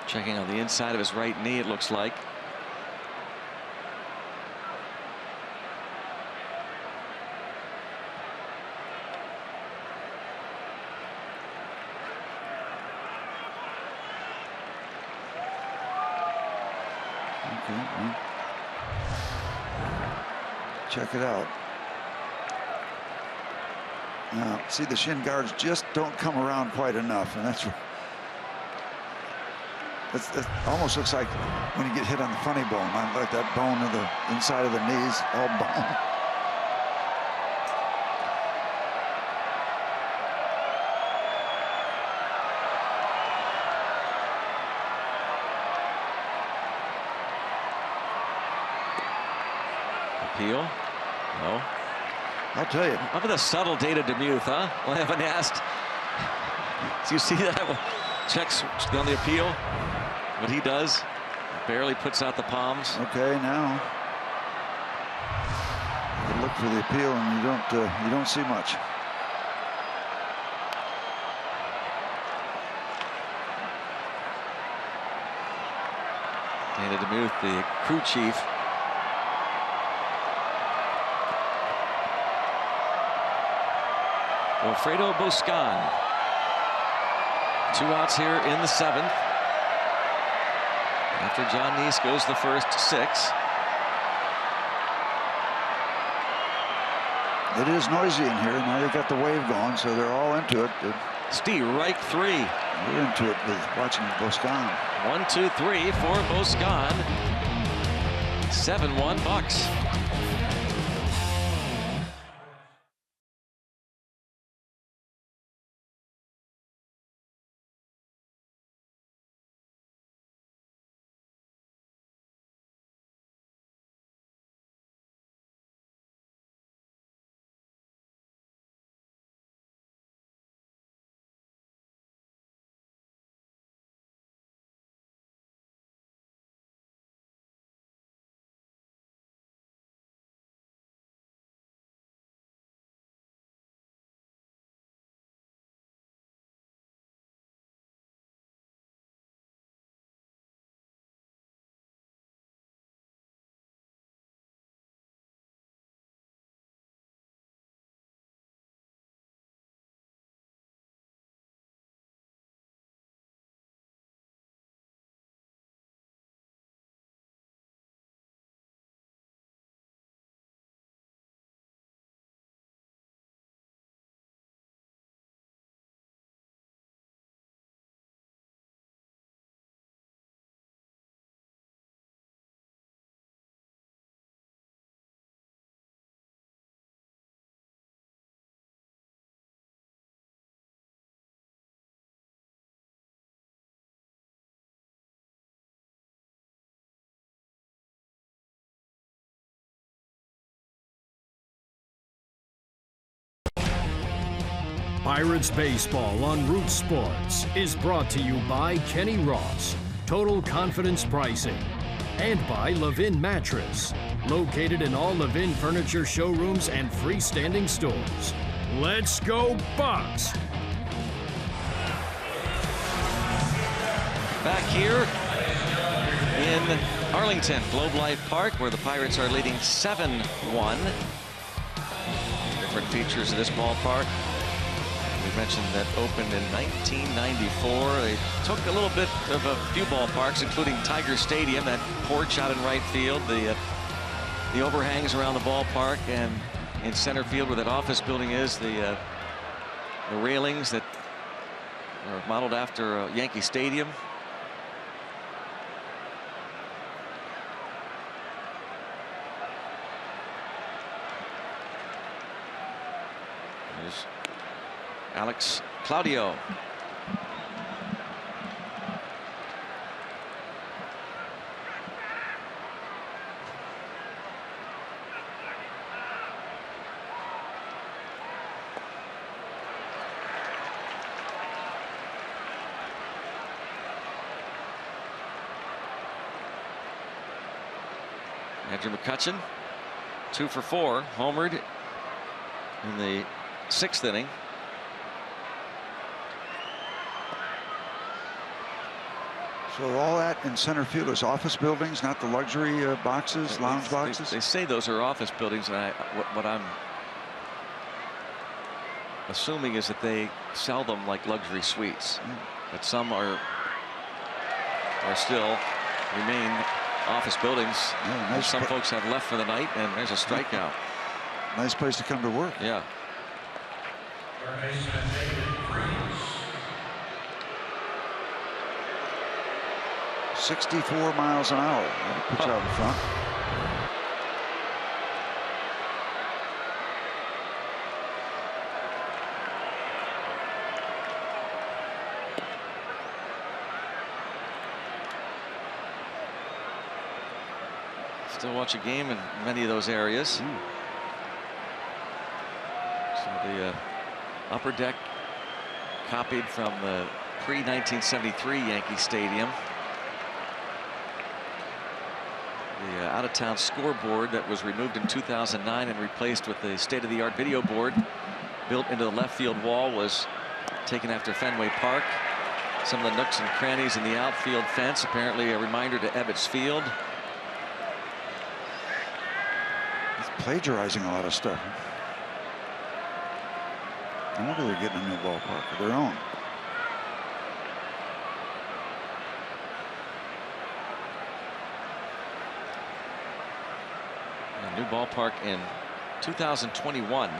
Checking on the inside of his right knee, it looks like. Okay, well, check it out. Now, see, the shin guards just don't come around quite enough, and that almost looks like when you get hit on the funny bone, like that bone of the inside of the knees, all bone. Appeal? No. I'll tell you. How about the subtle Data DeMuth, huh? Well, I haven't asked. Do you see that? Checks on the appeal. What he does, barely puts out the palms. Okay, now you look for the appeal, and you don't see much. Dana DeMuth, the crew chief. Wilfredo Boscan. 2 outs here in the 7th. After John Neese goes the first 6. It is noisy in here. Now they've got the wave going, so they're all into it. Strike 3. We're into it with watching Boscan. 1, 2, 3 for Boscan. 7-1 Bucks. Pirates Baseball on Root Sports is brought to you by Kenny Ross, Total Confidence Pricing, and by Levin Mattress, located in all Levin furniture showrooms and freestanding stores. Let's go Bucks! Back here in Arlington, Globe Life Park, where the Pirates are leading 7-1. Different features of this ballpark. With mentioned that opened in 1994. They took a little bit of a few ballparks, including Tiger Stadium, that porch out in right field, the overhangs around the ballpark, and in center field where that office building is, the railings that are modeled after Yankee Stadium. There's Alex Claudio. Andrew McCutchen, 2 for 4, homered in the 6th inning. So all that in center field is office buildings, not the luxury boxes, lounge boxes? They say those are office buildings, and what I'm assuming is that they sell them like luxury suites. But some are still remain office buildings. Yeah, nice. Some folks have left for the night, and there's a strikeout. Nice place to come to work. Yeah. 64 miles an hour. That'll put you out in front. Still watch a game in many of those areas. So the upper deck copied from the pre-1973 Yankee Stadium. The out-of-town scoreboard that was removed in 2009 and replaced with the state-of-the-art video board built into the left field wall was taken after Fenway Park. Some of the nooks and crannies in the outfield fence, apparently a reminder to Ebbets Field. He's plagiarizing a lot of stuff. No wonder they're getting a new ballpark of their own. A new ballpark in 2021.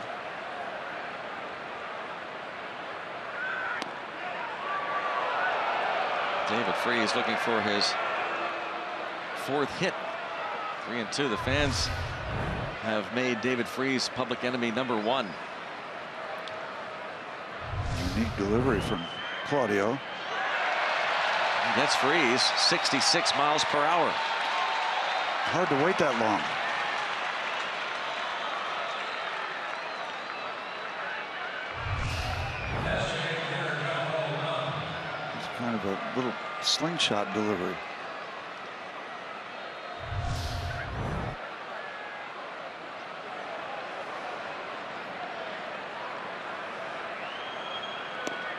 David Freese looking for his 4th hit. 3-2. The fans have made David Freese public enemy #1. Unique delivery from Claudio. That's Freese, 66 miles per hour. Hard to wait that long. It's kind of a little slingshot delivery.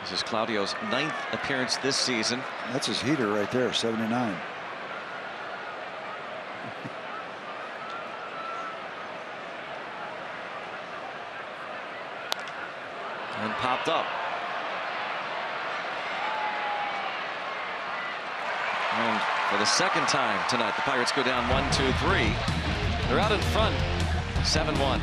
This is Claudio's 9th appearance this season. That's his heater right there, 79. And popped up. And for the 2nd time tonight, the Pirates go down 1-2-3. They're out in front, 7-1.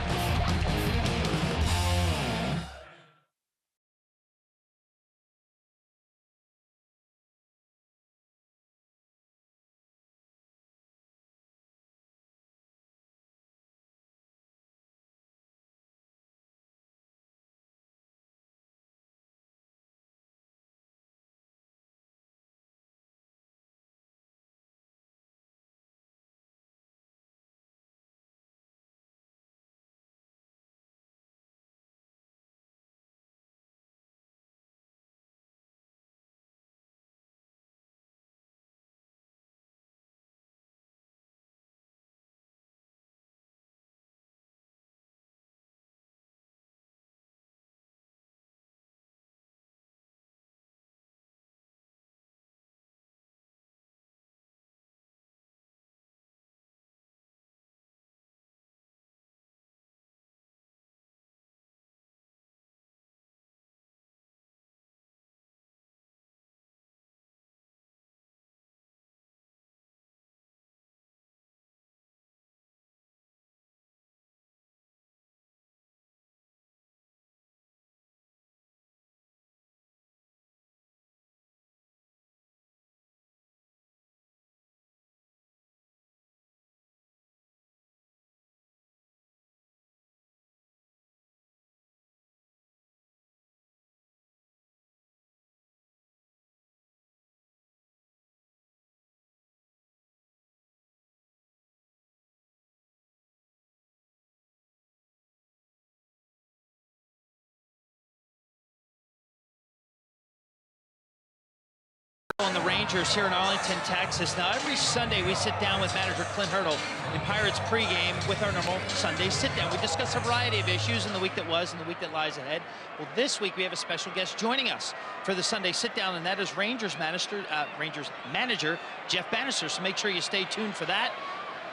On the Rangers here in Arlington, Texas. Now, every Sunday we sit down with manager Clint Hurdle in Pirates pregame with our normal Sunday sit-down. We discuss a variety of issues in the week that was and the week that lies ahead. Well, this week we have a special guest joining us for the Sunday sit-down, and that is Rangers manager Jeff Bannister. So make sure you stay tuned for that.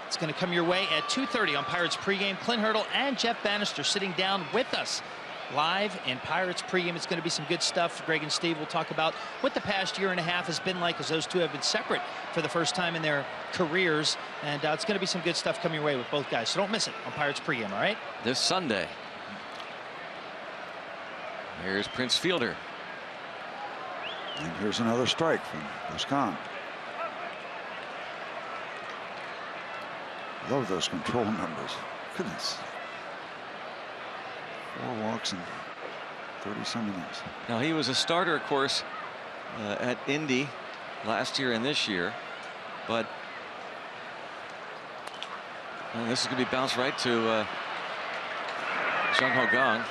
It's going to come your way at 2:30 on Pirates pregame. Clint Hurdle and Jeff Bannister sitting down with us live in Pirates pregame. It's going to be some good stuff. Greg and Steve will talk about what the past year and a half has been like, as those two have been separate for the first time in their careers. And it's going to be some good stuff coming your way with both guys. So don't miss it on Pirates pregame, all right? This Sunday. Here's Prince Fielder. And here's another strike from Wisconsin. Love those control numbers. Goodness. 4 walks and 30-some innings. Now, he was a starter, of course, at Indy last year and this year, but this is going to be bounced right to Jung-ho Kang.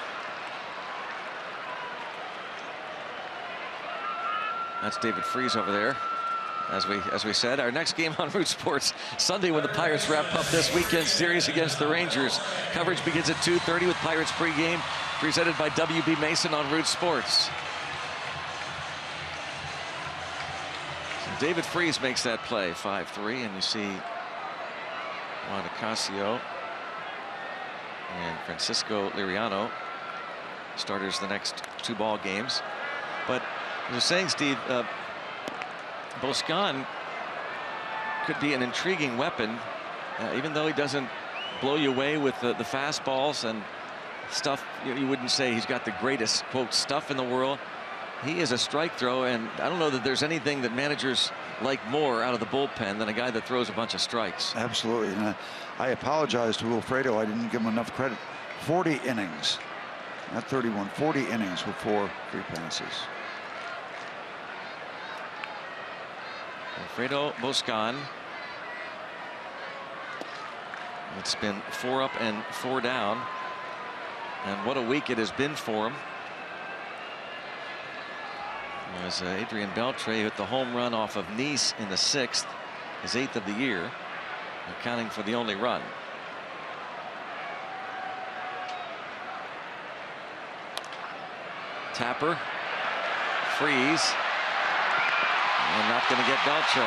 That's David Freese over there. As we said, our next game on Root Sports Sunday when the Pirates wrap up this weekend series against the Rangers. Coverage begins at 2:30 with Pirates pregame, presented by WB Mason on Root Sports. So David Freese makes that play, 5-3, and you see Juan Ocasio and Francisco Liriano, starters the next 2 ball games. But as I was saying, Steve, Boscan could be an intriguing weapon, even though he doesn't blow you away with the fastballs and stuff. You wouldn't say he's got the greatest, quote, stuff in the world. He is a strike throw, and I don't know that there's anything that managers like more out of the bullpen than a guy that throws a bunch of strikes. Absolutely. And I apologize to Wilfredo. I didn't give him enough credit. 40 innings, not 31, 40 innings with 4 free passes. Alfredo Boscan. It's been 4 up and 4 down, and what a week it has been for him. As Adrian Beltre hit the home run off of Nice in the 6th, his 8th of the year, accounting for the only run. Tapper, Freeze. And not going to get Beltre.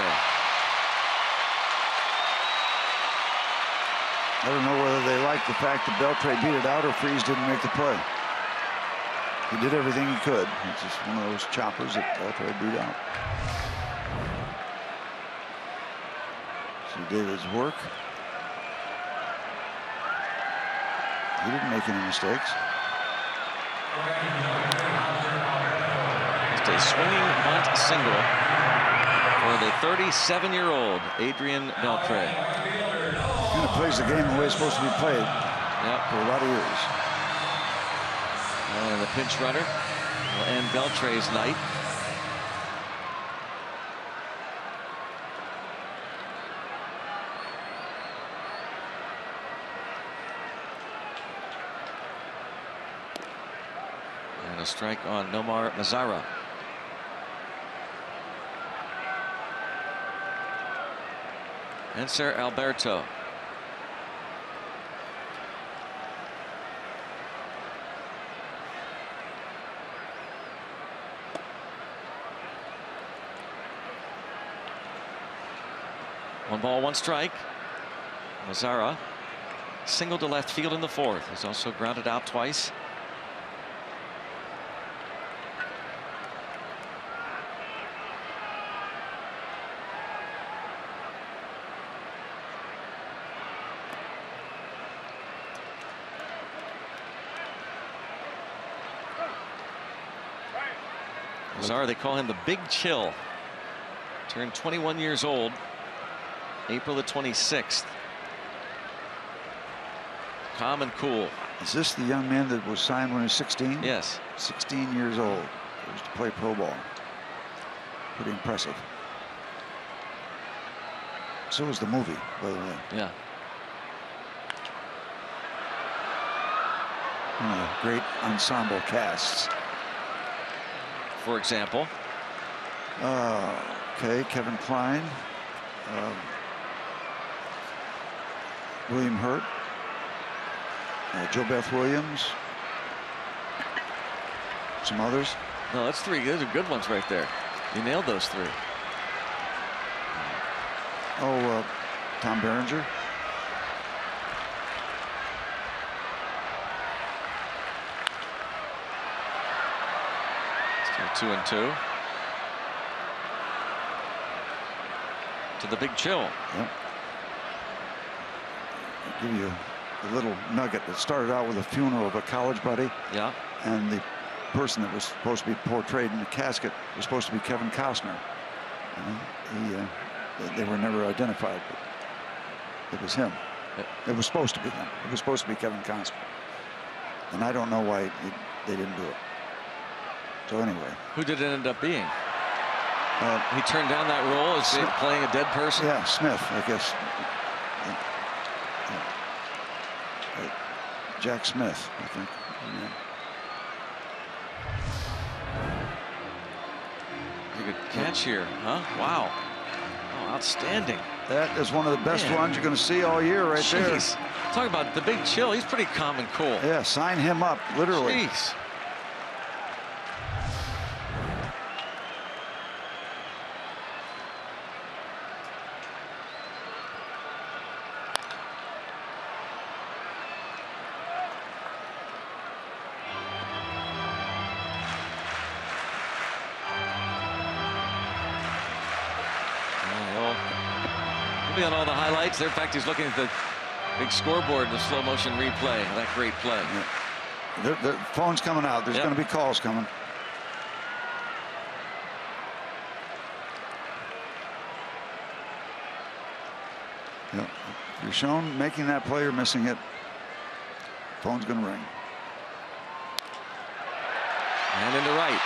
I don't know whether they like the fact that Beltre beat it out or Freeze didn't make the play. He did everything he could. It's just one of those choppers that Beltre beat out. See David's work. He didn't make any mistakes. Just a swinging bunt single for the 37-year-old Adrian Beltre. He plays the game the way it's supposed to be played. Yep. For a lot of years. And the pinch runner will end Beltre's night. And a strike on Nomar Mazara. And Sir Alberto. One ball, one strike. Mazara single to left field in the 4th. He's also grounded out twice. Mazara, they call him the Big Chill. Turned 21 years old. April the 26th. Calm and cool. Is this the young man that was signed when he was 16? Yes. 16 years old. He used to play pro ball. Pretty impressive. So was the movie, by the way. Yeah. One of the great ensemble casts. For example. Okay, Kevin Kline, William Hurt, Joe Beth Williams, some others. No, that's 3. Those are good ones right there. You nailed those 3. Oh, Tom Berenger. Still 2-2. To the big chill. Yep. I'll give you a little nugget that started out with a funeral of a college buddy. Yeah. And the person that was supposed to be portrayed in the casket was supposed to be Kevin Costner. They were never identified, but it was him. It was supposed to be him. It was supposed to be Kevin Costner. And I don't know why they didn't do it. So anyway. Who did it end up being? He turned down that role as playing a dead person? Yeah, Smith, I guess. Jack Smith, I think. Yeah. Good catch here, huh? Wow. Oh, outstanding. That is one of the best ones you're going to see all year right there. Talk about the big chill. He's pretty calm and cool. Yeah, sign him up, literally. Jeez. On all the highlights there. In fact, he's looking at the big scoreboard, the slow motion replay. That great play. Yeah. The phone's coming out. There's going to be calls coming. Yep. If you're shown making that play or missing it, phone's going to ring. And into right.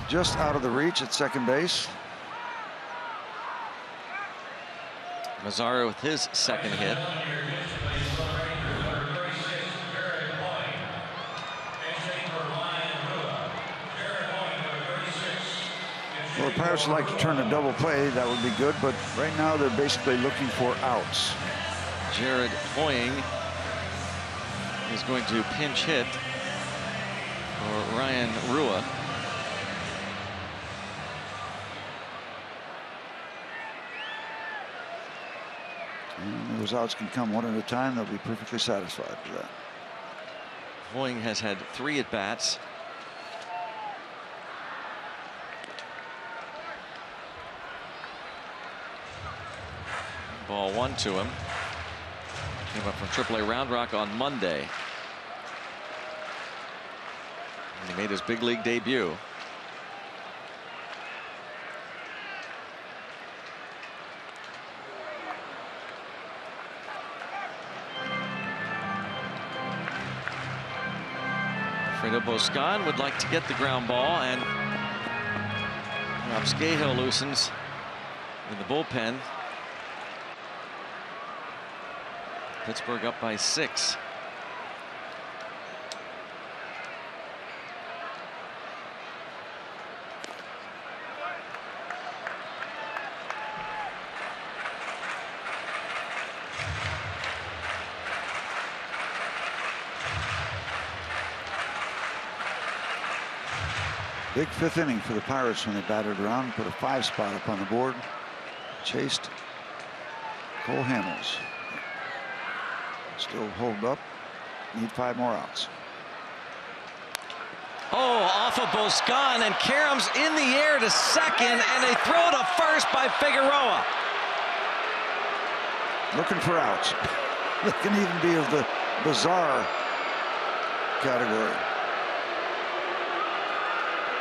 Just out of the reach at second base. Mazzara with his second hit. Well, the Pirates would like to turn a double play. That would be good, but right now they're basically looking for outs. Jared Hoying is going to pinch hit for Ryan Rua. And those outs can come one at a time. They'll be perfectly satisfied with that. Hoying has had 3 at-bats. Ball 1 to him. Came up from AAA Round Rock on Monday. And he made his big league debut. Fredo Boscan would like to get the ground ball, and Rob Scahill loosens in the bullpen. Pittsburgh up by 6. Big 5th inning for the Pirates when they batted around, put a 5 spot up on the board, chased Cole Hamels. Still holed up, need 5 more outs. Oh, off of Boscan, and Karem's in the air to second, and a throw to first by Figueroa. Looking for outs. They can even be of the bizarre category.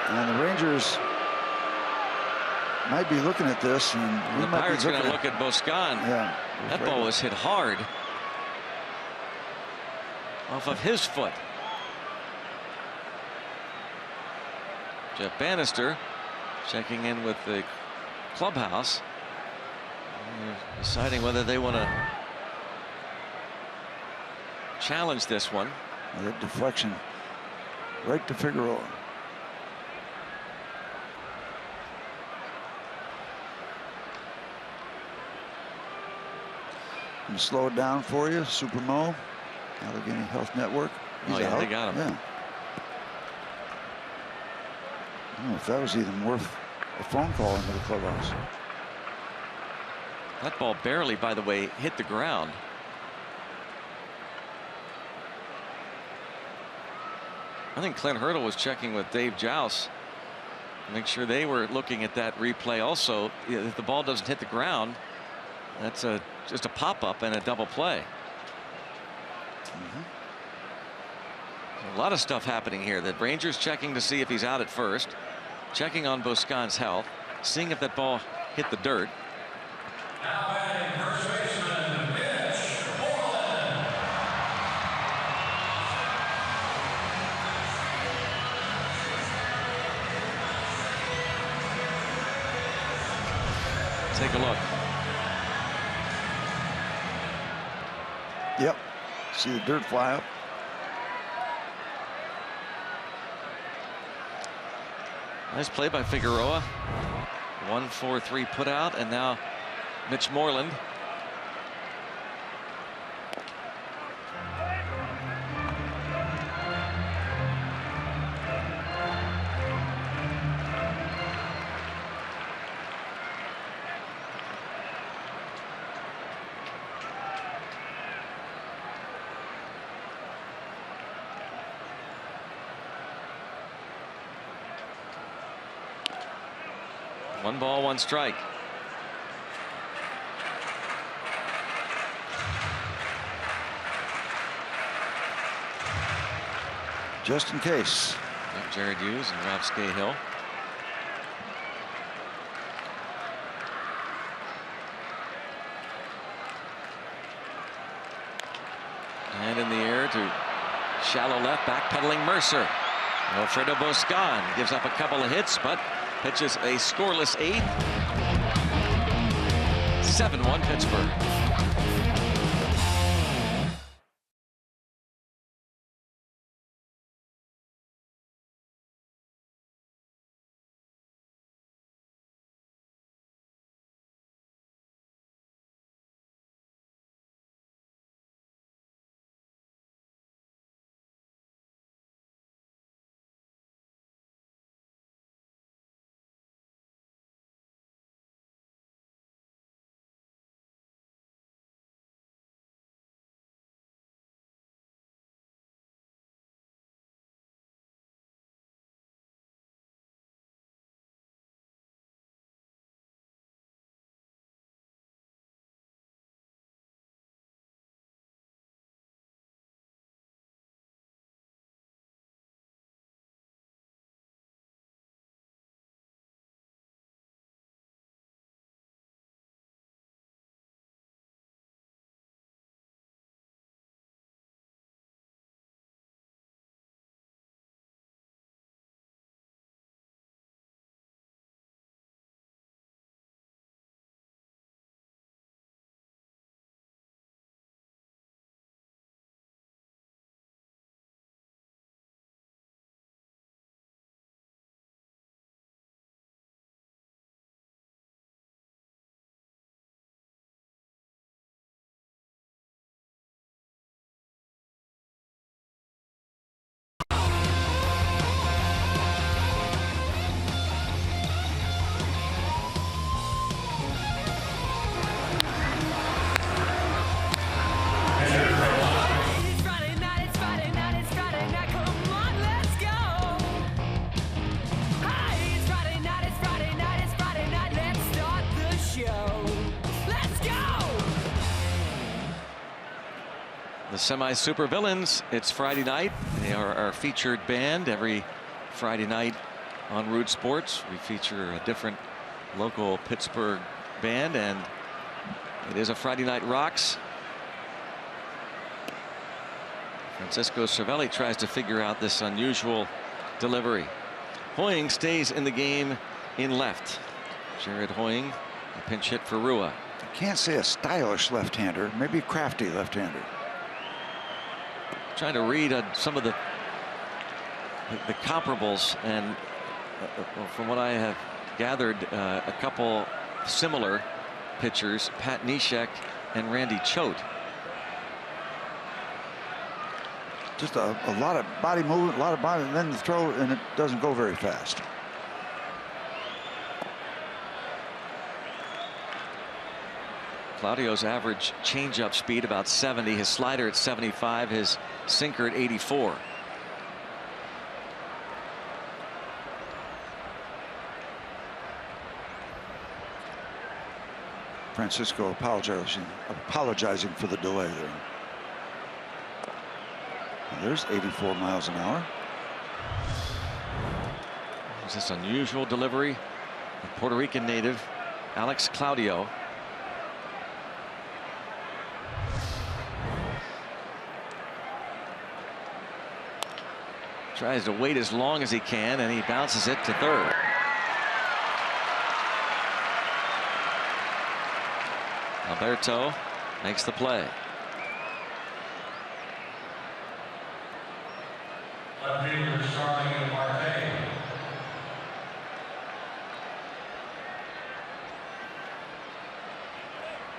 And the Rangers might be looking at this, and the Pirates are going to look at Boscan. Yeah, that ball was hit hard off of his foot. Jeff Bannister checking in with the clubhouse. Deciding whether they want to challenge this one. That deflection right to Figueroa. And slow it down for you, Super Mo, Allegheny Health Network. He's yeah, out. they got him. Yeah. I don't know if that was even worth a phone call into the clubhouse. That ball barely, by the way, hit the ground. I think Clint Hurdle was checking with Dave Jouse to make sure they were looking at that replay also. If the ball doesn't hit the ground, that's just a pop-up and a double play. A lot of stuff happening here. The Rangers checking to see if he's out at first, checking on Boscan's health, seeing if that ball hit the dirt. Now batting first baseman, Mitch Moreland. Take a look. Yep. See the dirt fly up. Nice play by Figueroa. 1-4-3 put out, and now Mitch Moreland. One ball, one strike. Just in case. Yep, Jared Hughes and Ralph Scahill. And in the air to shallow left, backpedaling Mercer. Alfredo Boscan gives up a couple of hits, but pitches a scoreless 8th. 7-1 Pittsburgh. The semi-super villains. It's Friday night. They are our featured band every Friday night on Root Sports. We feature a different local Pittsburgh band, and it is a Friday Night Rocks. Francisco Cervelli tries to figure out this unusual delivery. Hoying stays in the game in left. Jared Hoying, a pinch hit for Rua. can't say a stylish left-hander, maybe a crafty left-hander. Trying to read some of the comparables, and from what I have gathered, a couple similar pitchers, Pat Neshek and Randy Choate. Just a lot of body movement, a lot of body, and then the throw, and it doesn't go very fast. Claudio's average changeup speed about 70, his slider at 75, his sinker at 84. Francisco apologizing for the delay there. And there's 84 miles an hour. There's this unusual delivery of Puerto Rican native Alex Claudio. Tries to wait as long as he can, and he bounces it to third. Alberto makes the play. Left fielder starting Marte.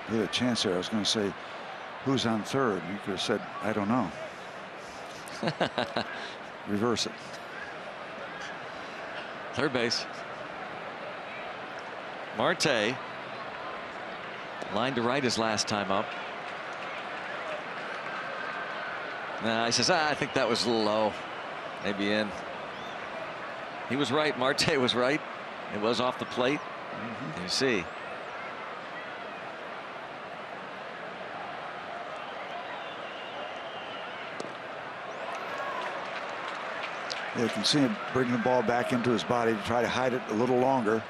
You had a chance there. I was going to say, who's on third? You could have said, I don't know. Reverse it. Third base. Marte line to right his last time up. Nah, he says, I think that was a little low. Maybe in. He was right. Marte was right. It was off the plate. You see. You can see him bring the ball back into his body to try to hide it a little longer.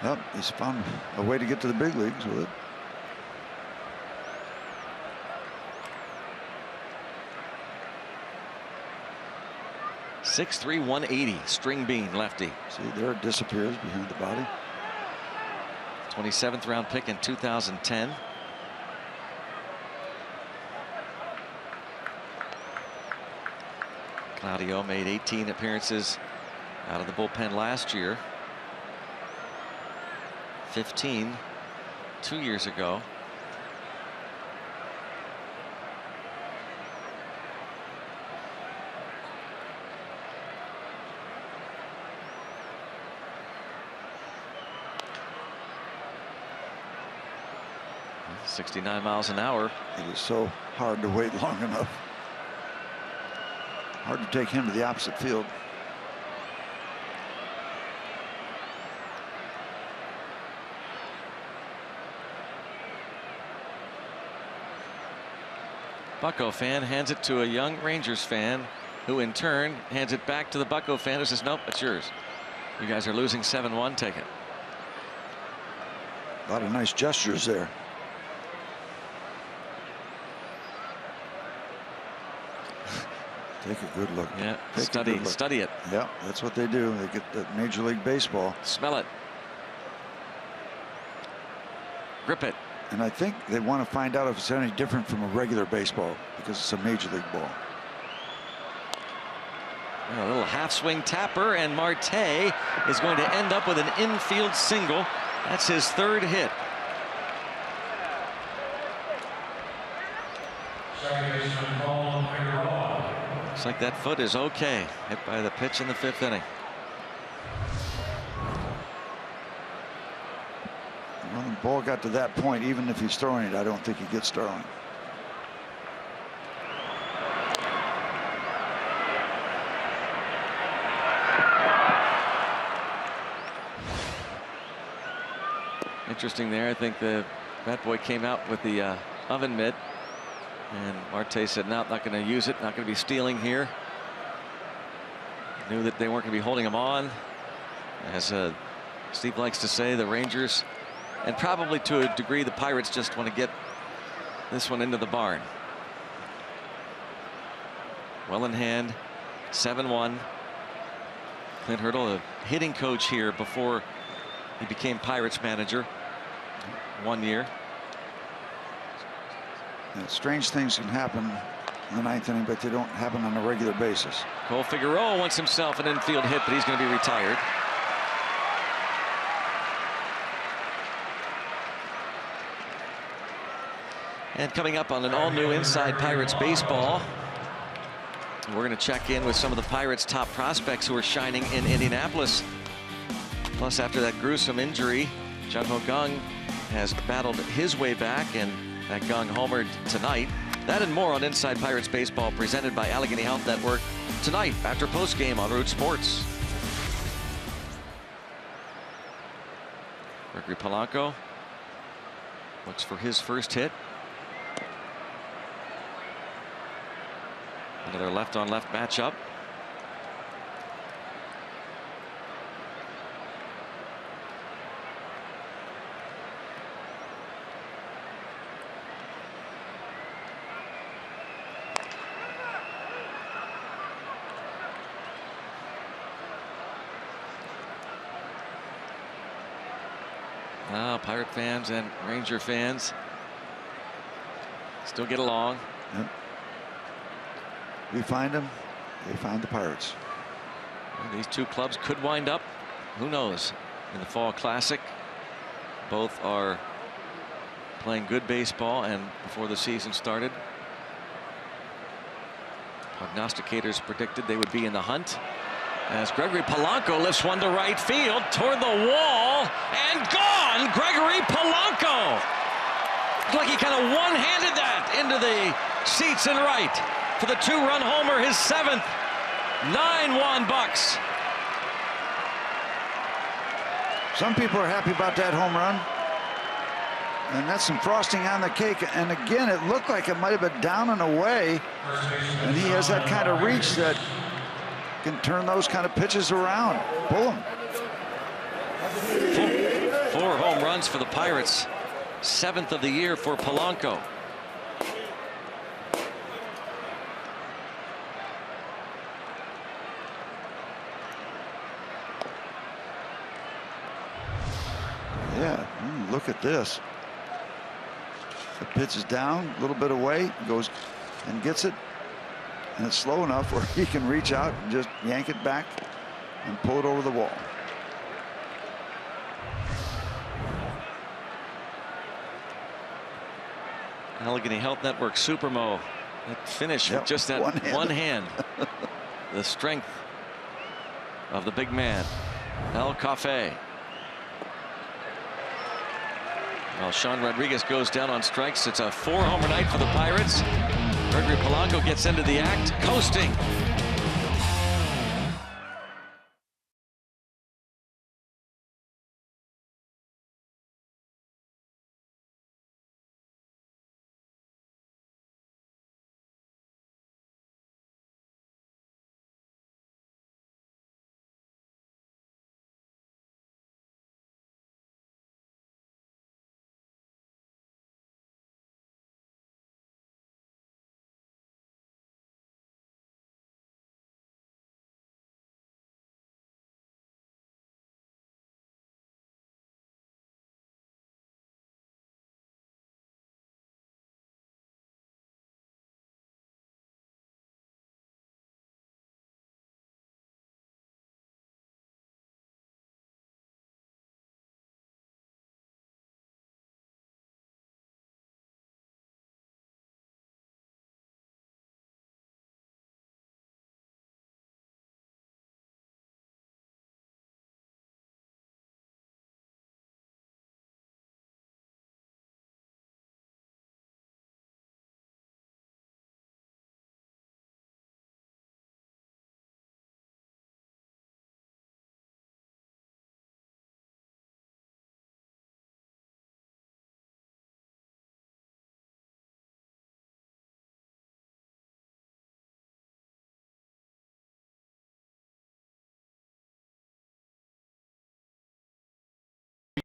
Well, he's found a way to get to the big leagues with it. .6'3", 180, string bean lefty. See, there it disappears behind the body. 27th round pick in 2010. Claudio made 18 appearances out of the bullpen last year. 15 2 years ago. .69 miles an hour. It is so hard to wait long enough. Hard to take him to the opposite field. Bucco fan hands it to a young Rangers fan, who in turn hands it back to the Bucco fan, who says, nope, it's yours. You guys are losing 7-1. Take it. A lot of nice gestures there. Take a good look. Yeah, Take study it. Yeah, that's what they do. They get the Major League Baseball. Smell it. Grip it. And I think they want to find out if it's any different from a regular baseball, because it's a Major League ball. A little half swing tapper, and Marte is going to end up with an infield single. That's his third hit. Looks like that foot is okay. Hit by the pitch in the 5th inning. When the ball got to that point, even if he's throwing it, I don't think he gets Starling. Interesting there. I think the bat boy came out with the oven mitt, and Marte said, no, not going to use it, not going to be stealing here. Knew that they weren't going to be holding him on. As Steve likes to say, the Rangers, and probably to a degree the Pirates, just want to get this one into the barn. Well in hand, 7-1. Clint Hurdle, a hitting coach here before he became Pirates manager. 1 year. And strange things can happen in the 9th inning, but they don't happen on a regular basis. Cole Figueroa wants himself an infield hit, but he's going to be retired. And coming up on an all-new Inside Pirates Baseball, we're going to check in with some of the Pirates' top prospects who are shining in Indianapolis. Plus, after that gruesome injury, Jung-ho Kang has battled his way back, and that Kang homered tonight. That and more on Inside Pirates Baseball, presented by Allegheny Health Network, tonight after postgame on Root Sports. Gregory Polanco looks for his first hit. Another left-on-left matchup. Pirate fans and Ranger fans still get along. Yep. We find them, they find the Pirates. Well, these two clubs could wind up, who knows, in the Fall Classic. Both are playing good baseball, and before the season started, prognosticators predicted they would be in the hunt. As Gregory Polanco lifts one to right field toward the wall, and gone! Gregory Polanco! Looks like he kind of one-handed that into the seats and right for the 2-run homer, his 7th. 9-1 Bucks. Some people are happy about that home run. And that's some frosting on the cake. And again, it looked like it might have been down and away. And he has that kind of reach that can turn those kind of pitches around. Pull them. 4 home runs for the Pirates. 7th of the year for Polanco. Yeah, look at this. The pitch is down, a little bit away, goes and gets it. And it's slow enough where he can reach out and just yank it back and pull it over the wall. Allegheny Health Network Supermo. That finish with just that one hand. The strength of the big man, El Cafe. Well, Sean Rodriguez goes down on strikes. It's a 4-homer night for the Pirates. Gregory Polanco gets into the act, coasting.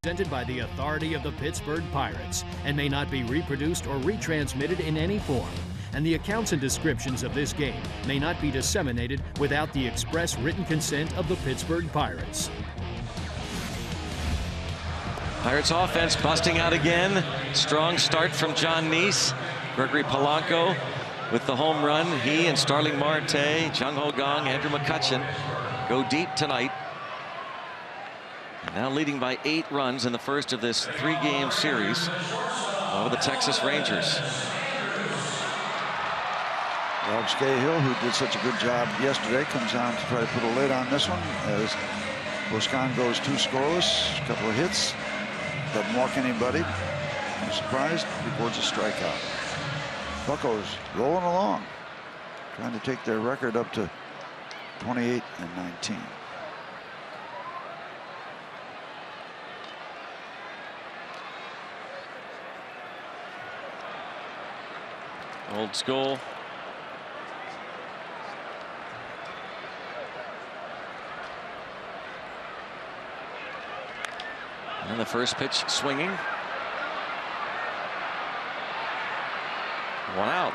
Presented by the authority of the Pittsburgh Pirates and may not be reproduced or retransmitted in any form. And the accounts and descriptions of this game may not be disseminated without the express written consent of the Pittsburgh Pirates. Pirates offense busting out again. Strong start from John Neese. Gregory Polanco with the home run. He and Starling Marte, Jung-ho Kang, Andrew McCutchen go deep tonight. And now leading by 8 runs in the first of this 3-game series over the Texas Rangers. Rob Scahill, who did such a good job yesterday, comes on to try to put a lid on this one as Boscan goes 2 scoreless, a couple of hits, doesn't walk anybody. I'm surprised, records a strikeout. Buccos rolling along, trying to take their record up to 28-19. Old school. And the first pitch swinging. 1 out.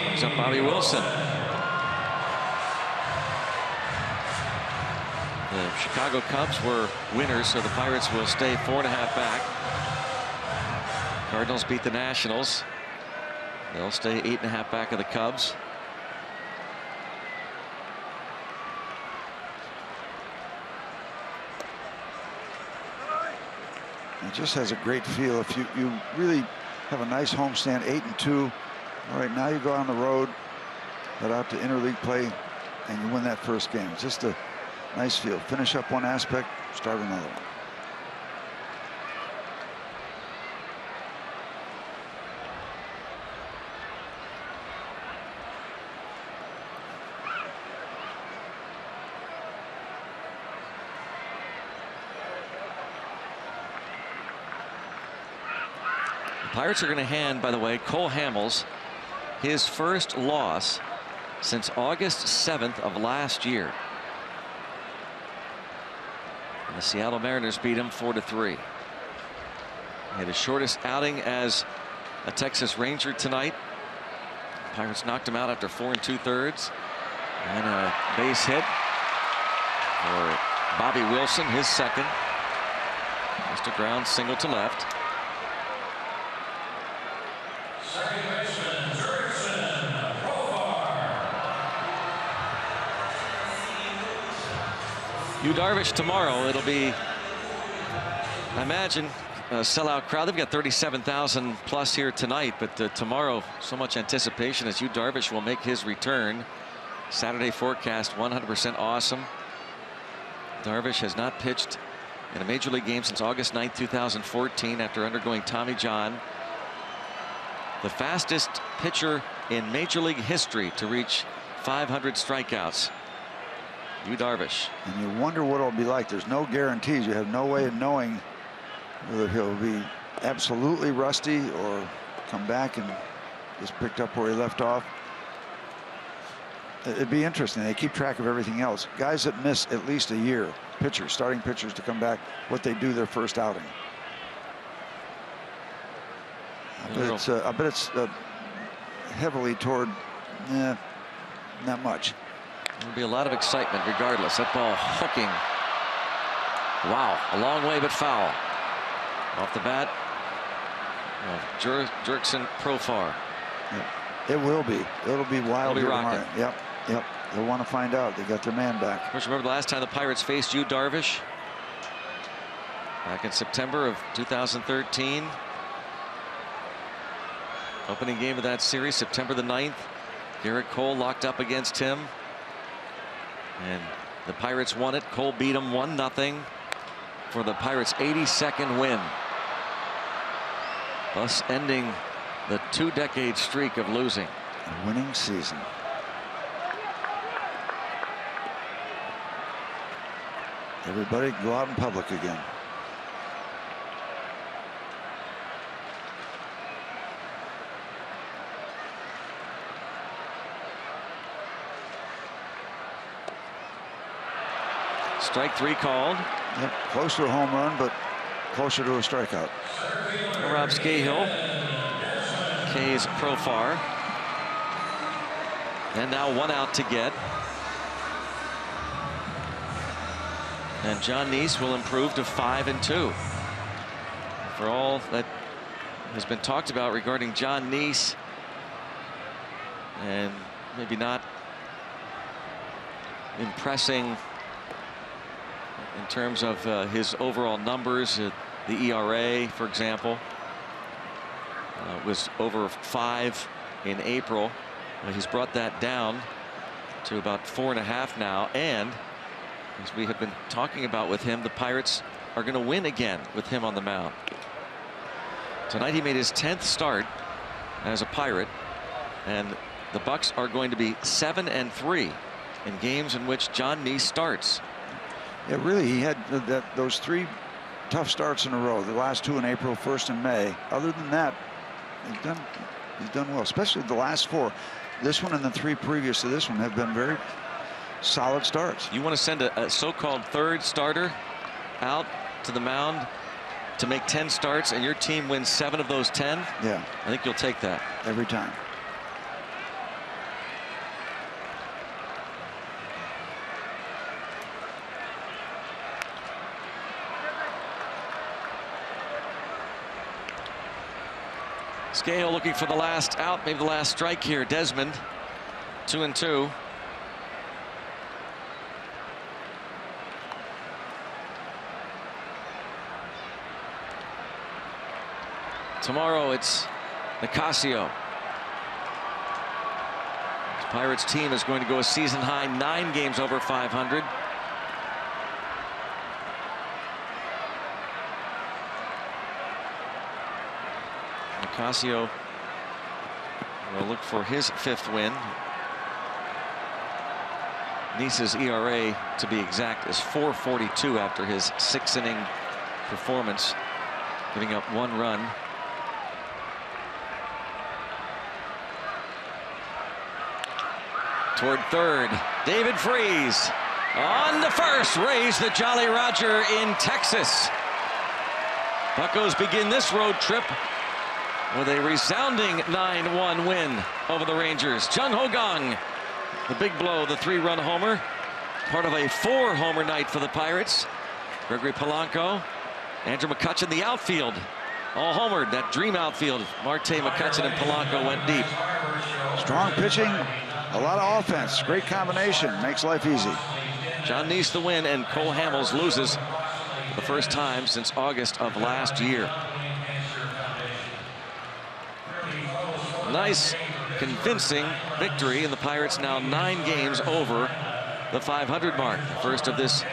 Brings up Bobby Wilson. The Chicago Cubs were winners, so the Pirates will stay 4.5 back. Cardinals beat the Nationals. They'll stay 8.5 back of the Cubs. It just has a great feel. If you really have a nice homestand, 8-2. All right, now you go on the road, head out to interleague play, and you win that first game. It's just a nice feel. Finish up one aspect, start another one. Pirates are going to hand, by the way, Cole Hamels his first loss since August 7th of last year. And the Seattle Mariners beat him 4-3. He had his shortest outing as a Texas Ranger tonight. Pirates knocked him out after 4 2/3. And a base hit for Bobby Wilson, his second. Just a ground single to left. Yu Darvish tomorrow. It'll be, I imagine, a sellout crowd. They've got 37,000 plus here tonight, but tomorrow, so much anticipation as Yu Darvish will make his return. Saturday forecast 100% awesome. Darvish has not pitched in a major league game since August 9th, 2014, after undergoing Tommy John. The fastest pitcher in major league history to reach 500 strikeouts. Yu Darvish. And you wonder what it'll be like. There's no guarantees. You have no way of knowing whether he'll be absolutely rusty or come back and just picked up where he left off. It'd be interesting. They keep track of everything else. Guys that miss at least a year, pitchers, starting pitchers to come back, what they do their first outing. I bet it's heavily toward, not much. There'll be a lot of excitement regardless. That ball hooking. Wow, a long way but foul. Off the bat. Jurickson Profar. Yep. It will be. It'll be wild. It'll be rocking. Yep. They'll want to find out. They got their man back. Of course, remember the last time the Pirates faced Yu Darvish? Back in September of 2013. Opening game of that series, September the 9th. Garrett Cole locked up against him. And the Pirates won it. Cole beat him 1-0 for the Pirates' 82nd win, thus ending the 2-decade streak of losing. A winning season. Everybody go out in public again. Strike 3 called. Yep, close to a home run, but closer to a strikeout. Rob Scahill. K's Profar. And now 1 out to get. And John Neese will improve to 5-2. For all that has been talked about regarding John Neese, and maybe not impressing in terms of his overall numbers, the ERA, for example, was over 5 in April. He's brought that down to about 4.5 now, and as we have been talking about with him, the Pirates are going to win again with him on the mound. Tonight he made his 10th start as a Pirate, and the Bucks are going to be 7-3 in games in which John Neese starts. Yeah, really, he had those 3 tough starts in a row. The last 2 in April, 1st in May. Other than that, he's done well, especially the last 4. This one and the 3 previous to this one have been very solid starts. You want to send a so-called third starter out to the mound to make 10 starts, and your team wins 7 of those 10? Yeah. I think you'll take that. Every time. Scale looking for the last out, maybe the last strike here. Desmond, 2-2. Tomorrow it's Nicasio. The Pirates team is going to go a season high 9 games over 500. Nicasio will look for his 5th win. Neese's ERA, to be exact, is 4.42 after his 6-inning performance, giving up 1 run. Toward third, David Freese on to first. Raise the Jolly Roger in Texas. Buccos begin this road trip with a resounding 9-1 win over the Rangers. Jung-ho Kang, the big blow, the 3-run homer, part of a 4-homer night for the Pirates. Gregory Polanco, Andrew McCutchen, the outfield, all homered. That dream outfield. Marte, McCutchen, and Polanco went deep. Strong pitching, a lot of offense. Great combination, makes life easy. John Neese the win, and Cole Hamels loses for the first time since August of last year. Nice, convincing victory, and the Pirates now 9 games over the 500 mark. The first of this